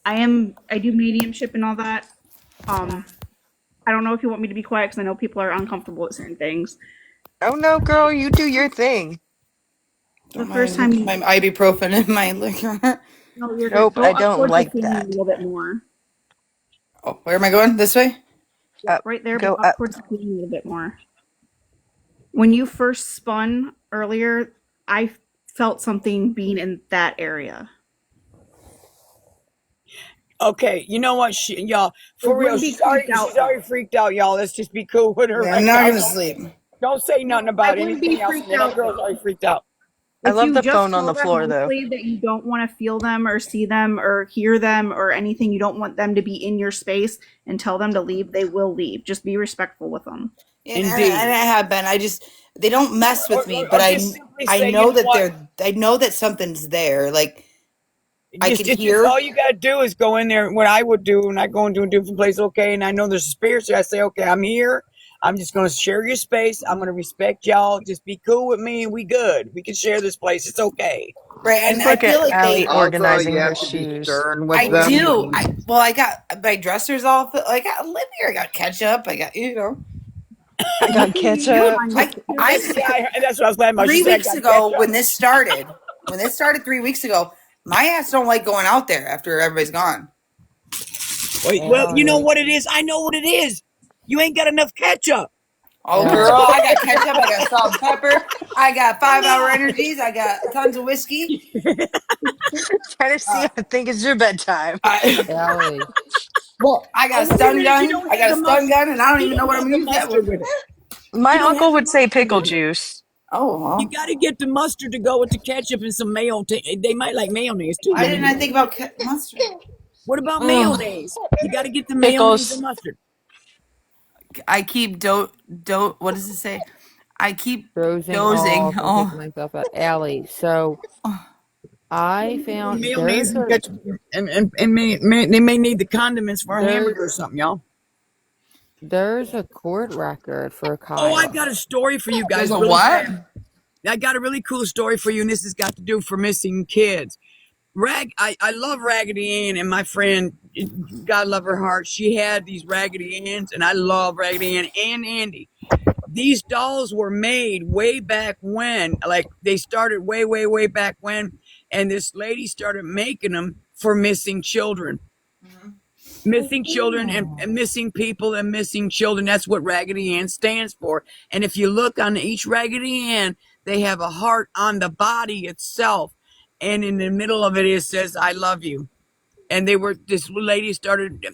I do mediumship and all that. Um, I don't know if you want me to be quiet because I know people are uncomfortable with certain things. Oh no, girl, you do your thing. The Don't first mind time, my ibuprofen and my liquor. no, you're good. Nope, Go I up don't towards the like ceiling a that. little bit more. Oh, where am I going? This way? Yep, Up, right there, but go up up. towards the ceiling a little bit more. When you first spun earlier, I felt something being in that area. Okay, you know what, y'all? For real, she's already freaked out, y'all. Let's just be cool with her Yeah, right I'm not now. gonna sleep. Don't say nothing I about wouldn't be anything else. freaked Man, that out girl's already freaked out. I if love you the just phone on tell the them floor, though. mentally that you don't want to feel them or see them or hear them or anything, you don't want them to be in your space, and tell them to leave, they will leave. Just be respectful with them. And Indeed. I have been. They don't mess with me, but Or just simply say, know you know that what? I know that something's there. Like I can Just hear. all you gotta do is go in there. What I would do when I go into a different place, okay, and I know there's a spirit, so I say, okay, I'm here. I'm just gonna share your space. I'm gonna respect y'all. Just be cool with me, and we good. We can share this place. It's okay. Right, and Just I look at feel like Allie Also, organizing you her have to be shoes. stern with I them. do. I got my dressers all. I got lip here. I got ketchup. I got I got ketchup. That's what I was laughing about. 3 weeks ago when this started. When this started 3 weeks ago, my ass don't like going out there after everybody's gone. Well, you know what it is. I know what it is. You ain't got enough ketchup. Oh, girl, I got ketchup. I got salt and pepper. I got 5-hour energies. I got tons of whiskey. Trying to see. I think it's your bedtime. Allie. Well, I got a stun gun. I got a stun gun, and I don't even know what I'm gonna use that Mustard with. with it. My You don't uncle have would say mustard pickle with it. juice. Oh, well. You got to get the mustard to go with the ketchup and some mayo. They might like mayonnaise too. Why didn't I think about mustard? What about Ugh. mayonnaise? You got to get the mayonnaise Pickles. and mustard. I keep what does it say? I keep Dozing dozing. off and picking myself up. Allie. So I found Mayonnaise and ketchup, and they may need the condiments for a hamburger or something, y'all. there's a court record for Oh, I Kyle. got a story for you guys. There's a really what? fast. I got a really cool story for you, and this has got to do for missing kids. I love Raggedy Ann, and my friend, God love her heart, she had these Raggedy Anns, and I love Raggedy Ann and Andy. These dolls were made way back when, like they started way back when, and this lady started making them for missing children. Missing children and missing people and missing children. That's what Raggedy Ann stands for. And if you look on each Raggedy Ann, they have a heart on the body itself. And in the middle of it, it says, I love you. And this lady started,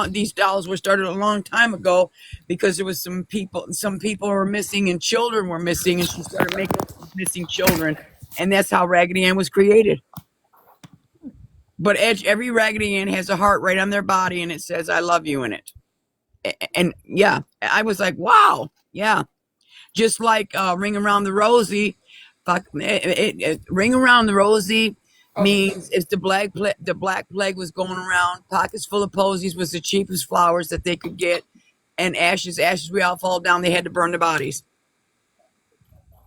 these dolls were started a long time ago because there was some people were missing and children were missing. And she started making missing children. And that's how Raggedy Ann was created. But every Raggedy Ann has a heart right on their body, and it says, I love you in it. And yeah, I was like, wow. Yeah. Just like Ring Around the Rosie. Ring Around the Rosie means if the black plague was going around, pockets full of posies was the cheapest flowers that they could get. And ashes, we all fall down. They had to burn the bodies.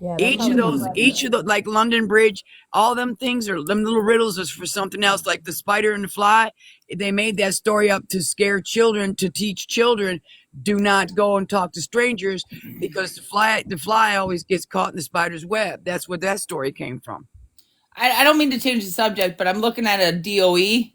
Yeah, Each of those, like London Bridge, all them things are them little riddles is for something else. Like the spider and the fly, they made that story up to scare children, to teach children, do not go and talk to strangers because the fly always gets caught in the spider's web. That's where that story came from. I don't mean to change the subject, but I'm looking at a DOE.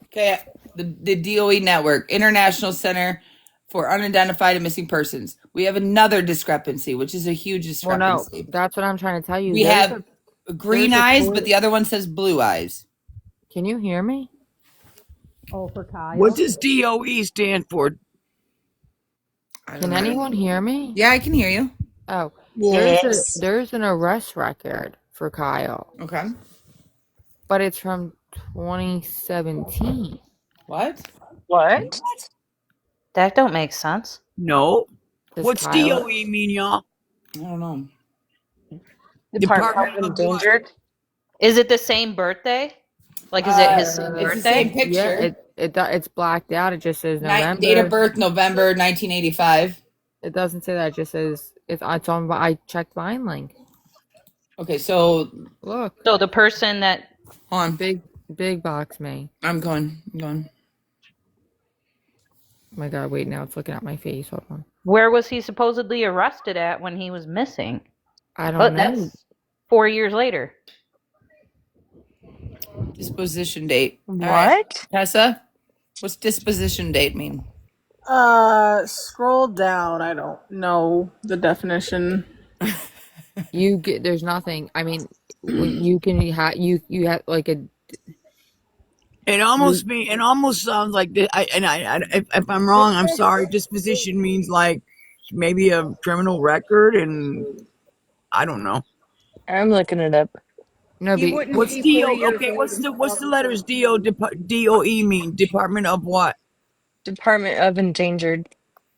Okay, the DOE network, International Center for Unidentified and Missing Persons. We have another discrepancy, which is a huge Well, no, discrepancy. that's what I'm trying to tell you. We have green eyes, but the other one says blue eyes. Can you hear me? Oh, for Kyle. What does DOE stand for? Can anyone hear me? Yeah, I can hear you. Oh, Yes. there's an arrest record for Kyle, Okay. but it's from 2017. What? What? That don't make sense. No. Does What's Kyle- DOE mean, y'all? I don't know. Department of Endangered. Is it the same birthday? Like, is it his same It's the birthday? same picture. Yeah, it's blacked out. It just says November. Date of birth, November 1985. It doesn't say that. It just says it's on. I checked Vine link. Okay, so Look, So the person that hold on. big box me. I'm going. Oh my God! Wait, now it's looking at my face. Hold on. where was he supposedly arrested at when he was missing? I don't But know. that's 4 years later. Disposition date. All What? right. Tessa, what's disposition date mean? Scroll down. I don't know the definition. There's nothing. I mean, when you can have you have like a It almost sounds like this. If I'm wrong, I'm sorry. Disposition means like maybe a criminal record, and I don't know. I'm looking it up. no, He but wouldn't What's be DO? 40 years Okay, old in what's the letters 2040. DOE mean? Department of what? Department of Endangered.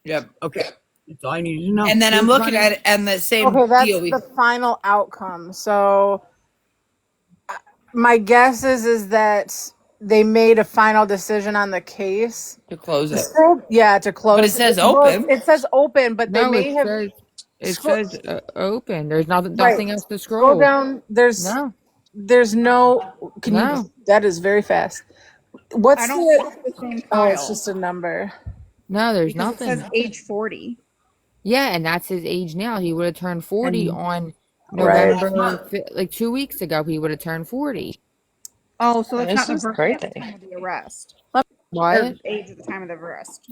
Yep. Okay, that's all I needed to know. And then I'm Here's looking Bunny. at it and the same Okay, that's DOE. the final outcome. So my guess is that they made a final decision on the case. To close it. Yeah, to But it close. says Well, open. it says open, but they no, may have it scroll says open. There's right. nothing else to Scroll scroll. down. No, There's no. Can you? no, That is very fast. I What's don't think the? it's the same Oh, it's file just a number. no. There's because it says nothing. age 40. Yeah, and that's his age now. He would have turned 40 And on right. November, like 2 weeks ago. He would have turned 40. Oh, so And that's this not the is birthday at the crazy. time of the arrest. Or What? age at the time of the arrest.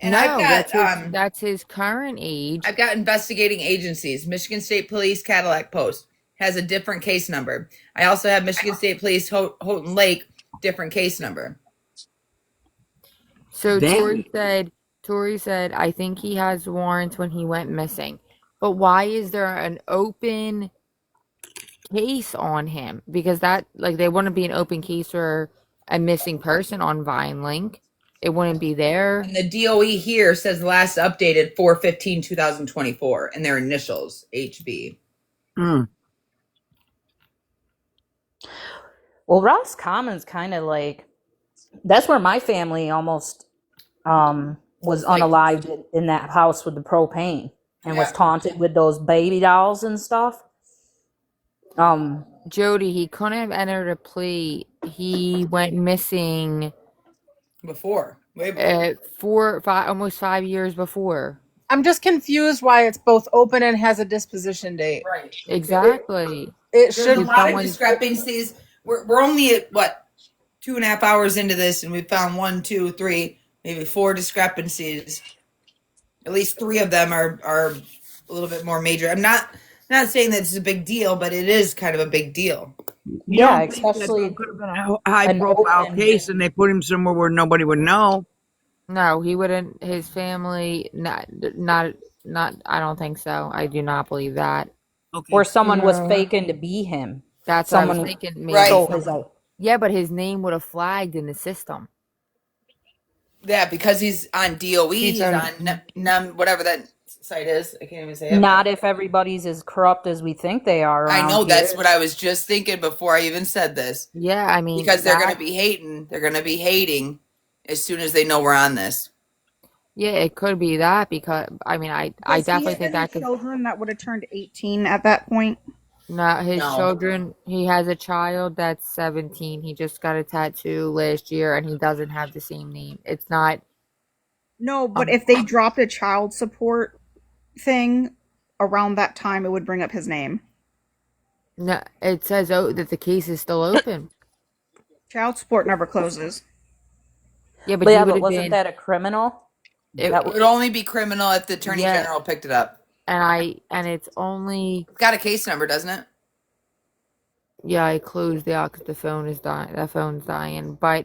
And I've No, got that's his current age. I've got investigating agencies. Michigan State Police Cadillac Post has a different case number. I also have Michigan State Police Houghton Lake, different case number. So Damn. Tori said, I think he has warrants when he went missing. But why is there an open case on him? Because that, like, there wouldn't be an open case for a missing person on VineLink. It wouldn't be there. And the DOE here says last updated 4/15/2024 and their initials HB. Hmm. Well, Ross Commons kind of like that's where my family almost was Like- unalived in that house with the propane and was Yeah. taunted with those baby dolls and stuff. Jody, he couldn't have entered a plea. He went missing Before. Way before. almost 5 years before. I'm just confused why it's both open and has a disposition date. Right. Exactly. It There's should. a lot of discrepancies. We're only at what 2.5 hours into this, and we found 1, 2, 3, maybe 4 discrepancies. At least 3 of them are a little bit more major. I'm not saying that it's a big deal, but it is kind of a big deal. Yeah, don't think that especially could have been a high an profile open- case, and they put him somewhere where nobody would know. No, he wouldn't. His family, not. I don't think so. I do not believe that. Okay. or someone was No. faking to be him. That's what I was Someone thinking. Maybe. Right. stole his out. Yeah, but his name would have flagged in the system. Yeah, because he's on DOE, He's he's on num whatever that site is. I can't even say it. Not if everybody's as corrupt as we think they are. I around know that's here. what I was just thinking before I even said this. Yeah, I mean, Because they're that- going to be hating. They're going to be hating as soon as they know we're on this. Yeah, it could be that because I mean, I Does he definitely have think any that could. children that would have turned 18 at that point? No, his No. children. He has a child that's 17. He just got a tattoo last year, and he doesn't have the same name. It's not. No, but if they dropped a child support thing around that time, it would bring up his name. No, it says that the case is still open. Child support never closes. Yeah, but But he yeah, would but have wasn't been. that a criminal? It, that It would only be criminal if the attorney Yeah. general picked it up. and it's only. It's got a case number, doesn't it? Yeah, I closed it out because the phone is dying. That phone's dying, but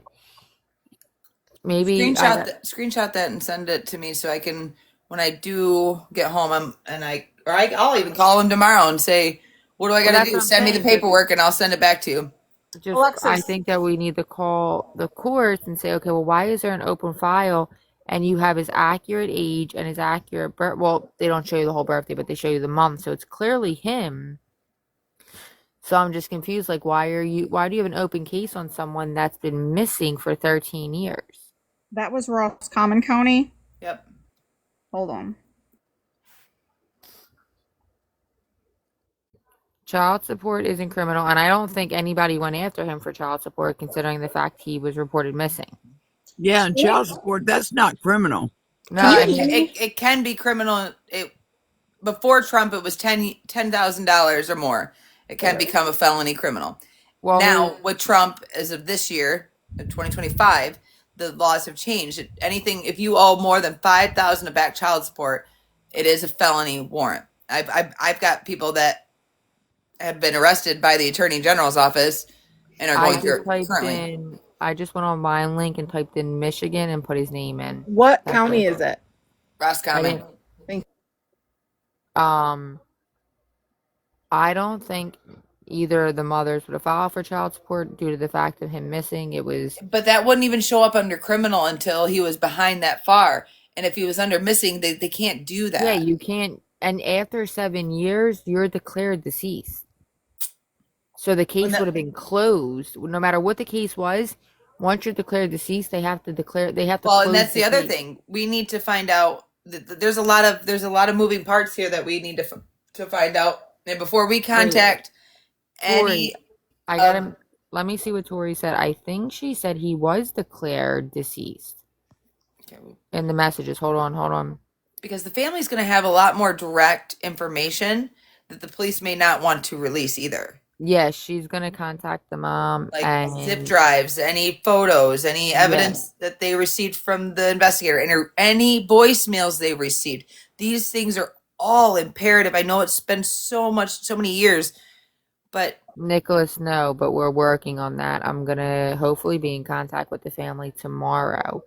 maybe Screenshot that and send it to me so I can, when I do get home, I'll even call him tomorrow and say, what do I got that's to do? what I'm Send me the saying. paperwork and I'll send it back to you. just Alexis. I think that we need to call the courts and say, okay, well, why is there an open file and you have his accurate age and his accurate birth? Well, they don't show you the whole birthday, but they show you the month, so it's clearly him. So I'm just confused. Like, why do you have an open case on someone that's been missing for 13 years? That was Roscommon County. Yep. Hold on. Child support isn't criminal, and I don't think anybody went after him for child support, considering the fact he was reported missing. Yeah, and child support, that's not criminal. No, I mean, It can be criminal. Before Trump, it was $10,000 or more. It can become a felony criminal. well, Now, with Trump, as of this year, 2025, the laws have changed. Anything, if you owe more than $5,000 to back child support, it is a felony warrant. I've got people that have been arrested by the Attorney General's office and are I going through just it typed currently. in. I just went on my link and typed in Michigan and put his name in. What That's county it. is it? I Roscommon. didn't. I don't think either of the mothers would have filed for child support due to the fact of him missing. It was But that wouldn't even show up under criminal until he was behind that far. And if he was under missing, they can't do that. yeah, you can't. And after 7 years, you're declared deceased. So the case would have been closed, no matter what the case was. Once you're declared deceased, they have to declare. They have to. Well, close and that's the other case. thing. We need to find out. There's a lot of moving parts here that we need to find out. And before we contact any, I got him. Let me see what Tori said. I think she said he was declared deceased. In the messages. Hold on. Because the family's going to have a lot more direct information that the police may not want to release either. Yeah, she's gonna contact the mom, Like and zip drives, any photos, any evidence that they received from the investigator, and any voicemails they received. These things are all imperative. I know it's been so many years, but Nicholas, no, but we're working on that. I'm gonna hopefully be in contact with the family tomorrow.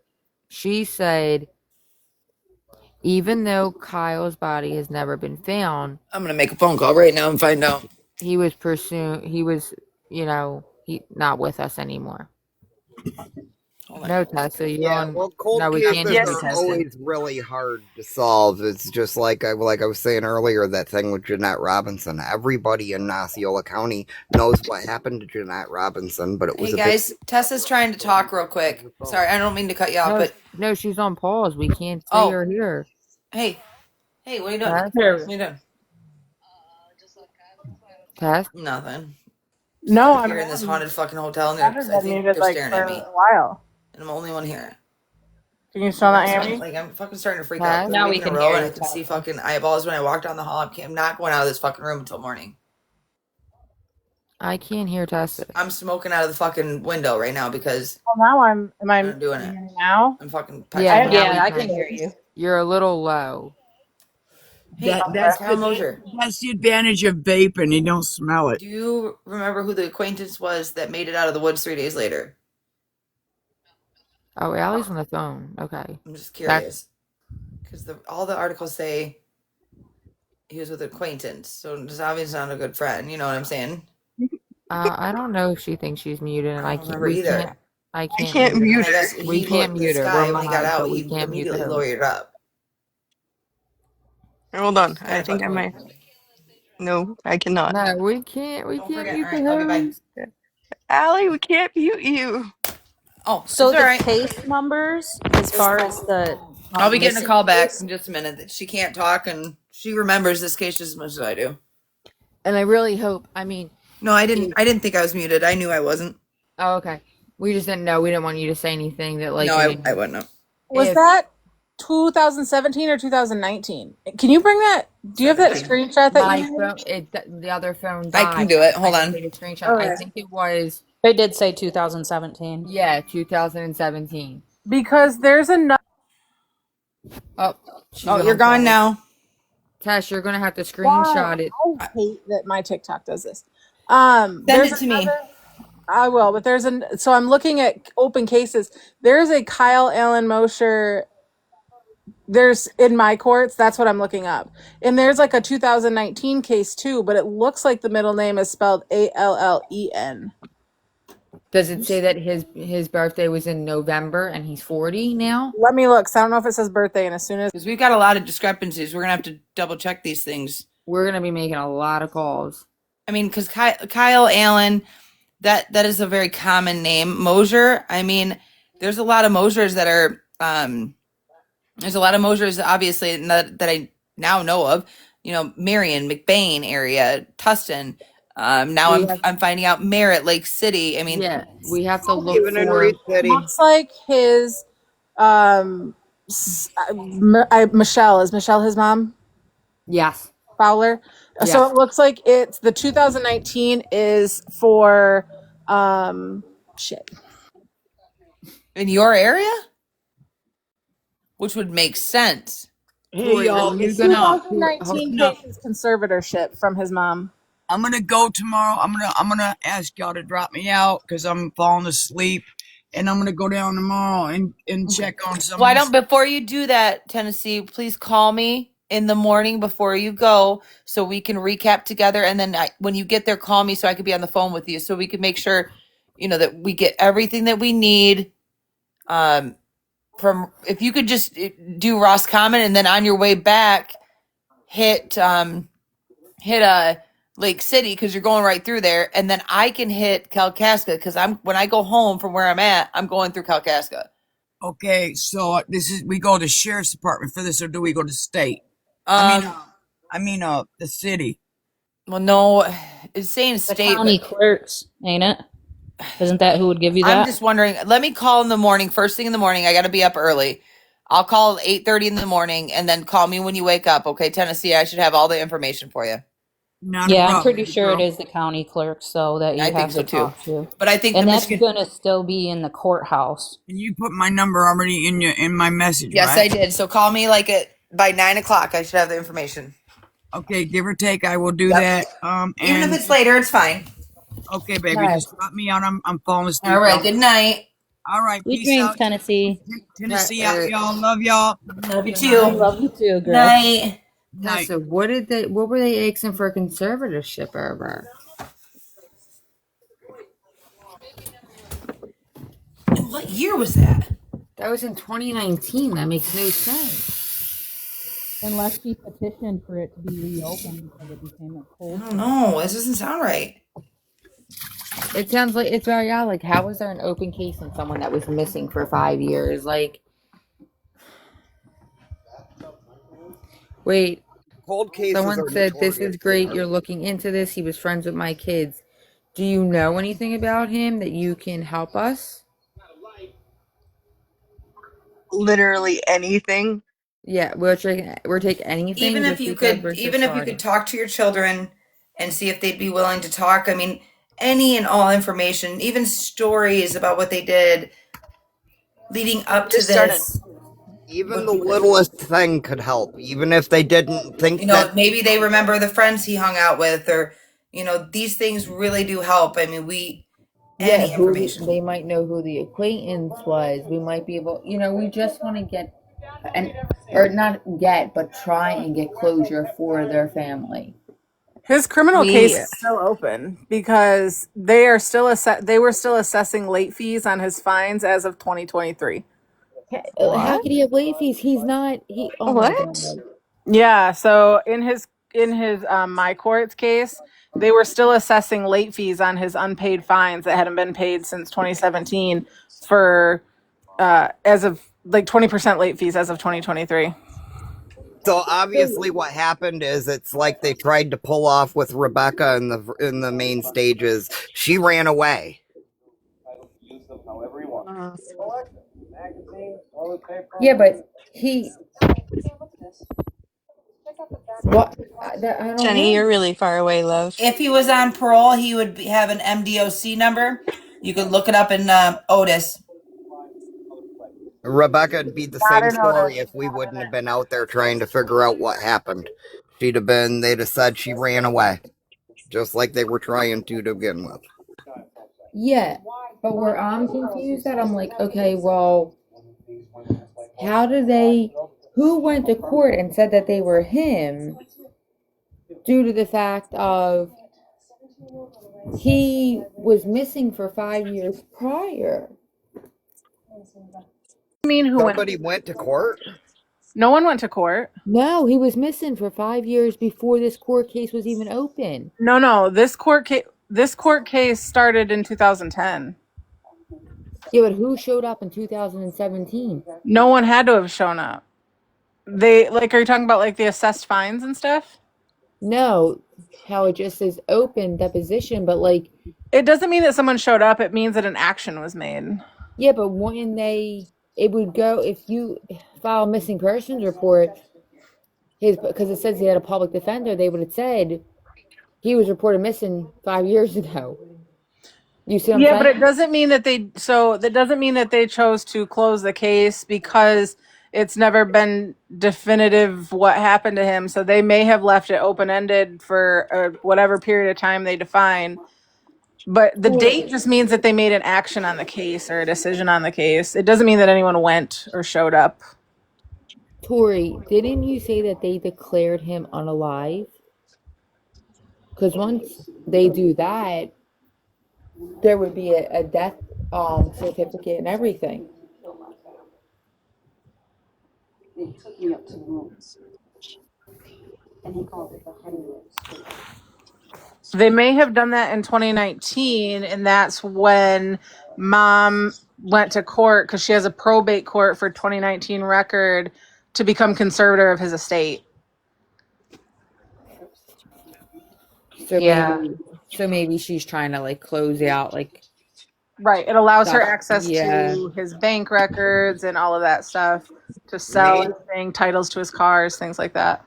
She said, even though Kyle's body has never been found, I'm gonna make a phone call right now and find out. he was he not with us anymore. No, Tessa, you're on. Well, cold No, we can't cases hear you, are Tessa. always really hard to solve. It's just like I was saying earlier, that thing with Jeanette Robinson. Everybody in Osceola County knows what happened to Jeanette Robinson, but it was Hey guys, Tessa's trying to talk real quick. Sorry, I don't mean to cut you off, but No, she's on pause. We can't see her here. Hey, what are you doing? Tess? What are you doing? Tess? Nothing. No, I'm here in this haunted fucking hotel, and I haven't I been think muted they're like staring for at me, a while. and I'm the only one here. Can you still not hear me? Like, I'm fucking starting to freak Tess? out. Now A we week in a can row, hear and I you, can see Tess. fucking eyeballs when I walk down the hall. I'm not going out of this fucking room until morning. I can't hear Tessa. I'm smoking out of the fucking window right now because Well, now am I I'm doing it. now? I'm fucking Yeah, petrified. now we I can hear you. You're a little low. Hey, That's Kyle Mosier, the advantage of vaping. You don't smell it. do you remember who the acquaintance was that made it out of the woods 3 days later? Oh, Allie's on the phone. Okay. I'm just curious because all the articles say he was with an acquaintance, so just obviously not a good friend. You know what I'm saying? I don't know if she thinks she's muted, and I I don't can't. remember either. I can't can't mute her. mute I guess We can't mute this her. guy We're when he got mod, out, but we he can't mute immediately her. lawyered up. Hold on. Kind I of think I fucked might. me. No, I cannot. No, we can't. We Don't can't forget. mute All the right, love you. Bye. host. Allie, we can't mute you. Oh, So it's the all right. case numbers, as far as the I'll be getting a missing call back case, in just a minute. That she can't talk and she remembers this case just as much as I do. And I really hope. I mean, No, I didn't. I didn't think I was muted. I knew I wasn't. oh, okay. We just didn't know. We didn't want you to say anything that, like, No, you I didn't. wouldn't have. Was If- that 2017 or 2019? Can you bring that? Do you have that screenshot that My you made? phone, the other phone died. I can do it. Hold I on. made a screenshot. I Okay. think it was, they did say 2017. 2017. Because there's another. Oh, she's Oh, on you're gone pause. now. Tess, you're gonna have to screenshot it. I hate that my TikTok does this. Send There's it to me. I will, but so I'm looking at open cases. There's a Kyle Allen Mosher. There's in my courts. That's what I'm looking up. And there's like a 2019 case too, but it looks like the middle name is spelled Allen. Does it say that his birthday was in November and he's 40 now? Let me look. So I don't know if it says birthday, and as soon as Because we've got a lot of discrepancies. We're gonna have to double check these things. We're gonna be making a lot of calls. I mean, because Kyle Allen, that is a very common name. Mosier. I mean, there's a lot of Mosiers that are. There's a lot of Mosiers, obviously, that I now know of. You know, Marion, McBain area, Tustin. Now I'm finding out Merritt, Lake City. I mean, Yeah, we have to look Even in for. Reed City. looks like his Michelle, is Michelle his mom? Yes. Fowler. Yes. So it looks like it's the 2019 is for shit. in your area, which would make sense. Hey, y'all, You're it's gonna- 2019 case is conservatorship from his mom. I'm gonna go tomorrow. I'm gonna ask y'all to drop me out because I'm falling asleep, and I'm gonna go down tomorrow and check on some. Why don't before you do that, Tennessee, please call me in the morning before you go so we can recap together, and then when you get there, call me so I could be on the phone with you so we can make sure that we get everything that we need. From if you could just do Roscommon and then on your way back hit Lake City because you're going right through there, and then I can hit Kalkaska because when I go home from where I'm at, I'm going through Kalkaska. Okay, so we go to sheriff's department for this, or do we go to state? The city. Well, no, it's saying The state, county but clerks, ain't it? Isn't that who would give you I'm that? just wondering. Let me call in the morning, first thing in the morning. I got to be up early. I'll call 8:30 in the morning, and then call me when you wake up. Okay, Tennessee, I should have all the information for you. Not a Yeah, I'm problem, pretty sure it is the county clerk, so that I you think have so to too. talk to. But I think the And that's Michigan. gonna still be in the courthouse. And you put my number already in my message, Yes, right? I did. So call me by 9 o'clock. I should have the information. Okay, give or take, I will do Yep. that. Even if And it's later, it's fine. okay, baby, All right. just drop me out. I'm falling asleep. All right. Good night. All right, Sweet peace dreams, out, Tennessee. Tennessee out, y'all. Love y'all. Love you I too. love you too, girl. Night. Night. So what were they asking for conservatorship over? What year was that? That was in 2019. That makes no sense. Unless she petitioned for it to be reopened because it became a I cold. don't know. This doesn't sound right. It sounds like it's very odd. Like, how was there an open case on someone that was missing for 5 years? Like, wait, Cold cases someone are said this notorious is great. for- You're looking into this. He was friends with my kids. Do you know anything about him that you can help us? Literally anything. Yeah, we're taking anything. Even if just you because could, we're so even if you sorry. could talk to your children and see if they'd be willing to talk. I mean, any and all information, even stories about what they did leading up to Just started. this. Even would the be good. littlest thing could help, even if they didn't think that. Maybe they remember the friends he hung out with, or these things really do help. I mean, Yeah, any information. they might know who the acquaintance was. We might be able, we just want to get or not get, but try and get closure for their family. His criminal case We is still open because they were still assessing late fees on his fines as of 2023. How what? could he have late fees? He's not. Oh my What? god. Yeah, so in his my courts case, they were still assessing late fees on his unpaid fines that hadn't been paid since 2017 for as of like 20% late fees as of 2023. So obviously, what happened is it's like they tried to pull off with Rebecca in the main stages. She ran away. Uh, Yeah, but he. What? I don't Jenny, know. you're really far away, love. If he was on parole, he would have an MDOC number. You could look it up in Otis. Rebecca would be the Not same in Otis. story if we wouldn't have been out there trying to figure out what happened. They'd have said she ran away, just like they were trying to begin with. Yeah, but where I'm confused at, I'm like, okay, well, how did they? Who went to court and said that they were him due to the fact of he was missing for 5 years prior? I mean, who went? Nobody went to court. No one went to court. No, he was missing for 5 years before this court case was even open. No. This court case started in 2010. Yeah, but who showed up in 2017? No one had to have shown up. Are you talking about like the assessed fines and stuff? No, how it just says open deposition, but like, It doesn't mean that someone showed up. It means that an action was made. yeah, but when it would go, if you file a missing persons report, because it says he had a public defender, they would have said he was reported missing 5 years ago. You see what I'm Yeah, but saying? it doesn't mean that they chose to close the case because it's never been definitive what happened to him. So they may have left it open ended for whatever period of time they define. But the date just means that they made an action on the case or a decision on the case. It doesn't mean that anyone went or showed up. Tori, didn't you say that they declared him unalive? Because once they do that, there would be a death certificate and everything. They may have done that in 2019, and that's when mom went to court because she has a probate court for 2019 record to become conservator of his estate. So Yeah. maybe she's trying to like close out like Right. It allows her stuff. access Yeah. to his bank records and all of that stuff to sell Main anything, titles to his cars, things like that.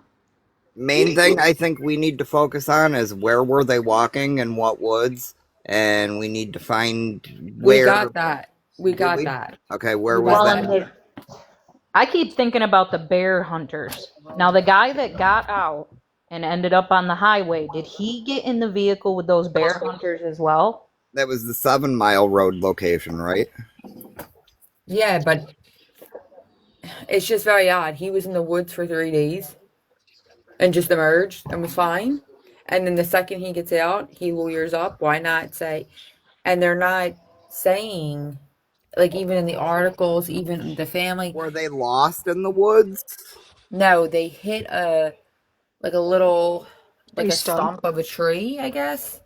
main thing I think we need to focus on is where were they walking and what woods, and we need to find We where. got that. We Did got we? that. Okay, where We was got Well, that? and that. I keep thinking about the bear hunters. Now, the guy that got out and ended up on the highway, did he get in the vehicle with those bear hunters as well? That was the 7 Mile Road location, right? Yeah, but it's just very odd. He was in the woods for 3 days and just emerged and was fine. And then the second he gets out, he lawyers up. Why not say? And they're not saying, like, even in the articles, even the family. Were they lost in the woods? No, they hit a little, like Tree a stump. stump of a tree, I guess.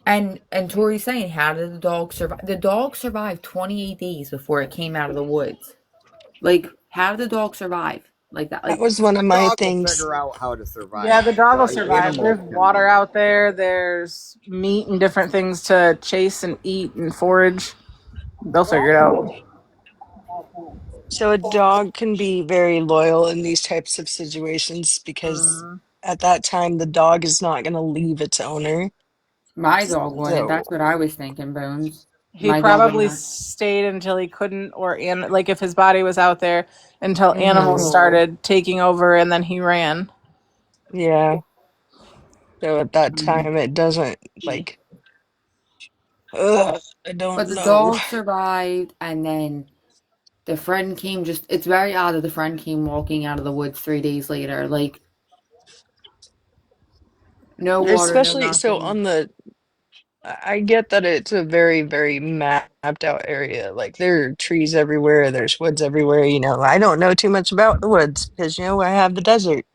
And Tori's saying, how did the dog survive? The dog survived 28 days before it came out of the woods. Like, how did the dog survive? Like that, That like was one The of my dog will things. figure out how to survive. yeah, the dog will The survive. animals There's water can. out there. There's meat and different things to chase and eat and forage. They'll figure it out. So a dog can be very loyal in these types of situations because at that time the dog is not going to leave its owner. my dog wouldn't. So That's what I was thinking, Bones. He My dog would probably not. stayed until he couldn't, like if his body was out there, until animals Mm-hmm. started taking over, and then he ran. yeah. So at that time it doesn't like. Ugh, I But don't the know. dog survived, and then the friend came. Just it's very odd that the friend came walking out of the woods 3 days later. Like no water, no Especially so nothing. on the. I get that it's a very, very mapped out area. Like there are trees everywhere, there's woods everywhere. I don't know too much about the woods because I have the desert.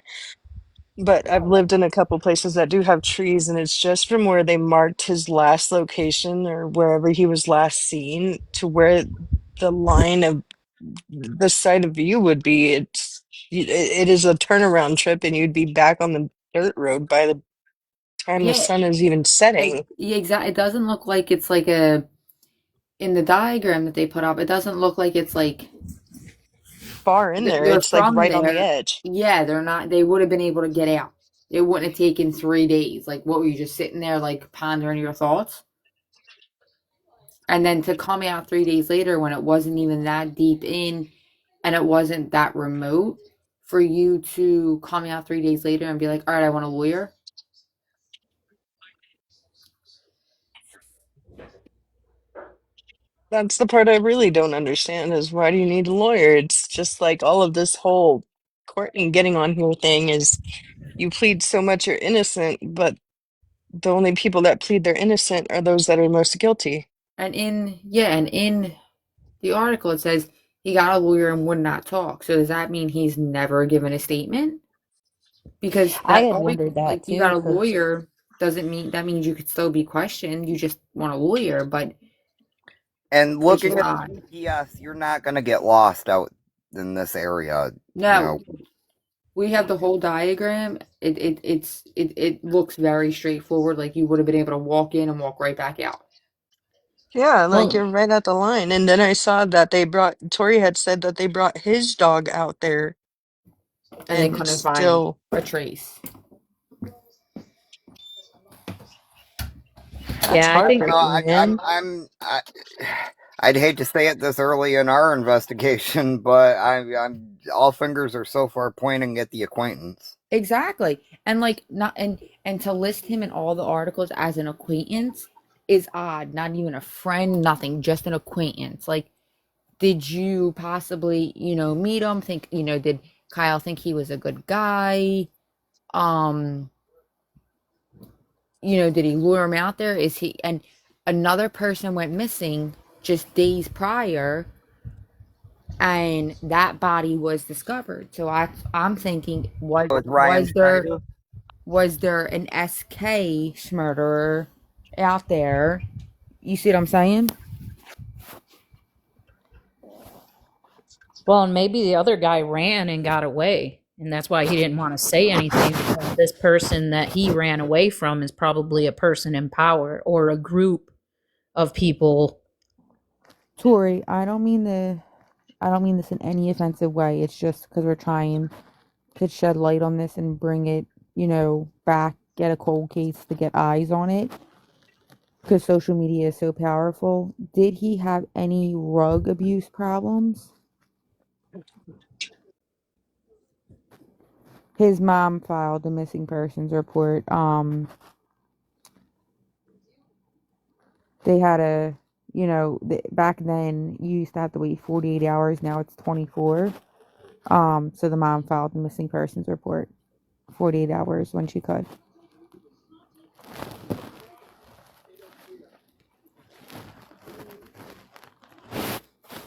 But I've lived in a couple places that do have trees, and it's just from where they marked his last location or wherever he was last seen to where the line of the side of view would be. It is a turnaround trip, and you'd be back on the dirt road by the time the Yeah, sun is even setting. exactly. It doesn't look like it's like a in the diagram that they put up. It doesn't look like it's like Far in there, they're it's like from right on the there. edge. Yeah, they're not. They would have been able to get out. It wouldn't have taken 3 days. Like, what were you just sitting there, like pondering your thoughts? And then to come out 3 days later when it wasn't even that deep in and it wasn't that remote for you to come out 3 days later and be like, all right, I want a lawyer. That's the part I really don't understand is why do you need a lawyer? It's just like all of this whole court and getting on here thing is you plead so much you're innocent, but the only people that plead they're innocent are those that are most guilty. And in the article it says he got a lawyer and would not talk. So does that mean he's never given a statement? Because I that had always wondered like that you got too, a because lawyer doesn't mean that means you could still be questioned. You just want a lawyer, but And it's just looking at the odd. GPS, you're not going to get lost out in this area. No, we have the whole diagram. It looks very straightforward. Like you would have been able to walk in and walk right back out. Yeah, like well, you're right at the line. And then I saw that Tori had said that they brought his dog out there And they and couldn't find still a trace. that's yeah, I think No, heartbreaking, man. I'd hate to say it this early in our investigation, but I'm all fingers are so far pointing at the acquaintance. Exactly. And like not and to list him in all the articles as an acquaintance is odd. Not even a friend, nothing, just an acquaintance. Like, did you possibly, meet him? Think, did Kyle think he was a good guy? Um, did he lure him out there? Is he and another person went missing just days prior and that body was discovered. So I'm thinking what With Ryan Schneider. was there an SK murderer out there? You see what I'm saying? Well, and maybe the other guy ran and got away, and that's why he didn't want to say anything. Because this person that he ran away from is probably a person in power or a group of people. Tori, I don't mean this in any offensive way. It's just because we're trying to shed light on this and bring it, back, get a cold case to get eyes on it. Because social media is so powerful. Did he have any rug abuse problems? His mom filed a missing persons report. They had back then you used to have to wait 48 hours. Now it's 24. So the mom filed a missing persons report 48 hours when she could.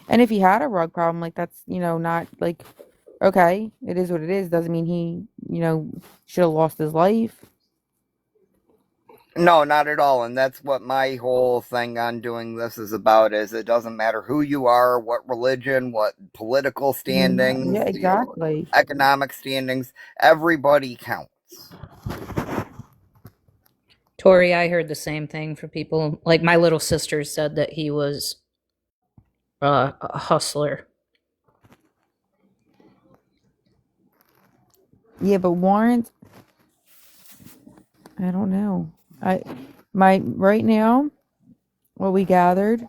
And if he had a rug problem, like that's, not like, okay, it is what it is. Doesn't mean he, should have lost his life. No, not at all. And that's what my whole thing on doing this is about is it doesn't matter who you are, what religion, what political standings, Yeah, exactly. economic standings, everybody counts. Tori, I heard the same thing from people. Like my little sister said that he was a hustler. Yeah, but warrants, I don't know. Right now, what we gathered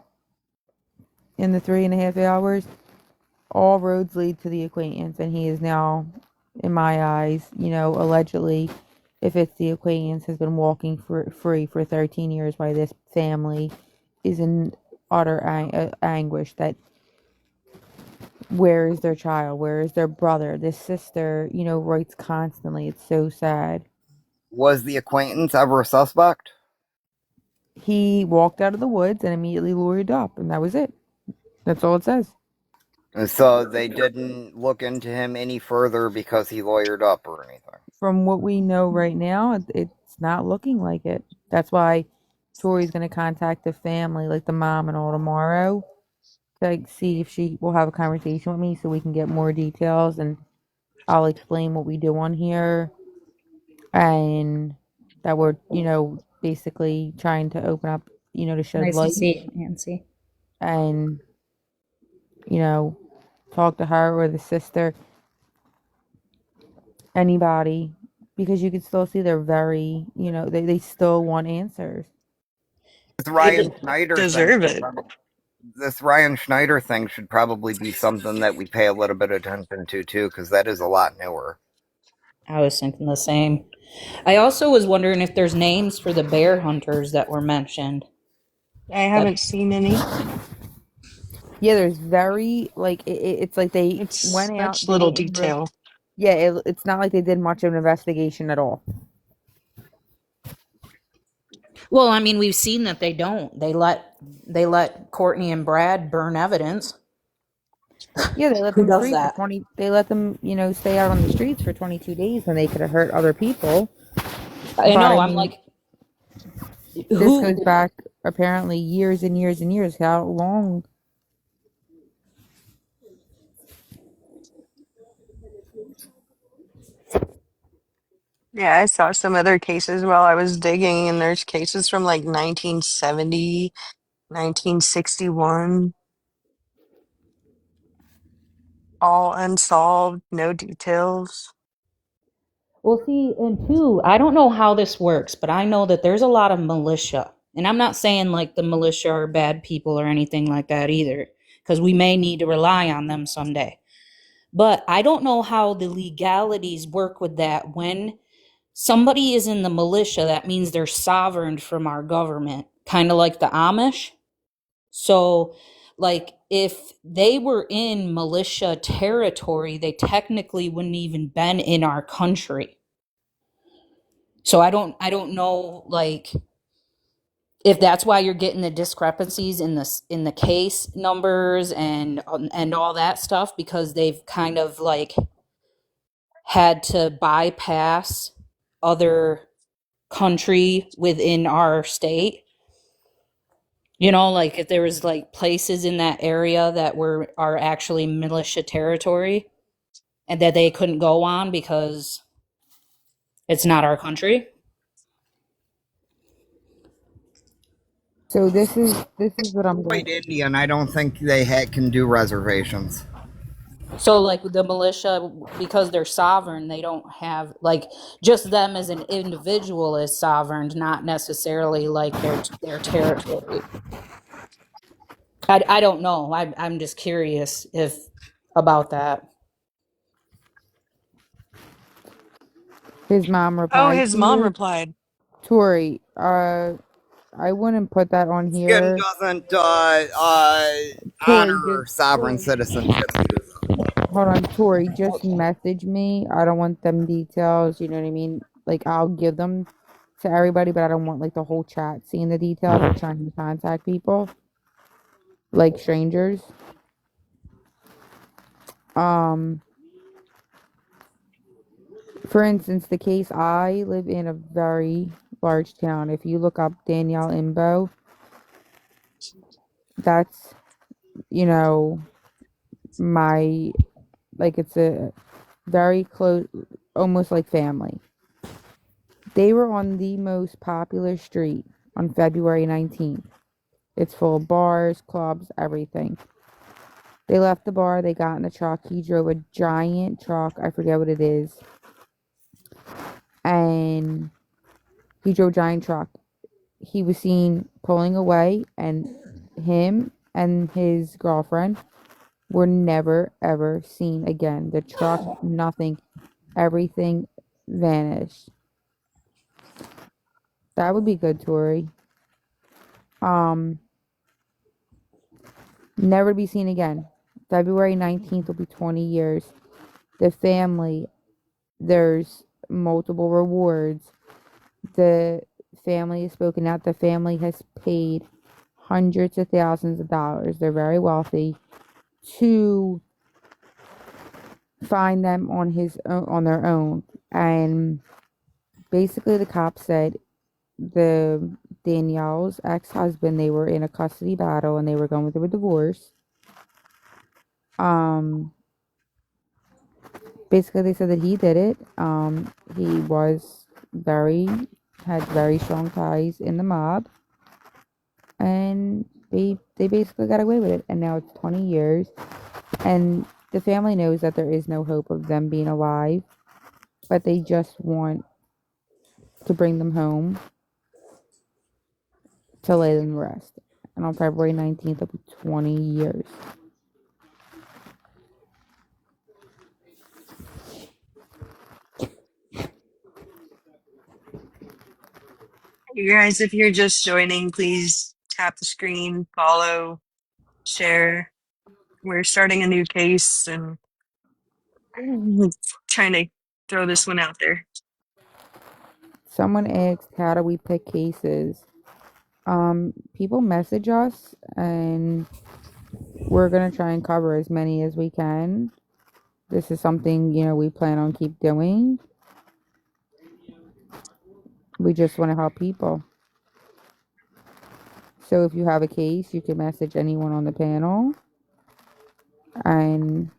in the 3.5 hours, all roads lead to the acquaintance, and he is now, in my eyes, allegedly, if it's the acquaintance, has been walking free for 13 years while this family is in utter anguish that where is their child? Where is their brother? This sister, writes constantly. It's so sad. Was the acquaintance ever a suspect? He walked out of the woods and immediately lured up, and that was it. That's all it says. And so they didn't look into him any further because he lawyered up or anything. From what we know right now, it's not looking like it. That's why Tori's going to contact the family, like the mom and all tomorrow, to see if she will have a conversation with me so we can get more details and I'll explain what we do on here and that we're, basically trying to open up, to shed Nice to light see you, Nancy. and, you know, talk to her or the sister, anybody, because you can still see they're very, they still want answers. This They Ryan Schneider thing deserve it. this Ryan Schneider thing should probably be something that we pay a little bit of attention to too, because that is a lot newer. I was thinking the same. I also was wondering if there's names for the bear hunters that were mentioned. I haven't seen any. Yeah, there's very like it's like they It's went out. such They little didn't. detail. Yeah, it's not like they did much of an investigation at all. Well, I mean, we've seen that they don't. They let Courtney and Brad burn evidence. Yeah, they let Who them does free for that? 20. They let them, stay out on the streets for 22 days when they could have hurt other people. I But know. I I'm mean, like, this who? goes back apparently years and years and years. How long? Yeah, I saw some other cases while I was digging, and there's cases from like 1970, 1961, all unsolved, no details. Well, see, and two, I don't know how this works, but I know that there's a lot of militia And I'm not saying like the militia are bad people or anything like that either, because we may need to rely on them someday. But I don't know how the legalities work with that. When somebody is in the militia, that means they're sovereign from our government, kind of like the Amish. So, like, if they were in militia territory, they technically wouldn't even been in our country. So I don't know, like, if that's why you're getting the discrepancies in the case numbers and all that stuff, because they've kind of like had to bypass other country within our state. You know, like if there was like places in that area that are actually militia territory and that they couldn't go on because it's not our country. So this is what I'm White going. Indian, I don't think can do reservations. So like the militia, because they're sovereign, they don't have like just them as an individual is sovereign, not necessarily like their territory. I don't know. I'm just curious if about that. His mom Oh, replied his to mom you, replied. Tori. I wouldn't put that on Michigan here. doesn't Tori, honor sovereign citizenship either. hold on, Tori. Just message me. I don't want them details. You know what I mean? Like I'll give them to everybody, but I don't want like the whole chat seeing the details or trying to contact people like strangers. Um, for instance, the case, I live in a very large town. If you look up Danielle Imbo, that's, you know, my, like, it's a very close, almost like family. They were on the most popular street on February 19th. It's full of bars, clubs, everything. They left the bar, they got in a truck. He drove a giant truck, I forget what it is. And he drove a giant truck. He was seen pulling away, and him and his girlfriend were never ever seen again. The truck, nothing, everything vanished. That would be good, Tori. Um, Never to be seen again. February 19th will be 20 years. The family, there's multiple rewards. The family has spoken out. The family has paid hundreds of thousands of dollars. They're very wealthy to find them on their own. And basically, the cops said the Danielle's ex-husband, they were in a custody battle and they were going through a divorce. Um, Basically, they said that he did it. He was had very strong ties in the mob, and they basically got away with it. And now it's 20 years, and the family knows that there is no hope of them being alive, but they just want to bring them home to lay them to rest. And on February 19th, it'll be 20 years. You guys, if you're just joining, please tap the screen, follow, share. We're starting a new case and trying to throw this one out there. Someone asked, how do we pick cases? People message us, and we're gonna try and cover as many as we can. This is something, we plan on keep doing. We just want to help people. So if you have a case, you can message anyone on the panel, and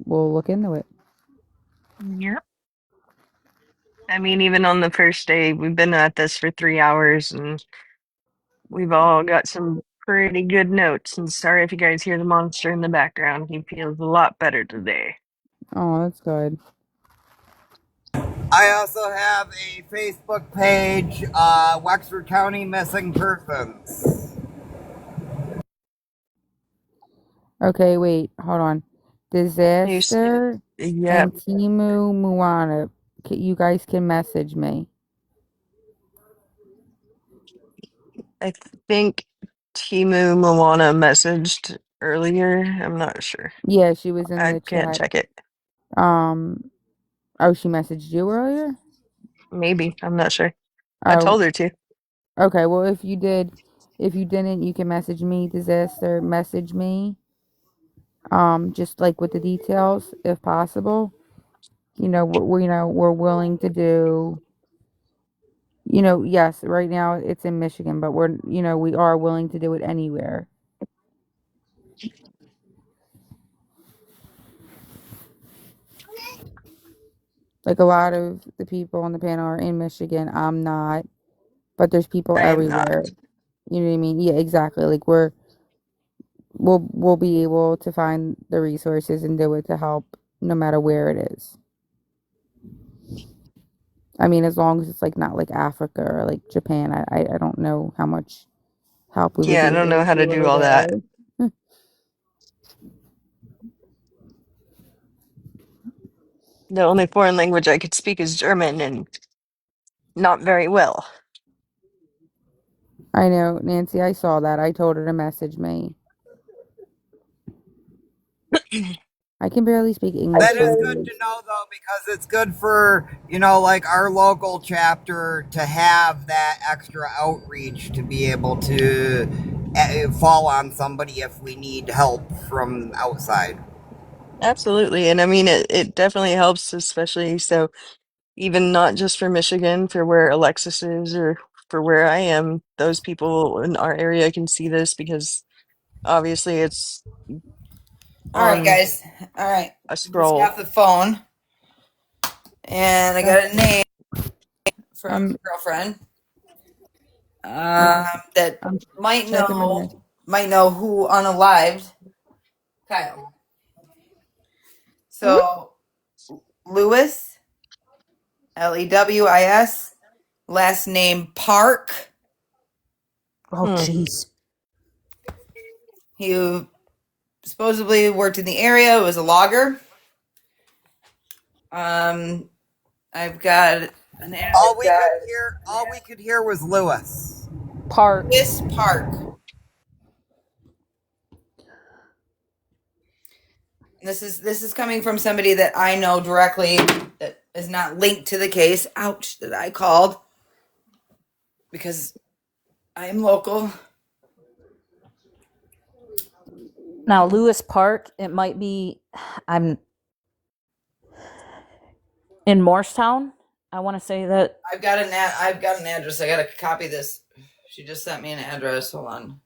we'll look into it. Yep. I mean, even on the first day, we've been at this for 3 hours and we've all got some pretty good notes. And sorry if you guys hear the monster in the background. He feels a lot better today. Oh, that's good. I also have a Facebook page, Wexford County Missing Persons. Okay, wait, hold on. Disaster Yeah, and Timu Moana. You guys can message me. I think Timu Moana messaged earlier. I'm not sure. Yeah, she was in I the can't chat. check it. Oh, she messaged you earlier? Maybe. I'm not sure. I Oh, told her to. okay. Well, if you did, if you didn't, you can message me. Disaster, message me. Just like with the details, if possible. We're willing to do. Yes, right now it's in Michigan, but we are willing to do it anywhere. Like a lot of the people on the panel are in Michigan. I'm not, but there's people I am not. everywhere. You know what I mean? Yeah, exactly. Like we'll be able to find the resources and do it to help no matter where it is. I mean, as long as it's like not like Africa or like Japan. I don't know how much help we would Yeah, be I don't able know to how to do do over all that. there. The only foreign language I could speak is German, and not very well. I know, Nancy, I saw that. I told her to message me. I can barely speak English That is some good to days. know, though, because it's good for, like our local chapter to have that extra outreach to be able to fall on somebody if we need help from outside. Absolutely. And I mean, it definitely helps, especially so even not just for Michigan, for where Alexis is or for where I am, those people in our area can see this because obviously it's All right, on guys. All right. a Just got scroll. off the phone, and I got a name from I'm your girlfriend I'm that I'm might checking my know message. might know who unalived Kyle. So Lewis, Lewis, last name Park. Oh, Hmm. jeez. He supposedly worked in the area, was a logger. Um, I've got an ad. All we could hear was Lewis. Park. Lewis Park. This is coming from somebody that I know directly that is not linked to the case. Ouch, that I called because I am local. Now, Lewis Park, it might be, I'm in Morristown. I want to say that. I've got an address. I gotta copy this. She just sent me an address. Hold on.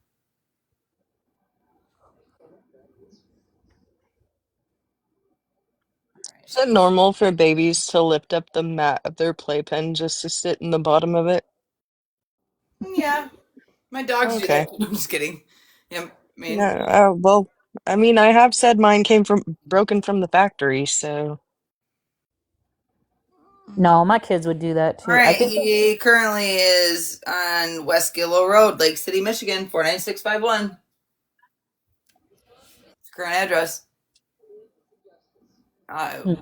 Is it normal for babies to lift up the mat of their playpen just to sit in the bottom of it? Yeah, my dogs do Okay. that. I'm just kidding. Yeah, I No, mean, well, I mean, I have said mine came from broken from the factory, so No, my kids would do that all too. I right. think. He currently is on West Gillow Road, Lake City, Michigan, 49651. His current address.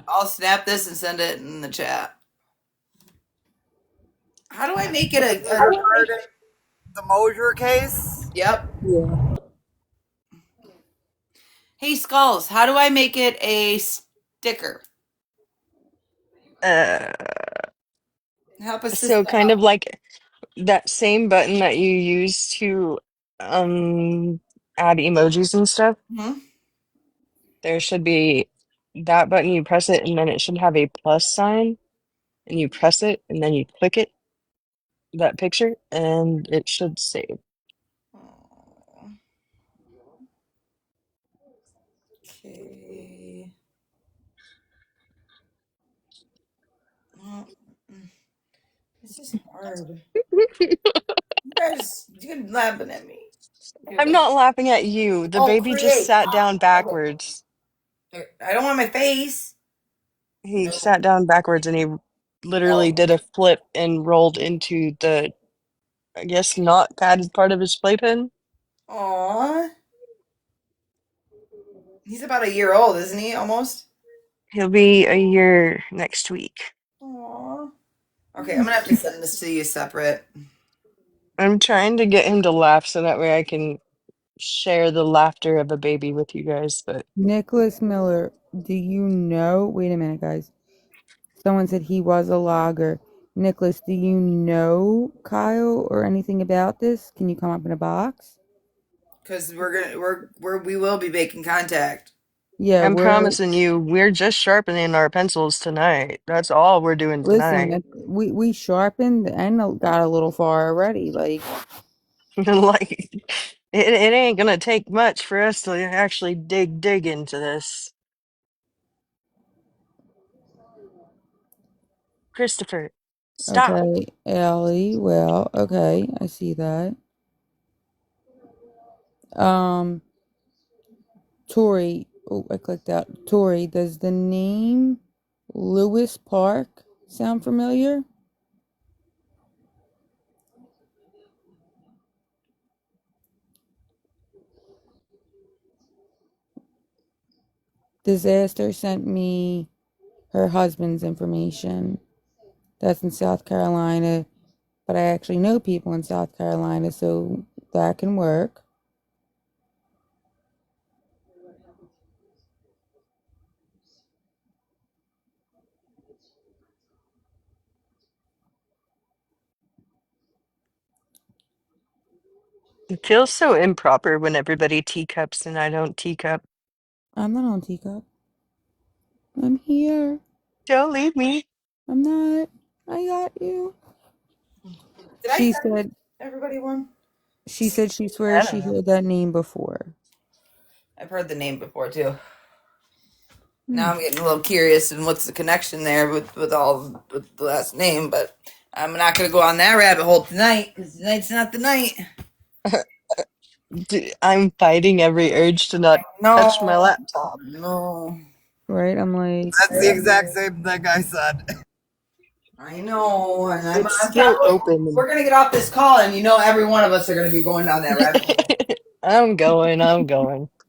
I'll snap this and send it in the chat. How do I make it Is it regarding the Mosier case? Yep. Yeah. Hey, Skulls, how do I make it a sticker? uh Help a so sister kind out. of like that same button that you use to um add emojis and stuff, Hmm. there should be that button, you press it and then it should have a plus sign and you press it and then you click it, that picture, and it should save. Okay. Well, this is hard. You guys laughing at me. Okay, I'm not laughing at you. The oh, baby just create. sat down Okay. backwards. I don't want my face. He No. sat down backwards and he literally did a flip and rolled into the, I guess, not padded part of his playpen. Aw. He's about a year old, isn't he? Almost. He'll be a year next week. Aw. Okay, I'm gonna have to send this to you separate. I'm trying to get him to laugh so that way I can share the laughter of a baby with you guys, but Nicholas Miller, do you know? Wait a minute, guys. Someone said he was a logger. Nicholas, do you know Kyle or anything about this? Can you come up in a box? Because we will be making contact. Yeah, I'm promising you, we're just sharpening our pencils tonight. That's all we're doing listen, tonight. we sharpened and got a little far already. Like, Like, it ain't gonna take much for us to actually dig into this. Christopher, stop. okay, Allie, well, okay, I see that. Um, Tori, oh, I clicked out. Tori, does the name Lewis Park sound familiar? Disaster sent me her husband's information. That's in South Carolina, but I actually know people in South Carolina, so that can work. It feels so improper when everybody teacups and I don't teacup. I'm not on teacup. I'm here. Don't leave me. I'm not. I got you. Did I She send said everybody one? she swears she heard that name before. I've heard the name before too. Hmm. Now I'm getting a little curious and what's the connection there with all with the last name, but I'm not gonna go on that rabbit hole tonight because tonight's not the night. I'm fighting every urge to not No, touch my laptop. no, Right? I'm like, That's the exact same thing I said. I know, and It's I'm still telling you, open. we're gonna get off this call, and you know, every one of us are gonna be going down that rabbit hole. I'm going.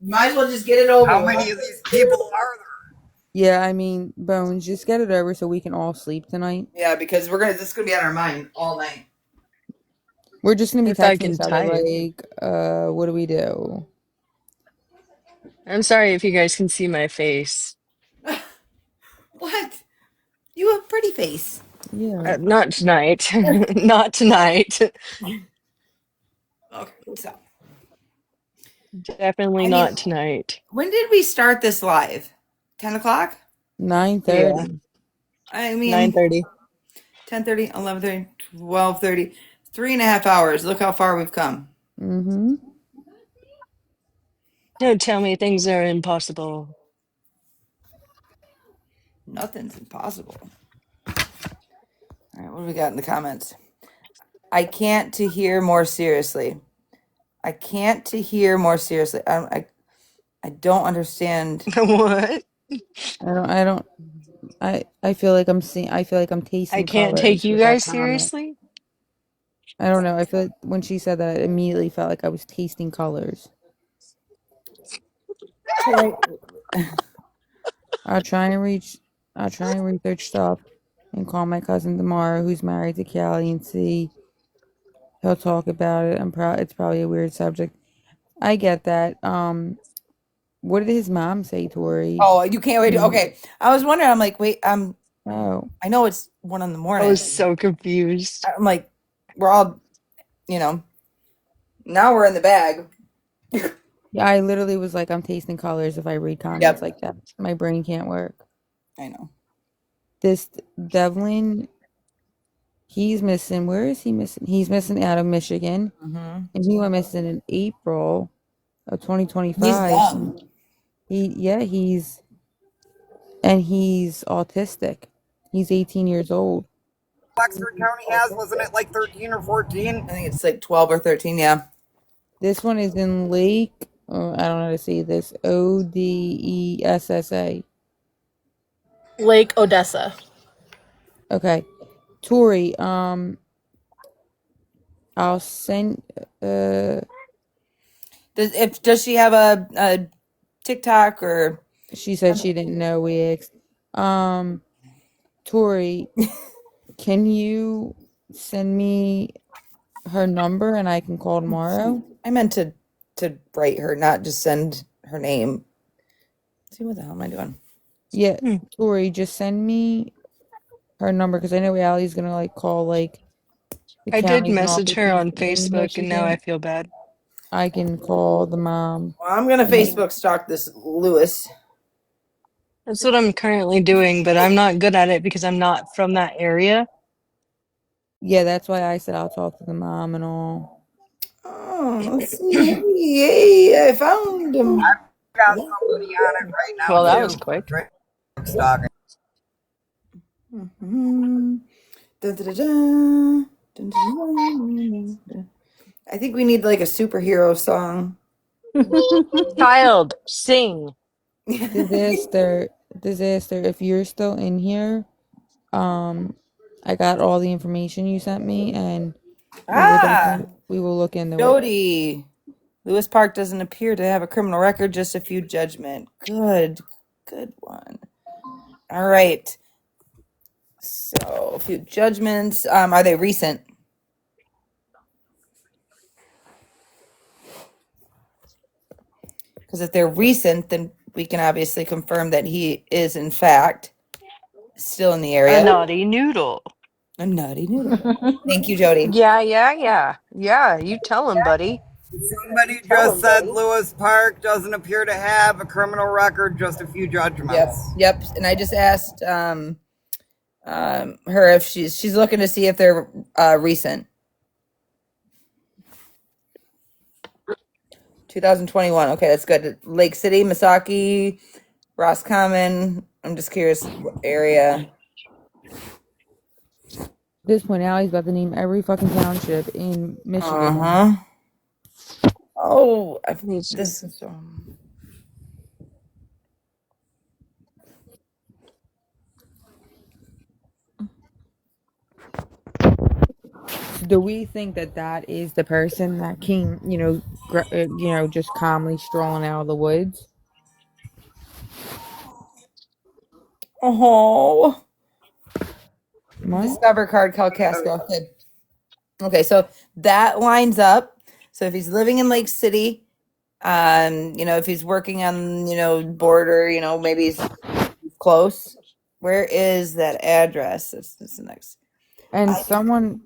Might as well just get it over How with. many of these people are there? yeah, I mean, Bones, just get it over so we can all sleep tonight. Yeah, because this is gonna be on our mind all night. We're just gonna be If I texting can each other type. like, what do we do? I'm sorry if you guys can see my face. What? You have a pretty face. Yeah. Not tonight. Not tonight. Okay, so Definitely I mean, not tonight. when did we start this live? 10 o'clock. Yeah, 9:30. I mean, 9:30. 10:30, 11:30, 12:30, 3.5 hours. Look how far we've come. Mm-hmm. Don't tell me things are impossible. Nothing's impossible. All right, what do we got in the comments? I can't to hear more seriously. I can't to hear more seriously. I don't understand. What? I feel like I feel like I'm I tasting can't take colors you with that guys comment. seriously? I don't know. I feel like when she said that, I immediately felt like I was tasting colors. I'll try and reach. I'll try and research stuff and call my cousin tomorrow, who's married to Callie, and see. He'll talk about it. It's probably a weird subject. I get that. What did his mom say, Tori? Oh, you can't wait. Okay, I was wondering. I'm like, wait. Oh, I know it's 1 in the I morning. was so confused. I'm like, we're all, now we're in the bag. yeah. I literally was like, I'm tasting colors if I read comments Yep, like that. My brain can't work. I know. This Devlin, he's missing. Where is he missing? He's missing out of Michigan, Mm-hmm. and he went missing in April of He's 2025. young. He's autistic. He's 18 years old. Oxford County has, wasn't it like 13 or 14? I think it's like 12 or 13. Yeah. This one is in Lake. I don't know how to say this. Odessa. Lake Odessa. Okay. Tori, I'll send Does she have a TikTok or? she said she didn't know we Tori, can you send me her number and I can call tomorrow? I meant to write her, not just send her name. Let's see, what the hell am I doing? Yeah, Tori, just send me her number because I know Allie's gonna like call like the I did counties and message her offices on in Facebook and now I Michigan. feel bad. I can call the mom. Well, I'm gonna Facebook stalk this Lewis. That's what I'm currently doing, but I'm not good at it because I'm not from that area. Yeah, that's why I said I'll talk to the mom and all. Oh, let's see. Yay, I found him. I've got somebody on it right Well, now that was too. quick. Right, stalking. Dun, dun, dun, dun. Dun, dun, dun, dun. I think we need like a superhero song. Child, sing. Disaster, if you're still in here, I got all the information you sent me and we will look into it. Jody. Lewis Park doesn't appear to have a criminal record, just a few judgment. Good one. All right. So, a few judgments. Are they recent? Because if they're recent, then we can obviously confirm that he is, in fact, still in the A area. naughty noodle. A naughty noodle. Thank you, Jody. Yeah, you tell him, buddy. Somebody just said Lewis Park doesn't appear to have a criminal record, just a few judgments. Yep. And I just asked her if she's looking to see if they're recent. 2021. Okay, that's good. Lake City, Misaki, Roscommon. I'm just curious what area. At this point, Allie's about to name every fucking township in Michigan. Oh, this is Do we think that is the person that came, just calmly strolling out of the woods? Oh. What? Discover card, Calcasco. Okay, so that lines up. So if he's living in Lake City, if he's working on, border, maybe he's close. Where is that address? That's the next. And someone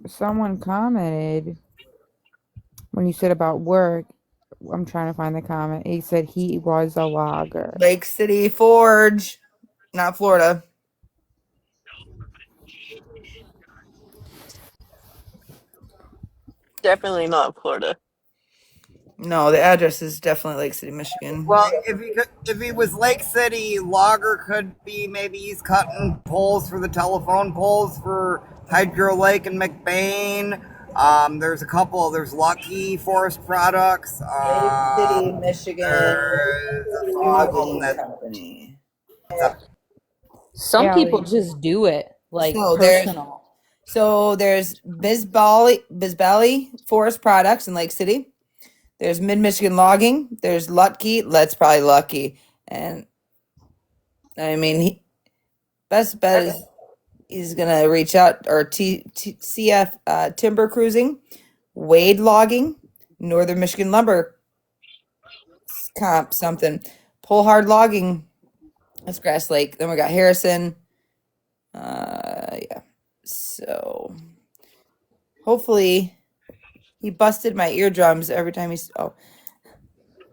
commented when you said about work. I'm trying to find the comment. He said he was a logger. Lake City Forge, not Florida. Definitely not Florida. No, the address is definitely Lake City, Michigan. Well, if he was Lake City, logger could be maybe he's cutting poles for the telephone poles for Hydro Lake and McBain. There's a couple. There's Lucky Forest Products. Lake City, Michigan. There's a few of them that. Company. Some people just do it like personal. So there's Bisbally Forest Products in Lake City. There's Mid Michigan Logging. There's Lutke. That's probably Lucky. And I mean, best bet is he's gonna reach out or CF Timber Cruising, Wade Logging, Northern Michigan Lumber Comp something, Pull Hard Logging. That's Grass Lake. Then we got Harrison. Yeah. So hopefully he busted my eardrums every time he's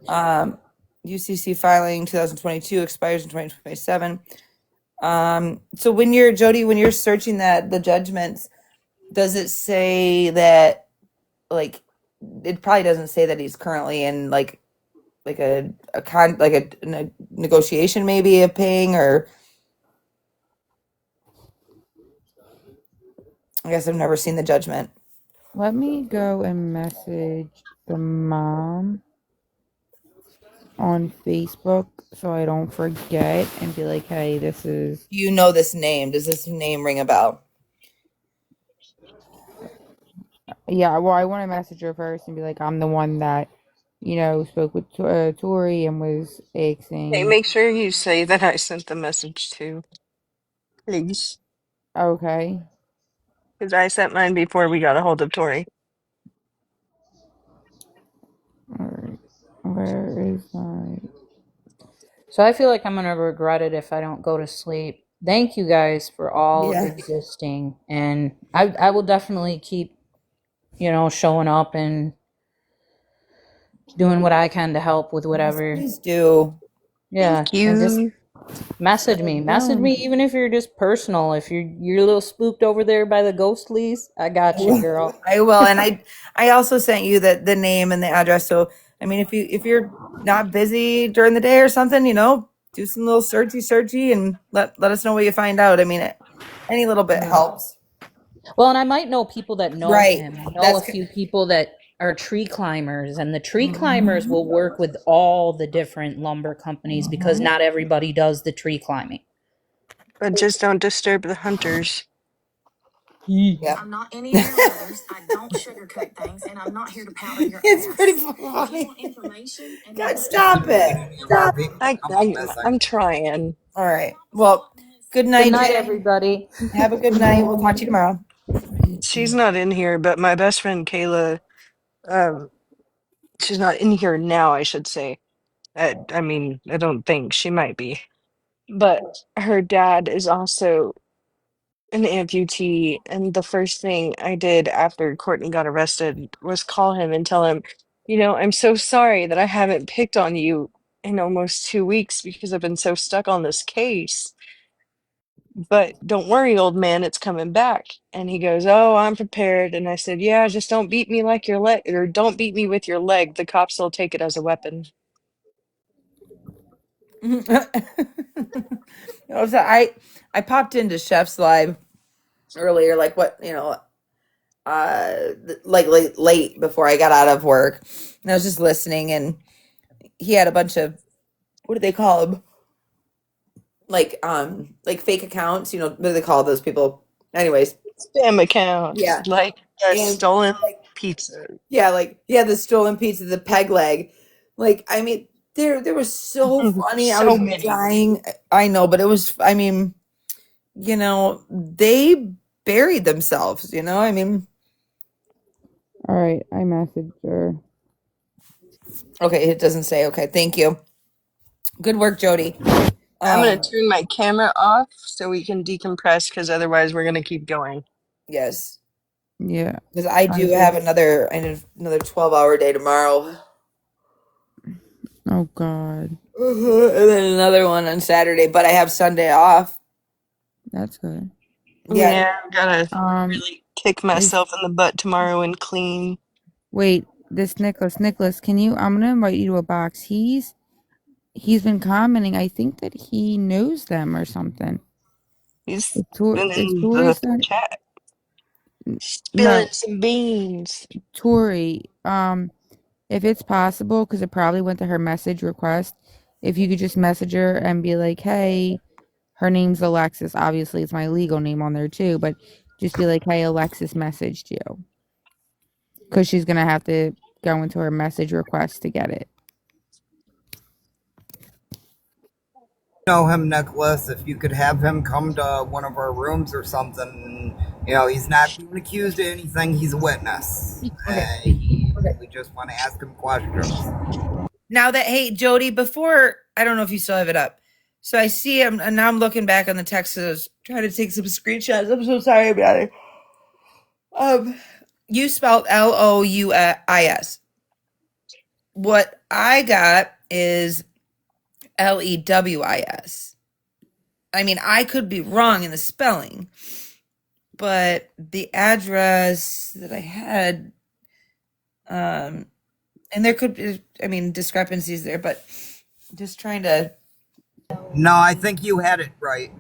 UCC filing 2022 expires in 2027. So when you're searching the judgments, does it say that it probably doesn't say that he's currently in a negotiation maybe of paying, or I guess I've never seen the judgment. Let me go and message the mom on Facebook so I don't forget and be like, hey, this is. You know this name. Does this name ring a bell? Yeah, well, I want to message her first and be like, I'm the one that, spoke with Tori and was Hey, axing. make sure you say that I sent the message too, please. Okay. Because I sent mine before we got a hold of Tori. All right. Where is my? So I feel like I'm gonna regret it if I don't go to sleep. Thank you guys for all Yeah. existing, and I will definitely keep showing up and doing what I can to help with Yes, whatever. please do. Yeah, Thank and just you. message me even if you're just personal. If you're a little spooked over there by the ghostlies, I got you, girl. I will, and I also sent you the name and the address. So I mean, if you're not busy during the day or something, do some little searchy, and let us know what you find out. I mean, any little bit Right. helps. Well, and I might know people that know Right. him. I know a That's few people that are tree climbers, and the tree climbers Mhm. will work with all the different lumber companies because Mhm. not everybody does the tree climbing. But just don't disturb the hunters. Yeah. I'm not any of your mothers. I don't sugarcoat things, and I'm not here to powder your It's ass. pretty If you funny. want information and you God, want stop it. Any of our Stop. people I, come up I, missing. I'm trying. All right. Well, good Good night, night, Jen. everybody. Have a good night. We'll talk to you tomorrow. She's not in here, but my best friend Kayla, um, she's not in here now, I should say. I mean, I don't think she might be. But her dad is also an amputee, and the first thing I did after Courtney got arrested was call him and tell him, I'm so sorry that I haven't picked on you in almost 2 weeks because I've been so stuck on this case. But don't worry, old man, it's coming back. And he goes, "Oh, I'm prepared." And I said, "Yeah, just don't beat me like your leg, or don't beat me with your leg. The cops will take it as a weapon." So I popped into Chef's Live earlier, like what like late before I got out of work, and I was just listening, and he had a bunch of, what do they call them, like fake accounts, what do they call those people, anyways. Spam accounts, Yeah. like And stolen like, pizza. yeah, like, yeah, the stolen pizza, the peg leg, like, I mean, they were so funny. I So was many. dying. I know, but it was, I mean, they buried themselves, I mean. All right, I messaged her. Okay, it doesn't say. Okay, thank you. Good work, Jody. I'm gonna Um, turn my camera off so we can decompress, because otherwise we're gonna keep going. yes, Yeah, because I I do have just. another 12-hour day tomorrow. Oh God, And then another one on Saturday, but I have Sunday off. that's good. Yeah. Yeah, I've gotta Um, really kick is myself in the butt tomorrow and clean. wait, this Nicholas, can you? I'm gonna invite you to a box. He's been commenting. I think that he knows them or something. He's been Is in Tori the sent? chat spilling No, some beans. Tori. If it's possible, because it probably went to her message request, if you could just message her and be like, "Hey, her name's Alexis. Obviously, it's my legal name on there too, but just be like, "Hey, Alexis messaged you," because she's gonna have to go into her message request to get it. Know him, Nicholas. If you could have him come to one of our rooms or something, he's not being accused of anything. He's a witness. Okay. We just want to ask him questions. Now that, hey, Jody, before, I don't know if you still have it up. So I see him, and now I'm looking back on the text, trying to take some screenshots. I'm so sorry about it. You spelled Louis. What I got is Lewis. I mean, I could be wrong in the spelling, but the address that I had, and there could be, I mean, discrepancies there, but just trying to. No, I think you had it right.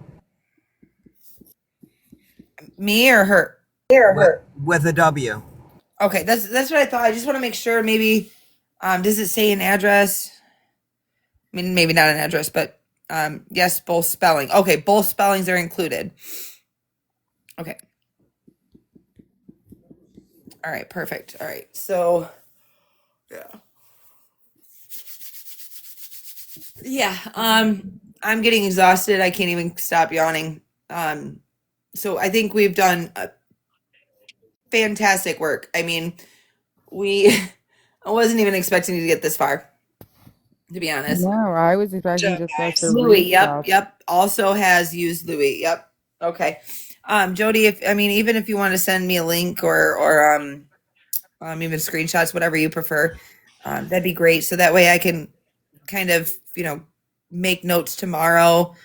Me or her? With a W. Okay, that's what I thought. I just want to make sure. Maybe, does it say an address? I mean, maybe not an address, but yes, both spelling. Okay, both spellings are included. Okay. All right, perfect. All right, so yeah, I'm getting exhausted. I can't even stop yawning. So I think we've done fantastic work. I mean, we I wasn't even expecting to get this far, to be honest. No, I was expecting Job, just for us to guys. Louis, read yep, stuff. yep. Also has used Louis. Yep. Okay. Jody, if I mean, even if you want to send me a link or even screenshots, whatever you prefer, that'd be great. So that way I can kind of, make notes tomorrow.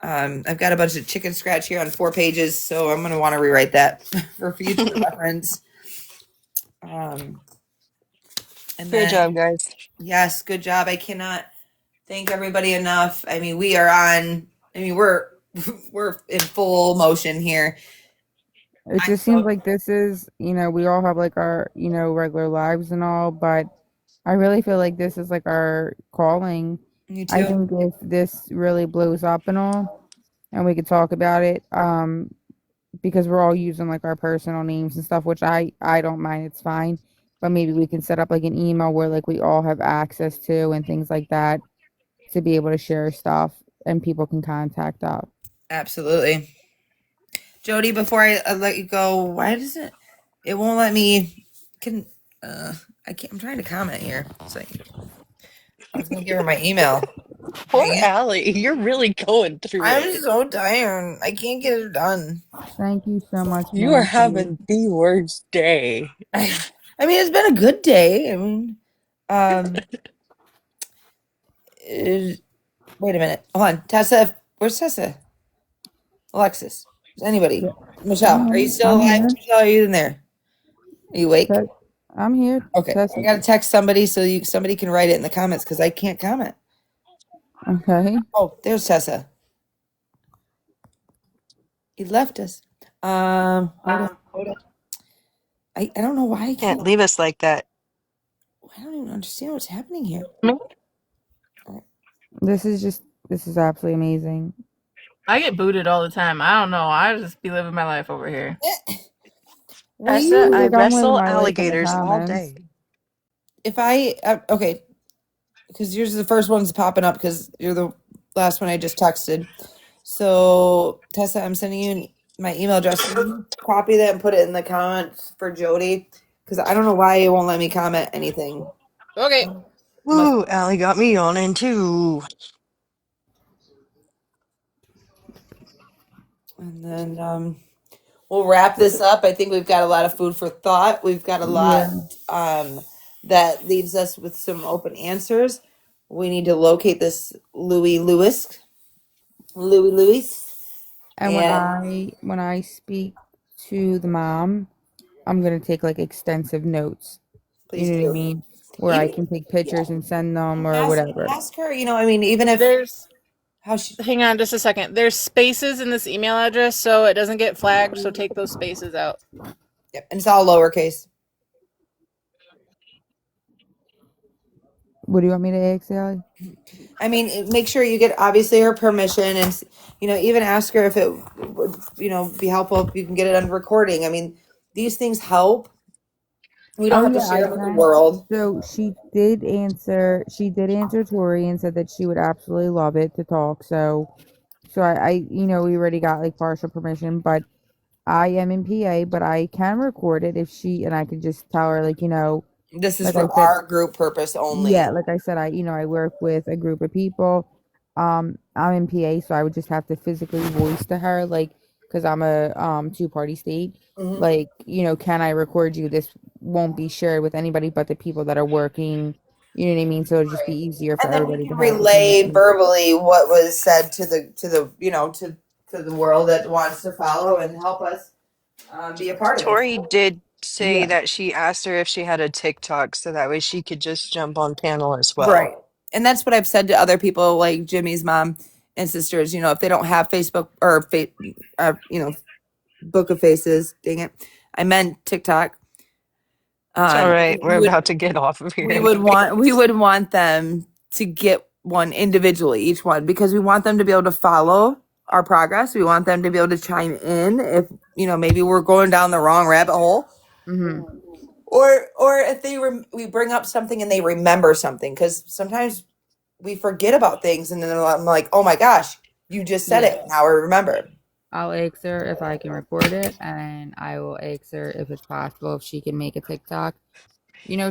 I've got a bunch of chicken scratch here on 4 pages, so I'm gonna want to rewrite that for future reference. And Great then job, guys. yes, good job. I cannot thank everybody enough. I mean, we are on. I mean, we're we're in full motion here. It I'm just seems so like this is, we all have like our, regular lives and all, but I really feel like this is like our calling. you I too. think if this really blows up and all, and we could talk about it, because we're all using like our personal names and stuff, which I don't mind, it's fine. But maybe we can set up like an email where like we all have access to and things like that to be able to share stuff and people can contact us. Absolutely. Jody, before I let you go, why does it won't let me can I can't I'm trying to comment here. So I was gonna give her my email. Poor Dang it. Allie. You're really going through I'm it. so tired. I can't get it done. Thank you so much, You are Nancy. having the worst day. I mean, it's been a good day. I mean, um, wait a minute. Hold on. Tessa, where's Tessa? Alexis. Anybody? Yeah, Michelle, are you still I'm alive? here. Michelle, are you in there? Are you awake? I'm here. Okay. I gotta text somebody so somebody can write it in the comments because I can't comment. Okay. Oh, there's Tessa. He left us. Hold on. I don't know why I Can't can't. leave us like that. I don't even understand what's happening here. This is absolutely amazing. I get booted all the time. I don't know. I just be living my life over here. Will Tessa, Seems I you? like I'm living wrestle my life in the alligators all comments. day. If I okay, because yours is the first one's popping up because you're the last one I just texted. So Tessa, I'm sending you my email address. Can you copy that and put it in the comments for Jody because I don't know why it won't let me comment anything. Okay. Must Woo, Allie got me yawning too. and then we'll wrap this up. I think we've got a lot of food for thought. We've got a lot Yeah. that leaves us with some open answers. We need to locate this Louis, And and when I speak to the mom, I'm gonna take like extensive notes. You please know what I do. mean? Where I Even can take pictures and send them or ask whatever. ask her. I mean, even if There's how she. hang on just a second. There's spaces in this email address so it doesn't get flagged, so take those spaces out. Yep, and it's all lowercase. What do you want me to ask, Allie? I mean, make sure you get obviously her permission, and even ask her if it would be helpful if you can get it on recording. I mean, these things help. We don't Oh have to yeah, I share it with the can. world. So she did answer. She did answer Tori and said that she would absolutely love it to talk. So we already got like partial permission, but I am in PA, but I can record it if she and I could just tell her This is like I for said, our group purpose only. yeah, like I said, I work with a group of people. I'm in PA, so I would just have to physically voice to her, like, because I'm a two-party state. Mhm. Like, can I record you? This won't be shared with anybody but the people that are working. You know what I mean? So it'd just be easier for And then we everybody can to have relay information. verbally what was said to the world that wants to follow and help us be a part of this. Tori did say Yeah. that she asked her if she had a TikTok so that way she could just jump on panel as well. Right. And that's what I've said to other people like Jimmy's mom and sisters, if they don't have Facebook or Book of Faces, dang it. I meant TikTok. It's all right. We We're would about to get off of here we would anyway. want them to get one individually, each one, because we want them to be able to follow our progress. We want them to be able to chime in if, maybe we're going down the wrong rabbit hole. Mm-hmm. or if we bring up something and they remember something, because sometimes we forget about things, and then I'm like, oh my gosh, you just said it. Now I remember. I'll ask her if I can record it, and I will ask her if it's possible if she can make a TikTok.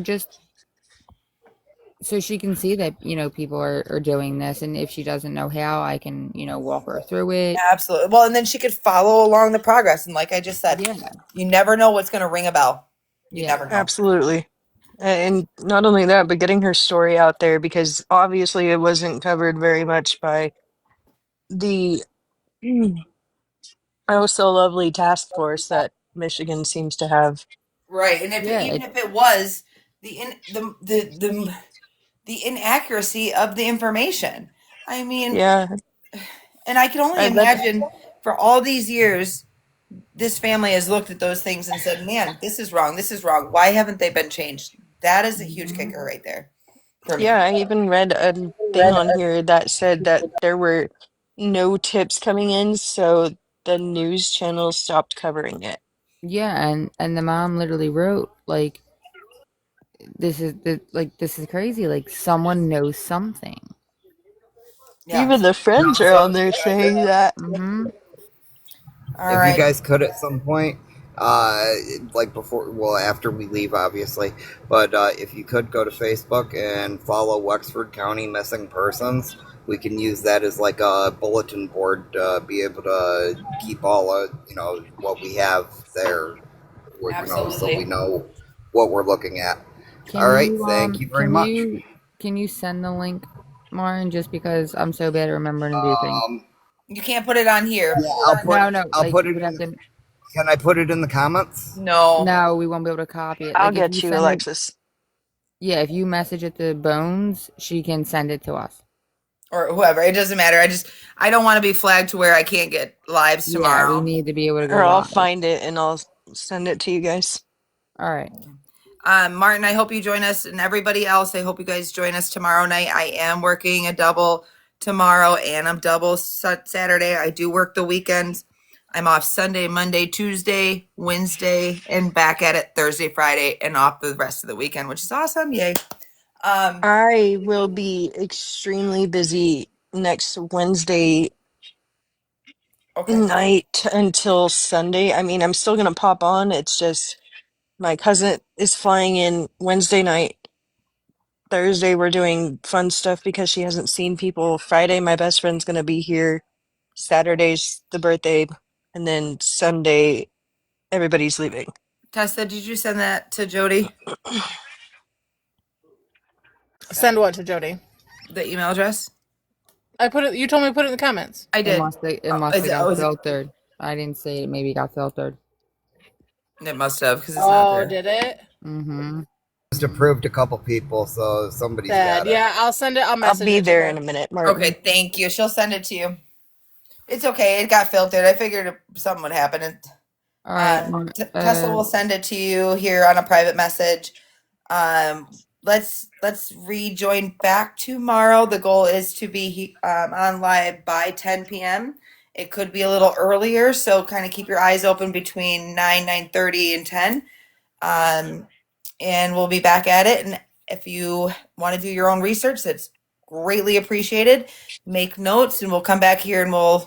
Just so she can see that people are doing this, and if she doesn't know how, I can walk her through it. Absolutely. Well, and then she could follow along the progress, and like I just said, Yeah, you never know what's going to ring a bell. You yeah, never know. Absolutely. And not only that, but getting her story out there, because obviously it wasn't covered very much by the oh so lovely task force that Michigan seems to have. Right, and if yeah. even if it was the inaccuracy of the information, I mean, Yeah, and I can only that imagine for all these years, this family has looked at those things and said, "Man, this is wrong. This is wrong. Why haven't they been changed?" That is a huge Mhm. kicker right there for me. yeah, I even read a thing on here that said that there were no tips coming in, so the news channels stopped covering it. Yeah, and the mom literally wrote like, this is crazy. Like, someone knows something. Yeah. Even the friends are on there saying that. Mm-hmm. All If you right. guys could at some point, like before, well, after we leave, obviously, but if you could go to Facebook and follow Wexford County Missing Persons, we can use that as like a bulletin board to be able to keep all of what we have there, so we Absolutely. know what we're looking at. All right, thank you very much. Can you send the link, Lauren? Just because I'm so bad at remembering to do things. You can't put it on here. Yeah, No, no, I'll like put you it would have in. to. Can I put it in the comments? No. No, we won't be able to copy it. I'll Like if you get you, send it, Alexis. yeah, if you message it to Bones, she can send it to us. Or whoever. It doesn't matter. I don't want to be flagged to where I can't get lives Yeah, we tomorrow. need to be able to go Or I'll live. find it and I'll send it to you guys. All right. Martin, I hope you join us, and everybody else, I hope you guys join us tomorrow night. I am working a double tomorrow, and I'm double Saturday. I do work the weekends. I'm off Sunday, Monday, Tuesday, Wednesday, and back at it Thursday, Friday, and off the rest of the weekend, which is awesome. Yay. I will be extremely busy next Wednesday Okay. night until Sunday. I mean, I'm still gonna pop on. It's just my cousin is flying in Wednesday night. Thursday, we're doing fun stuff because she hasn't seen people. Friday, my best friend's gonna be here. Saturday's the birthday. And then Sunday, everybody's leaving. Tessa, did you send that to Jody? Send what to Jody? The email address? I put it. You told me to put it in the comments. I did. It must Is have it, got filtered. I didn't say it. Maybe it got filtered. it must have, because it's not Oh, there. did it? Mm-hmm. Just approved a couple people, so somebody's Bad. got it. Yeah, I'll send it. I'll I'll message be it to there her. in a minute, Martin. Okay, thank you. She'll send it to you. It's okay. It got filtered. I figured something would happen. All right. Tessa will send it to you here on a private message. Let's rejoin back tomorrow. The goal is to be on live by 10 p.m. It could be a little earlier, so kind of keep your eyes open between 9:30, and 10. And we'll be back at it. And if you want to do your own research, that's greatly appreciated. Make notes, and we'll come back here and we'll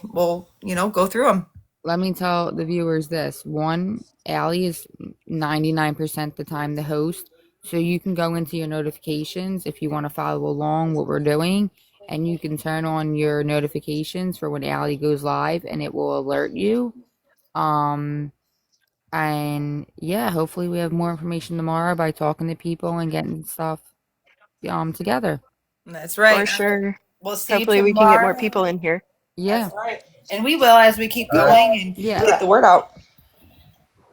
go through them. Let me tell the viewers this. One, Allie is 99% the time the host. So you can go into your notifications if you want to follow along what we're doing. And you can turn on your notifications for when Allie goes live and it will alert you. And yeah, hopefully we have more information tomorrow by talking to people and getting stuff together. That's For right. sure. We'll see you Hopefully we can get more tomorrow. people in here. Yeah. That's right. And we will as we keep All right. going and Yeah. get the word out.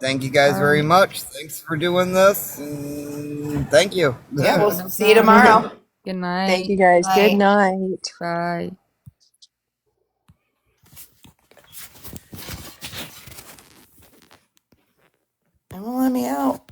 Thank you guys All very right. much. Thanks for doing this. And thank you. Yeah, we'll No see you problem. tomorrow. Good Thank night. you guys. Good Bye. night. Bye. And won't let me out.